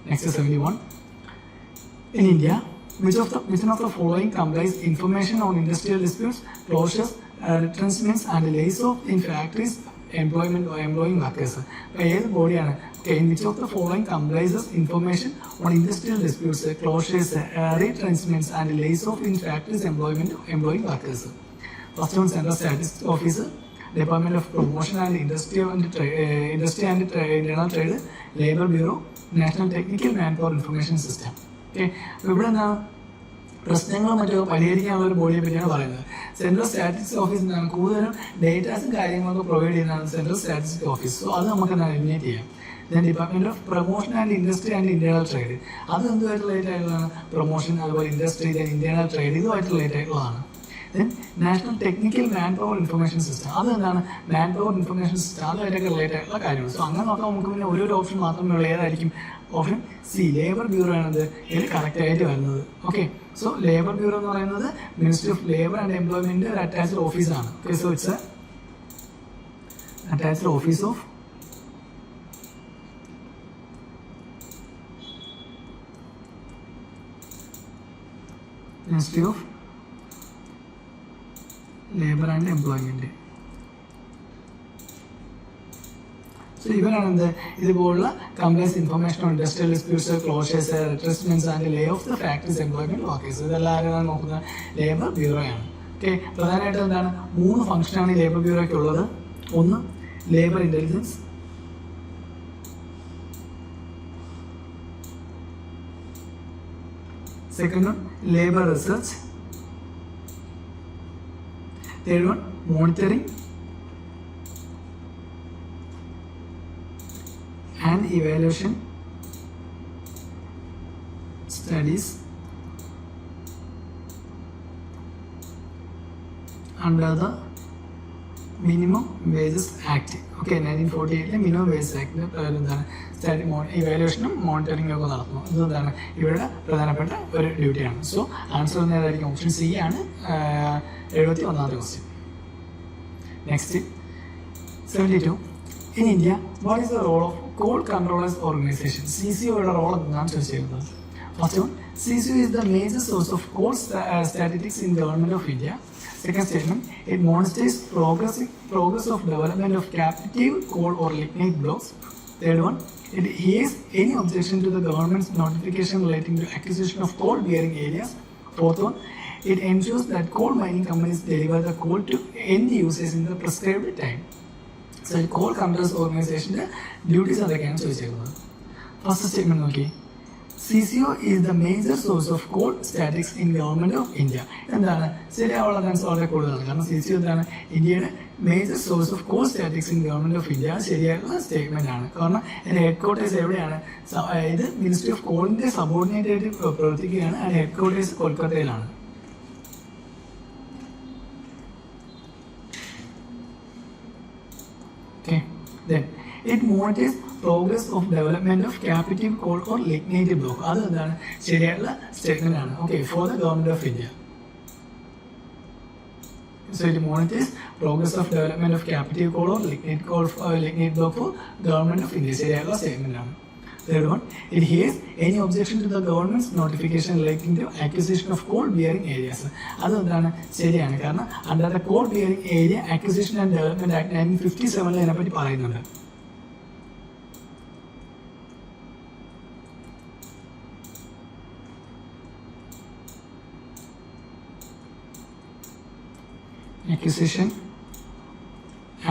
next 71. In India, which of the following complies information on industrial disputes, closures, retrenchments and layoffs in factories employment or employing workers. അപ്പോൾ ഏത് ബോഡിയാണ്? In which of the following comprises information on industrial disputes, closures, retrenchments and layoffs in factories employing workers? First one, Central Statistics Office, Department of Promotion and Industry and Internal Trade, Labour Bureau, National Technical Manpower Information System. Okay, ഇവിടെ എന്താണ് പ്രശ്നങ്ങളും മറ്റോ പരിഹരിക്കാനുള്ള ഒരു ബോഡിയെ പറ്റിയാണ് പറയുന്നത്. Central statistics office എന്താണ് കൂടുതലും ഡേറ്റാസും കാര്യങ്ങളൊക്കെ പ്രൊവൈഡ് ചെയ്യുന്നതാണ് സെൻട്രൽ സ്റ്റാറ്റിസ്റ്റിക്സ് ഓഫീസ്. സോ അത് നമുക്ക് എന്താണ് എലിമിനേറ്റ് ചെയ്യാം. Then department of promotion and industry and internal trade, അത് എന്തുമായിട്ട് റിലേറ്റ് ആയിട്ടുള്ളതാണ്? പ്രൊമോഷൻ, അതുപോലെ ഇൻഡസ്ട്രി, ദെൻ ഇന്റേണൽ ട്രേഡ്, ഇതുമായിട്ട് റിലേറ്റ് ആയിട്ടുള്ളതാണ്. Then national technical manpower information system, അത് എന്താണ്? മാൻ പവർ ഇൻഫർമേഷൻ സിസ്റ്റം, അതുമായിട്ടൊക്കെ റിലേറ്റ് ആയിട്ടുള്ള കാര്യമാണ്. സോ അങ്ങനെ നോക്കാം നമുക്ക് പിന്നെ ഒരു ഓപ്ഷൻ മാത്രമേ ഉള്ളൂ. ഏതായിരിക്കും? ഓപ്ഷൻ സി, ലേബർ ബ്യൂറോ ആണത് ഇതിൽ കറക്റ്റ് ആയിട്ട് വരുന്നത്. ഓക്കെ, സോ ലേബർ ബ്യൂറോ എന്ന് പറയുന്നത് ministry of labour and employment ഒരു അറ്റാച്ച്ഡ് ഓഫീസാണ്. Okay, so it's attached office of ministry of labour and employment. So ഇവരാണ് എന്ത് ഇതുപോലുള്ള compliance, information on industrial disputes, closures, retrenchments and lay off the factories employment workers, ഇതെല്ലാം ആരാണ് നോക്കുന്നത്? Labour ബ്യൂറോയാണ്. Okay, പ്രധാനമായിട്ടും എന്താണ് 3 ഫംഗ്ഷനാണ് ഈ ലേബർ ബ്യൂറോയ്ക്ക് ഉള്ളത്. ഒന്ന്, labour intelligence. Second one, labour research. Third one, monitoring and evaluation studies under the Minimum Wages Act. ഓക്കെ, 1948 മിനിമം വേജസ് ആക്ടിൻ്റെ എന്താണ് ഇവാലുവേഷനും മോണിറ്ററിംഗും ഒക്കെ നടത്തുന്നു. ഇതെന്താണ് ഇവരുടെ പ്രധാനപ്പെട്ട ഒരു ഡ്യൂട്ടിയാണ്. സോ ആൻസർ ഏതായിരിക്കും? ഓപ്ഷൻ സി ആണ് 71ാമത്തെ question. Next 72. In India, what is the role of Coal Controllers Organization? CCOയുടെ റോൾ എന്താണെന്ന് ചോദിച്ചിരുന്നത്. First one, CCO is the major source of coal statistics in government of India. Second statement, it monitors progress of development of captive coal or lignite blocks. Third one, it hears any objection to the government's notification relating to acquisition of coal bearing areas. Fourth one, it ensures that coal mining companies deliver the coal to end users in the prescribed time. So coal controllers ഓർഗനൈസേഷൻ്റെ duties അതൊക്കെയാണ് ചോദിച്ചേക്കുന്നത്. First statement നോക്കി, CCO is the major source of coal statistics in government of India. എന്താണ് ശരിയാവുള്ള chance വളരെ കൂടുതലാണ്. കാരണം CCO എന്താണ് ഇന്ത്യയുടെ major source of coal statistics in government of India ശരിയായിട്ടുള്ള സ്റ്റേറ്റ്മെന്റ് ആണ്. കാരണം അതിന്റെ ഹെഡ് ക്വാർട്ടേഴ്സ് എവിടെയാണ്? ഇത് മിനിസ്ട്രി ഓഫ് കോളിന്റെ സബോർഡിനേറ്റ് ആയിട്ട് പ്രവർത്തിക്കുകയാണ്. അതിന്റെ ഹെഡ് ക്വാർട്ടേഴ്സ് കൊൽക്കത്തയിലാണ്. Okay. Then it monitors progress of development of captive coal or lignite block. അത് എന്താണ് ശരിയായിട്ടുള്ള സ്റ്റേറ്റ്മെന്റ് ആണ്. Okay, for the government of India. So it monitors progress of development of captive coal or lignite block for government of India. ശരിയായിട്ടുള്ള statement ആണ്. Third one, it hears any objection to the government's notification relating to acquisition of coal bearing areas. അത് എന്താണ് ശരിയാണ്. കാരണം under the coal bearing area acquisition and development act 1957 ഇതിനെപ്പറ്റി പറയുന്നുണ്ട്. Acquisition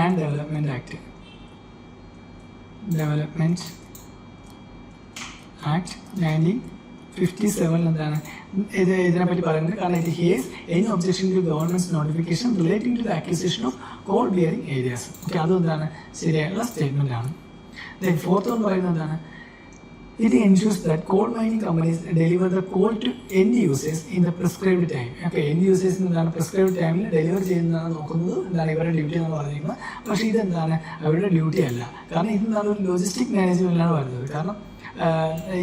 and development act act 1957 എന്താണ് ഇതിനെപ്പറ്റി പറയുന്നത്. കാരണം it hears any objection to government notification relating to the acquisition of coal bearing areas. Okay, അതും എന്താണ് ശരിയായിട്ടുള്ള സ്റ്റേറ്റ്മെന്റ് ആണ്. ദെൻ ഫോർത്ത് വൺ പറയുന്നത് എന്താണ്? It ensures that coal mining companies deliver the coal to end users in the prescribed time. Okay, end users എന്താണ് prescribed ടൈമിൽ deliver ചെയ്യുന്നതാണ് നോക്കുന്നത്. എന്താണ് ഇവരുടെ ഡ്യൂട്ടി എന്ന് പറഞ്ഞിരിക്കുന്നത്. പക്ഷേ ഇതെന്താണ് അവരുടെ ഡ്യൂട്ടി അല്ല. കാരണം ഇതെന്താണ് ഒരു ലോജിസ്റ്റിക് മാനേജ്മെന്റിലാണ് വരുന്നത്. കാരണം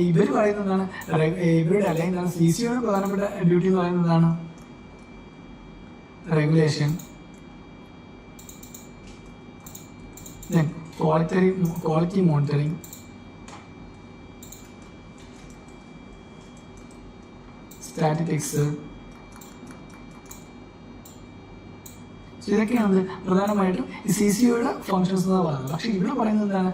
ഇവർ പറയുന്നതാണ് ഇവരുടെ അല്ലെങ്കിൽ CCOയുടെ പ്രധാനപ്പെട്ട ഡ്യൂട്ടി എന്ന് പറയുന്നതാണ് regulation, then quality monitoring, statistics. So ഇതൊക്കെയാണ് പ്രധാനമായിട്ടും ഈ CCOയുടെ ഫംഗ്ഷൻസ് എന്ന് പറയുന്നത്. പക്ഷേ ഇവിടെ പറയുന്നത് എന്താണ്,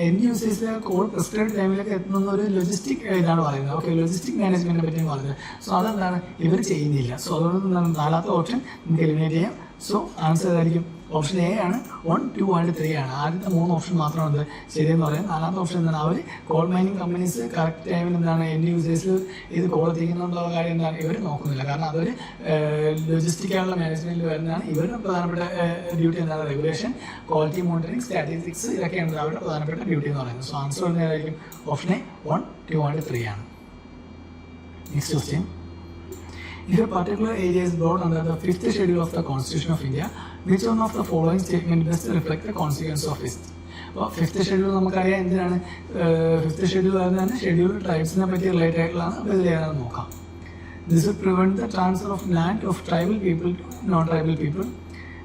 എൻഡ് യൂസേഴ്സിലെ കോൾ പ്രിസ്ക്രൈബ് ടൈമിലൊക്കെ എത്തുന്ന ഒരു ലോജിസ്റ്റിക് ഇതാണ് പറയുന്നത്. ഓക്കെ, ലോജിസ്റ്റിക് മാനേജ്മെന്റിനെ പറ്റിയാണ് പറയുന്നത്. സോ അതെന്താണ് ഇവർ ചെയ്യുന്നില്ല. സോ അതുകൊണ്ട് എന്താണ് നാലാമത്തെ ഓപ്ഷൻ നമുക്ക് എലിമിനേറ്റ് ചെയ്യാം. സോ ആൻസർ ഏതായിരിക്കും? ഓപ്ഷൻ എ ആണ്. 1, 2 ആൻഡ് 3 ആണ്. ആദ്യത്തെ 3 ഓപ്ഷൻ മാത്രമാണ് ശരിയെന്ന് പറയുന്നത്. നാലാമത്തെ ഓപ്ഷൻ എന്താണ്, അവർ കോൾ മൈനിങ് കമ്പനീസ് കറക്റ്റ് ടൈമിൽ എന്താണ് എൻഡ് യൂസേഴ്സിൽ ഇത് കോൾ എത്തിക്കുന്നുണ്ടോ കാര്യം എന്താണ് ഇവർ നോക്കുന്നില്ല. കാരണം അതൊരു ലോജിസ്റ്റിക്കായുള്ള മാനേജ്മെന്റിൽ വരുന്നതാണ്. ഇവരുടെ പ്രധാനപ്പെട്ട ഡ്യൂട്ടി എന്താണ്, റെഗുലേഷൻ, ക്വാളിറ്റി മോണിറ്ററിംഗ്, സ്റ്റാറ്റിസ്റ്റിക്സ്, ഇതൊക്കെയാണ് അവരുടെ പ്രധാനപ്പെട്ട ഡ്യൂട്ടി എന്ന് പറയുന്നത്. സോ ആൻസർ വരുന്നതായിരിക്കും ഓപ്ഷൻ എ 1, 2 ആൻഡ് 3 ആണ്. Next question. If a particular area is brought under the 5th schedule of the Constitution of India, which one of the following statement best reflect the consequence of it? അപ്പോൾ 5th schedule നമുക്കറിയാം എന്തിനാണ്. 5th schedule പറഞ്ഞാൽ schedule ട്രൈബ്സിനെ പറ്റി related ആയിട്ടുള്ളതാണ്. അപ്പോൾ ഇതിൽ ഏതാണെന്ന് നോക്കാം. This would prevent the transfer of land of tribal people to non-tribal people.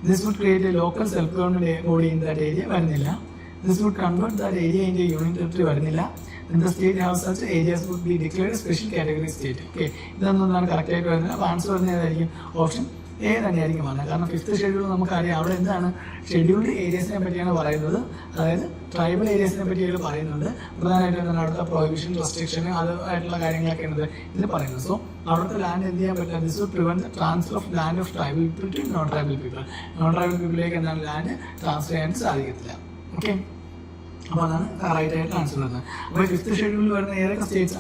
This would create a local self-government body in that area. വരുന്നില്ല. This would convert that area into a union territory. വരുന്നില്ല. Then the state has such areas would be declared a special category state. Okay, ഇതൊന്നും correct ആയിട്ട് വരുന്നത്. അപ്പോൾ answer വരുന്നതായിരിക്കും option A തന്നെയായിരിക്കും പറഞ്ഞത്. കാരണം 5th ഷെഡ്യൂൾ നമുക്കറിയാം അവിടെ എന്താണ് ഷെഡ്യൂൾഡ് ഏരിയസിനെ പറ്റിയാണ് പറയുന്നത്. അതായത് ട്രൈബൽ ഏരിയസിനെ പറ്റിയാണ് പറയുന്നുണ്ട്. പ്രധാനമായിട്ടും എന്താണ് അവിടുത്തെ പ്രൊഹിബിഷൻ, റെസ്ട്രിക്ഷൻ, അതുമായിട്ടുള്ള കാര്യങ്ങളൊക്കെയാണ് ഇതിൽ പറയുന്നത്. സോ അവിടുത്തെ ലാൻഡ് എന്ത് ചെയ്യാൻ പറ്റില്ല. This would prevent the transfer of land of tribal people to non tribal people. Non tribal പീപ്പിളിലേക്ക് എന്താണ് ലാൻഡ് ട്രാൻസ്ഫർ ചെയ്യാൻ സാധിക്കത്തില്ല. ഓക്കെ, അപ്പോൾ അതാണ് റൈറ്റ് ആയിട്ട് ആൻസർ വരുന്നത്. അപ്പോൾ 5th ഷെഡ്യൂളിൽ വരുന്ന ഏതൊക്കെ സ്റ്റേറ്റ്സ്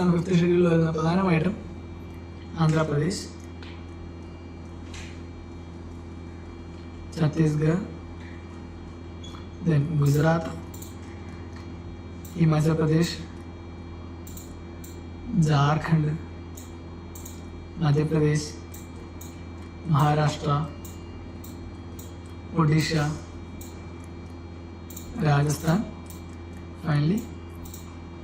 ആണ് 5th ഷെഡ്യൂളിൽ വരുന്നത്? പ്രധാനമായിട്ടും Andhra Pradesh, Chhattisgarh, then Gujarat, Himachal Pradesh, Jharkhand, Madhya Pradesh, Maharashtra, Odisha, Rajasthan, finally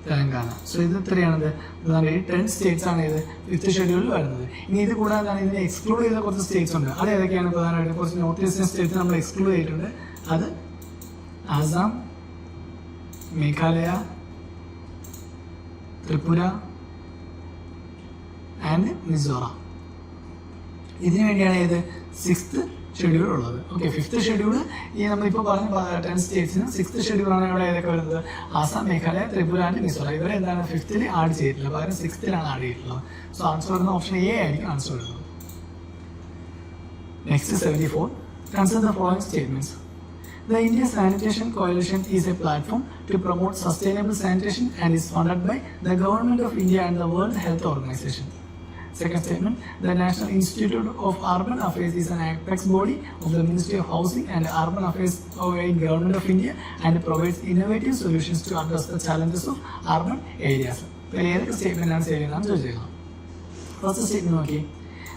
Telangana. So ഇത് എത്രയാണത്? 10 സ്റ്റേറ്റ്സ് ആണ് ഇത് 5th ഷെഡ്യൂളിൽ വരുന്നത്. ഇനി ഇത് കൂടാതെ ഇതിനെ എക്സ്ക്ലൂഡ് ചെയ്ത കുറച്ച് സ്റ്റേറ്റ്സ് ഉണ്ട്. അത് ഏതൊക്കെയാണ്? പ്രധാനമായിട്ടും കുറച്ച് നോർത്ത് ഈസ്റ്റേൺ സ്റ്റേറ്റ്സ് നമ്മൾ എക്സ്ക്ലൂഡ് ചെയ്തിട്ടുണ്ട്. അത് ആസാം, മേഘാലയ, ത്രിപുര ആൻഡ് മിസോറാം. ഇതിനു വേണ്ടിയാണ് ഇത് 6th ഷെഡ്യൂൾ ഉള്ളത്. ഓക്കെ, 5th ഷെഡ്യൂൾ ഈ നമ്മളിപ്പോൾ പറഞ്ഞ 10 സ്റ്റേറ്റ്സിന് 6th ഷെഡ്യൂളാണ് ഇവിടെ ഏതൊക്കെ വരുന്നത്? ആസാം, മേഘാലയ, ത്രിപുര ആൻഡ് മിസോറാം. ഇവരെ എന്താണ് 5th ആഡ് ചെയ്തിട്ടില്ല, പകരം 6th ആഡ് ചെയ്തിട്ടുള്ളത്. സോ ആൻസർ വരുന്ന ഓപ്ഷൻ എ ആയിരിക്കും ആൻസർ വരുന്നത്. Next 74. Consider the following statements. The India Sanitation Coalition is a platform to promote sustainable sanitation and is funded by the Government of India and the World Health Organization. Second statement, the National Institute of Urban Affairs is an apex body of the Ministry of Housing and Urban Affairs of the Government of India and provides innovative solutions to address the challenges of urban areas. ഏതൊക്കെ സ്റ്റേറ്റ്മെന്റാണ് ശരിയെന്നാണ് ചോദിച്ചേക്കാം. First statement നോക്കി.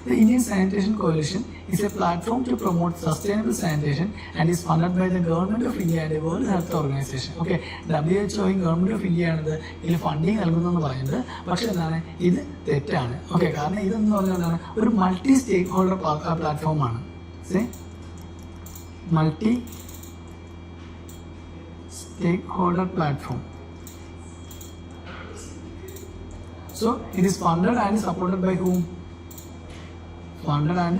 The Indian Sanitation Coalition is a platform to promote sustainable sanitation and is funded by the Government of India and the World Health Organization. Okay, WHO Government of India ആണ് ഇതിൽ funding നൽകുന്നതെന്ന് പറയുന്നത്. പക്ഷെ എന്താണ് ഇത് തെറ്റാണ്. Okay, കാരണം ഇതെന്ന് പറഞ്ഞാൽ എന്താണ് ഒരു മൾട്ടി സ്റ്റേക്ക് ഹോൾഡർ പ്ലാറ്റ്ഫോമാണ്. Multi stakeholder platform. So it is funded and supported by whom? Funded and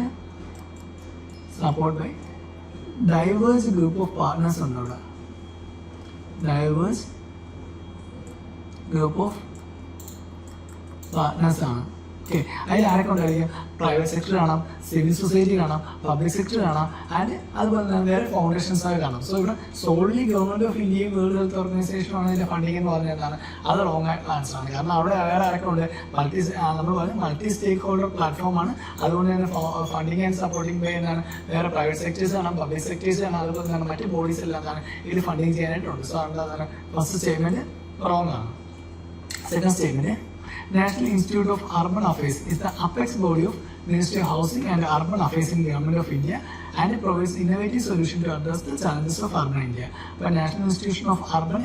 supported by diverse group of partners ഉണ്ട് അവിടെ. Diverse group of partners ആണ്. ഓക്കെ, അതിൽ ആരൊക്കെ ഉണ്ടായിരിക്കും? പ്രൈവറ്റ് സെക്ടർ കാണാം, സിവിൽ സൊസൈറ്റി കാണാം, public sector കാണാം, and അതുപോലെ തന്നെ വേറെ ഫൗണ്ടേഷൻസ് ഒക്കെ കാണാം. സോ ഇവിടെ സോൾലി ഗവൺമെന്റ് ഓഫ് ഇന്ത്യയും വേൾഡ് ഹെൽത്ത് ഓർഗനൈസേഷനും ആണ് ഇതിന്റെ ഫണ്ടിങ് എന്ന് പറഞ്ഞാൽ എന്താണ് അത് റോങ് ആയിട്ടുള്ള ആൻസർ ആണ്. കാരണം അവിടെ വേറെ ആരൊക്കെ ഉണ്ട്? നമ്മൾ പറഞ്ഞ മൾട്ടി സ്റ്റേക്ക് ഹോൾഡർ പ്ലാറ്റ്ഫോമാണ്. അതുകൊണ്ട് തന്നെ ഫണ്ടിങ് ആൻഡ് സപ്പോർട്ടിങ് ബൈ എന്താണ് വേറെ പ്രൈവറ്റ് സെക്ടേഴ്സ് കാണാം, പബ്ലിക് സെക്ടേഴ്സ് കാണാം, അതുപോലെ തന്നെ മറ്റ് ബോഡീസ് എല്ലാം എന്താണ് ഇതിൽ ഫണ്ടിങ് ചെയ്യാനായിട്ടുണ്ട്. സോ എന്താണ് ഫസ്റ്റ് സ്റ്റേറ്റ്മെന്റ് റോങ് ആണ്. Second statement, National Institute of Urban Affairs is the apex body of Ministry of Housing and Urban Affairs in the Government of India and it provides innovative solutions to address the challenges of urban India. But National Institution of Urban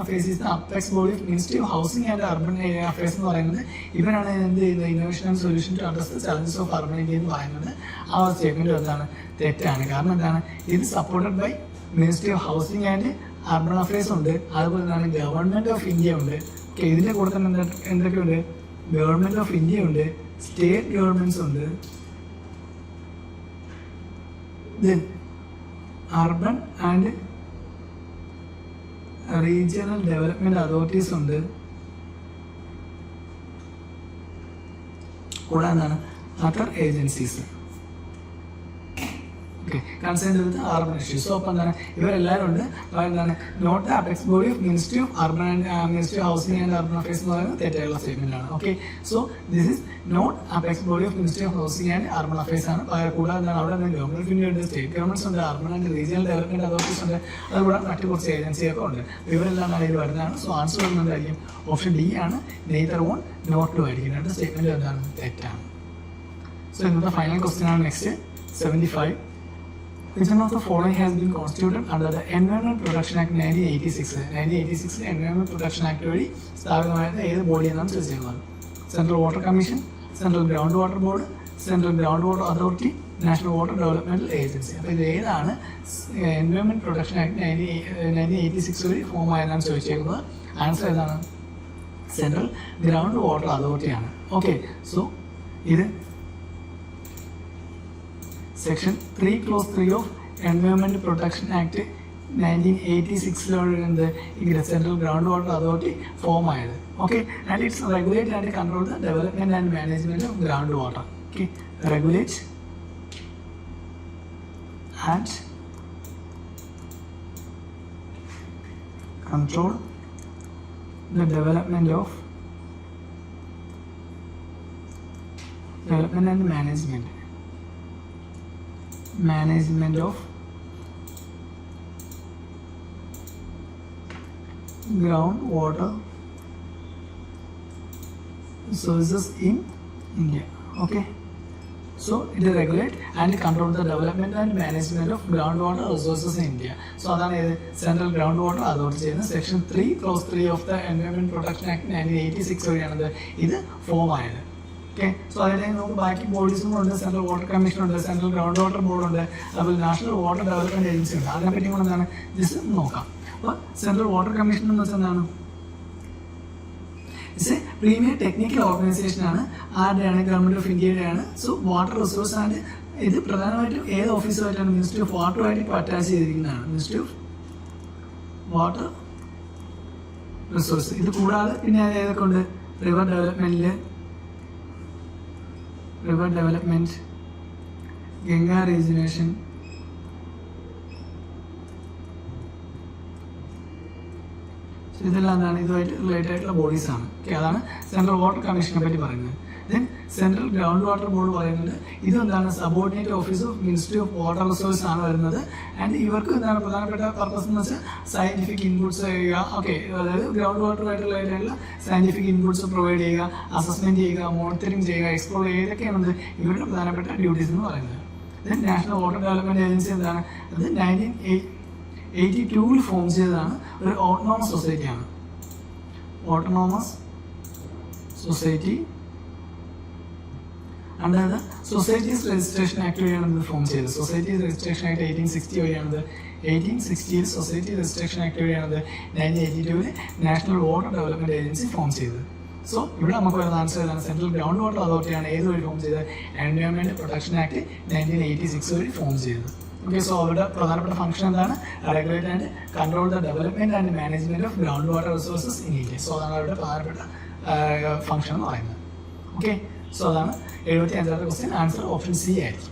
Affairs is the apex body of Ministry of Housing and Urban Affairs എന്ന് പറയുന്നത് ഇവരാണ് എന്ത് ചെയ്യുന്നത് innovation and solution to address the challenges of urban India എന്ന് പറയുന്നത്. ആ ഒരു statement എന്താണ് തെറ്റാണ്. കാരണം എന്താണ് ഇത് supported by ministry of housing and urban affairs ഉണ്ട്, അതുപോലെ തന്നെ ഗവൺമെന്റ് ഓഫ് ഇന്ത്യ ഉണ്ട്. ഓക്കെ, ഇതിൻ്റെ കൂടെ തന്നെ എന്തൊക്കെയുണ്ട്? ഗവൺമെന്റ് ഓഫ് ഇന്ത്യ ഉണ്ട്, സ്റ്റേറ്റ് ഗവൺമെന്റ്സ് ഉണ്ട്, Then urban and regional development authorities ഉണ്ട്. കൂടാതെ എന്താണ് other agencies okay concern with urban issues. So അപ്പോൾ എന്താണ് ഇവരെല്ലാവരും ഉണ്ട്. അപ്പോൾ എന്താണ് not the apex body of ministry of urban and ministry of housing and urban affairs എന്ന് പറയുന്നത് തെറ്റായുള്ള സ്റ്റേറ്റ്മെന്റ് ആണ്. Okay so this is not apex body of ministry of housing and urban affairs ആണ്. കൂടാതെ എന്താണ് അവിടെ ഗവൺമെന്റ് ഓഫ് ഇന്ത്യ ഉണ്ട്, state governments ഉണ്ട്, urban and regional development authorities ഉണ്ട്, അതുകൂടാതെ മറ്റു കുറച്ച് ഏജൻസിയൊക്കെ ഉണ്ട്. ഇവരെല്ലാം അതിൽ വരുന്നതാണ്. സോ ആൻസർ വരുന്നതായിരിക്കും ഓപ്ഷൻ ഡി ആണ്, നെയ്തർ വൺ നോട്ട് ടു ആയിരിക്കും. രണ്ട് സ്റ്റേറ്റ്മെന്റ് എന്താണ് തെറ്റാണ്. സോ ഇന്നത്തെ ഫൈനൽ ക്വസ്റ്റ്യൻ ആണ് next 75. Which one of the following has been constituted under the Environment Protection Act 1986? 1986 Environment Protection Act വഴി സ്ഥാപിതമായത് ഏത് ബോഡി എന്നാണ് ചോദിച്ചിരുന്നത്? Central water commission, central ground water board, central ground water authority, national water developmental agency. അപ്പോൾ ഇത് ഏതാണ് environment protection act 1986 വഴി form ആയതാണ് ചോദിച്ചേക്കുന്നത്? ആൻസർ ഏതാണ്? സെൻട്രൽ ഗ്രൗണ്ട് വാട്ടർ അതോറിറ്റിയാണ്. ഓക്കെ സോ ഇത് section 3 clause 3 of environment protection act 1986 ഈ central ground water authority form ആയത്. Okay and it's regulate and control the development and management of ground water. Okay regulate and control the development and management of groundwater resources in India. Okay, so it regulate and control the development and management of groundwater resources in India. So അതാണ് central ground water authority ചെയ്യുന്നത്. Section 3 clause 3 of the environment protection act 1986 വഴിയാണത് ഇത് form ആയത്. Okay so അതിനെ നമുക്ക് ബാക്കി ബോഡീസും ഉണ്ട്. Central water commission ഉണ്ട്, central ground water board ഉണ്ട്, അതുപോലെ നാഷണൽ വാട്ടർ ഡെവലപ്മെന്റ് ഏജൻസി ഉണ്ട്. അതിനെപ്പറ്റി കൂടെ എന്താണ് ജസ്റ്റ് നോക്കാം. അപ്പോൾ സെൻട്രൽ വാട്ടർ കമ്മീഷൻ എന്ന് വെച്ചാൽ എന്താണ്? It's a premier technical organisation ആണ്. ആരുടെയാണ്? ഗവൺമെന്റ് ഓഫ് ഇന്ത്യയുടെയാണ്. സോ വാട്ടർ റിസോഴ്സ് ആൻഡ് ഇത് പ്രധാനമായിട്ടും ഏത് ഓഫീസുമായിട്ടാണ്? മിനിസ്ട്രി ഓഫ് വാട്ടറുമായിട്ട് ഇപ്പോൾ അറ്റാച്ച് ചെയ്തിരിക്കുന്നതാണ്. Ministry of water resource. ഇത് കൂടാതെ പിന്നെ ഏതൊക്കെ ഉണ്ട്? റിവർ ഡെവലപ്മെന്റ്, ഗംഗാ റീജുനേഷൻ, ഇതെല്ലാം എന്താണ്? ഇതുമായിട്ട് റിലേറ്റഡ് ആയിട്ടുള്ള ബോഡീസ് ആണ്. ഓക്കെ അതാണ് സെൻട്രൽ വാട്ടർ കമ്മീഷനെ പറ്റി പറയുന്നത്. Then central ground water board പറയുന്നത് ഇതെന്താണ്? Subordinate office of ministry of water resource ആണ് വരുന്നത്. ആൻഡ് ഇവർക്ക് എന്താണ് പ്രധാനപ്പെട്ട പർപ്പസ് എന്ന് വെച്ചാൽ സയന്റിഫിക് ഇൻപുട്സ് ചെയ്യുക. ഓക്കെ അതായത് ഗ്രൗണ്ട് വാട്ടറുമായിട്ടുള്ള സയന്റിഫിക് ഇൻപുട്സ് പ്രൊവൈഡ് ചെയ്യുക, അസസ്മെന്റ് ചെയ്യുക, മോണിറ്ററിംഗ് ചെയ്യുക, എക്സ്പ്ലോർ ഏതൊക്കെയാണ് ഇവരുടെ പ്രധാനപ്പെട്ട ഡ്യൂട്ടീസ് എന്ന് പറയുന്നത്. Then national water development agency എന്താണ്? അത് 1982 ഫോം ചെയ്തതാണ്. ഒരു ഓട്ടോണോമസ് സൊസൈറ്റിയാണ്. Autonomous society under the societies registration act വഴിയാണ് ഇത് ഫോം ചെയ്തത്. സൊസൈറ്റീസ് രജിസ്ട്രേഷൻ ആക്ട് 1860 വഴിയാണത്. 1860 സൊസൈറ്റി രജിസ്ട്രേഷൻ ആക്ട് വഴിയാണത് 1982 national water development agency form ചെയ്തത്. സോ ഇവിടെ നമുക്ക് വരുന്ന ആൻസർ ഏതാണ്? സെൻട്രൽ ഗ്രൗണ്ട് വാട്ടർ അതോറിറ്റിയാണ് ഏത് വഴി ഫോം ചെയ്തത്? എൻവയോൺമെന്റ് പ്രൊട്ടക്ഷൻ ആക്ട് 1986 വഴി ഫോം ചെയ്തത്. ഓക്കെ സോ അവരുടെ പ്രധാനപ്പെട്ട ഫംഗ്ഷൻ എന്താണ്? Regulate and control the development and management of ground water resources in India. So അതാണ് അവരുടെ പ്രധാനപ്പെട്ട ഫംഗ്ഷൻ എന്ന് പറയുന്നത്. ഓക്കെ സോ അതാണ് 75ാമത്തെ ക്വസ്റ്റ്യൻ. ആൻസർ ഓപ്ഷൻ സി ആയിരിക്കും.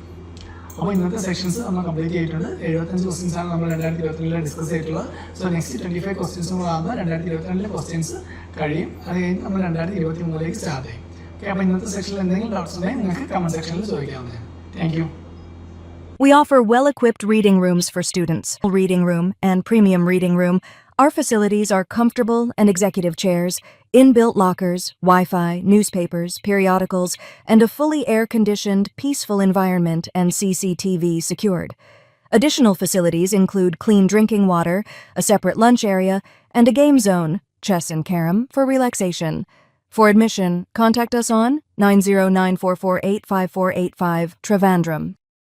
അപ്പോൾ ഇന്നത്തെ സെക്ഷൻസ് നമ്മൾ കംപ്ലീറ്റ് ചെയ്തിട്ടുണ്ട്. 75 ക്വസ്റ്റ്യൻസ് ആണ് നമ്മൾ 2022 ഡിസ്കസ് ചെയ്തിട്ടുള്ളത്. സോ നെക്സ്റ്റ് 25 ക്വസ്റ്റ്യൻസും കൂടെ ആകുമ്പോൾ 2022 ക്വസ്റ്റ്യൻസ് കഴിയും. അത് കഴിഞ്ഞ് നമ്മൾ 2023 സ്റ്റാർട്ട് ചെയ്യും. ഓക്കെ അപ്പോൾ ഇന്നത്തെ സെക്ഷനിൽ എന്തെങ്കിലും ഡൗട്ട്സ് ഉണ്ടെങ്കിൽ നിങ്ങൾക്ക് കമന്റ് സെക്ഷനിൽ ചോദിക്കാവുന്നതാണ്. Thank you. We offer well-equipped reading rooms for students. Reading room and premium reading room. Our facilities are comfortable and executive chairs, inbuilt lockers, Wi-Fi, newspapers, periodicals, and a fully air-conditioned, peaceful environment and CCTV secured. Additional facilities include clean drinking water, a separate lunch area, and a game zone, chess and carom, for relaxation. For admission, contact us on 90944854485 Trivandrum.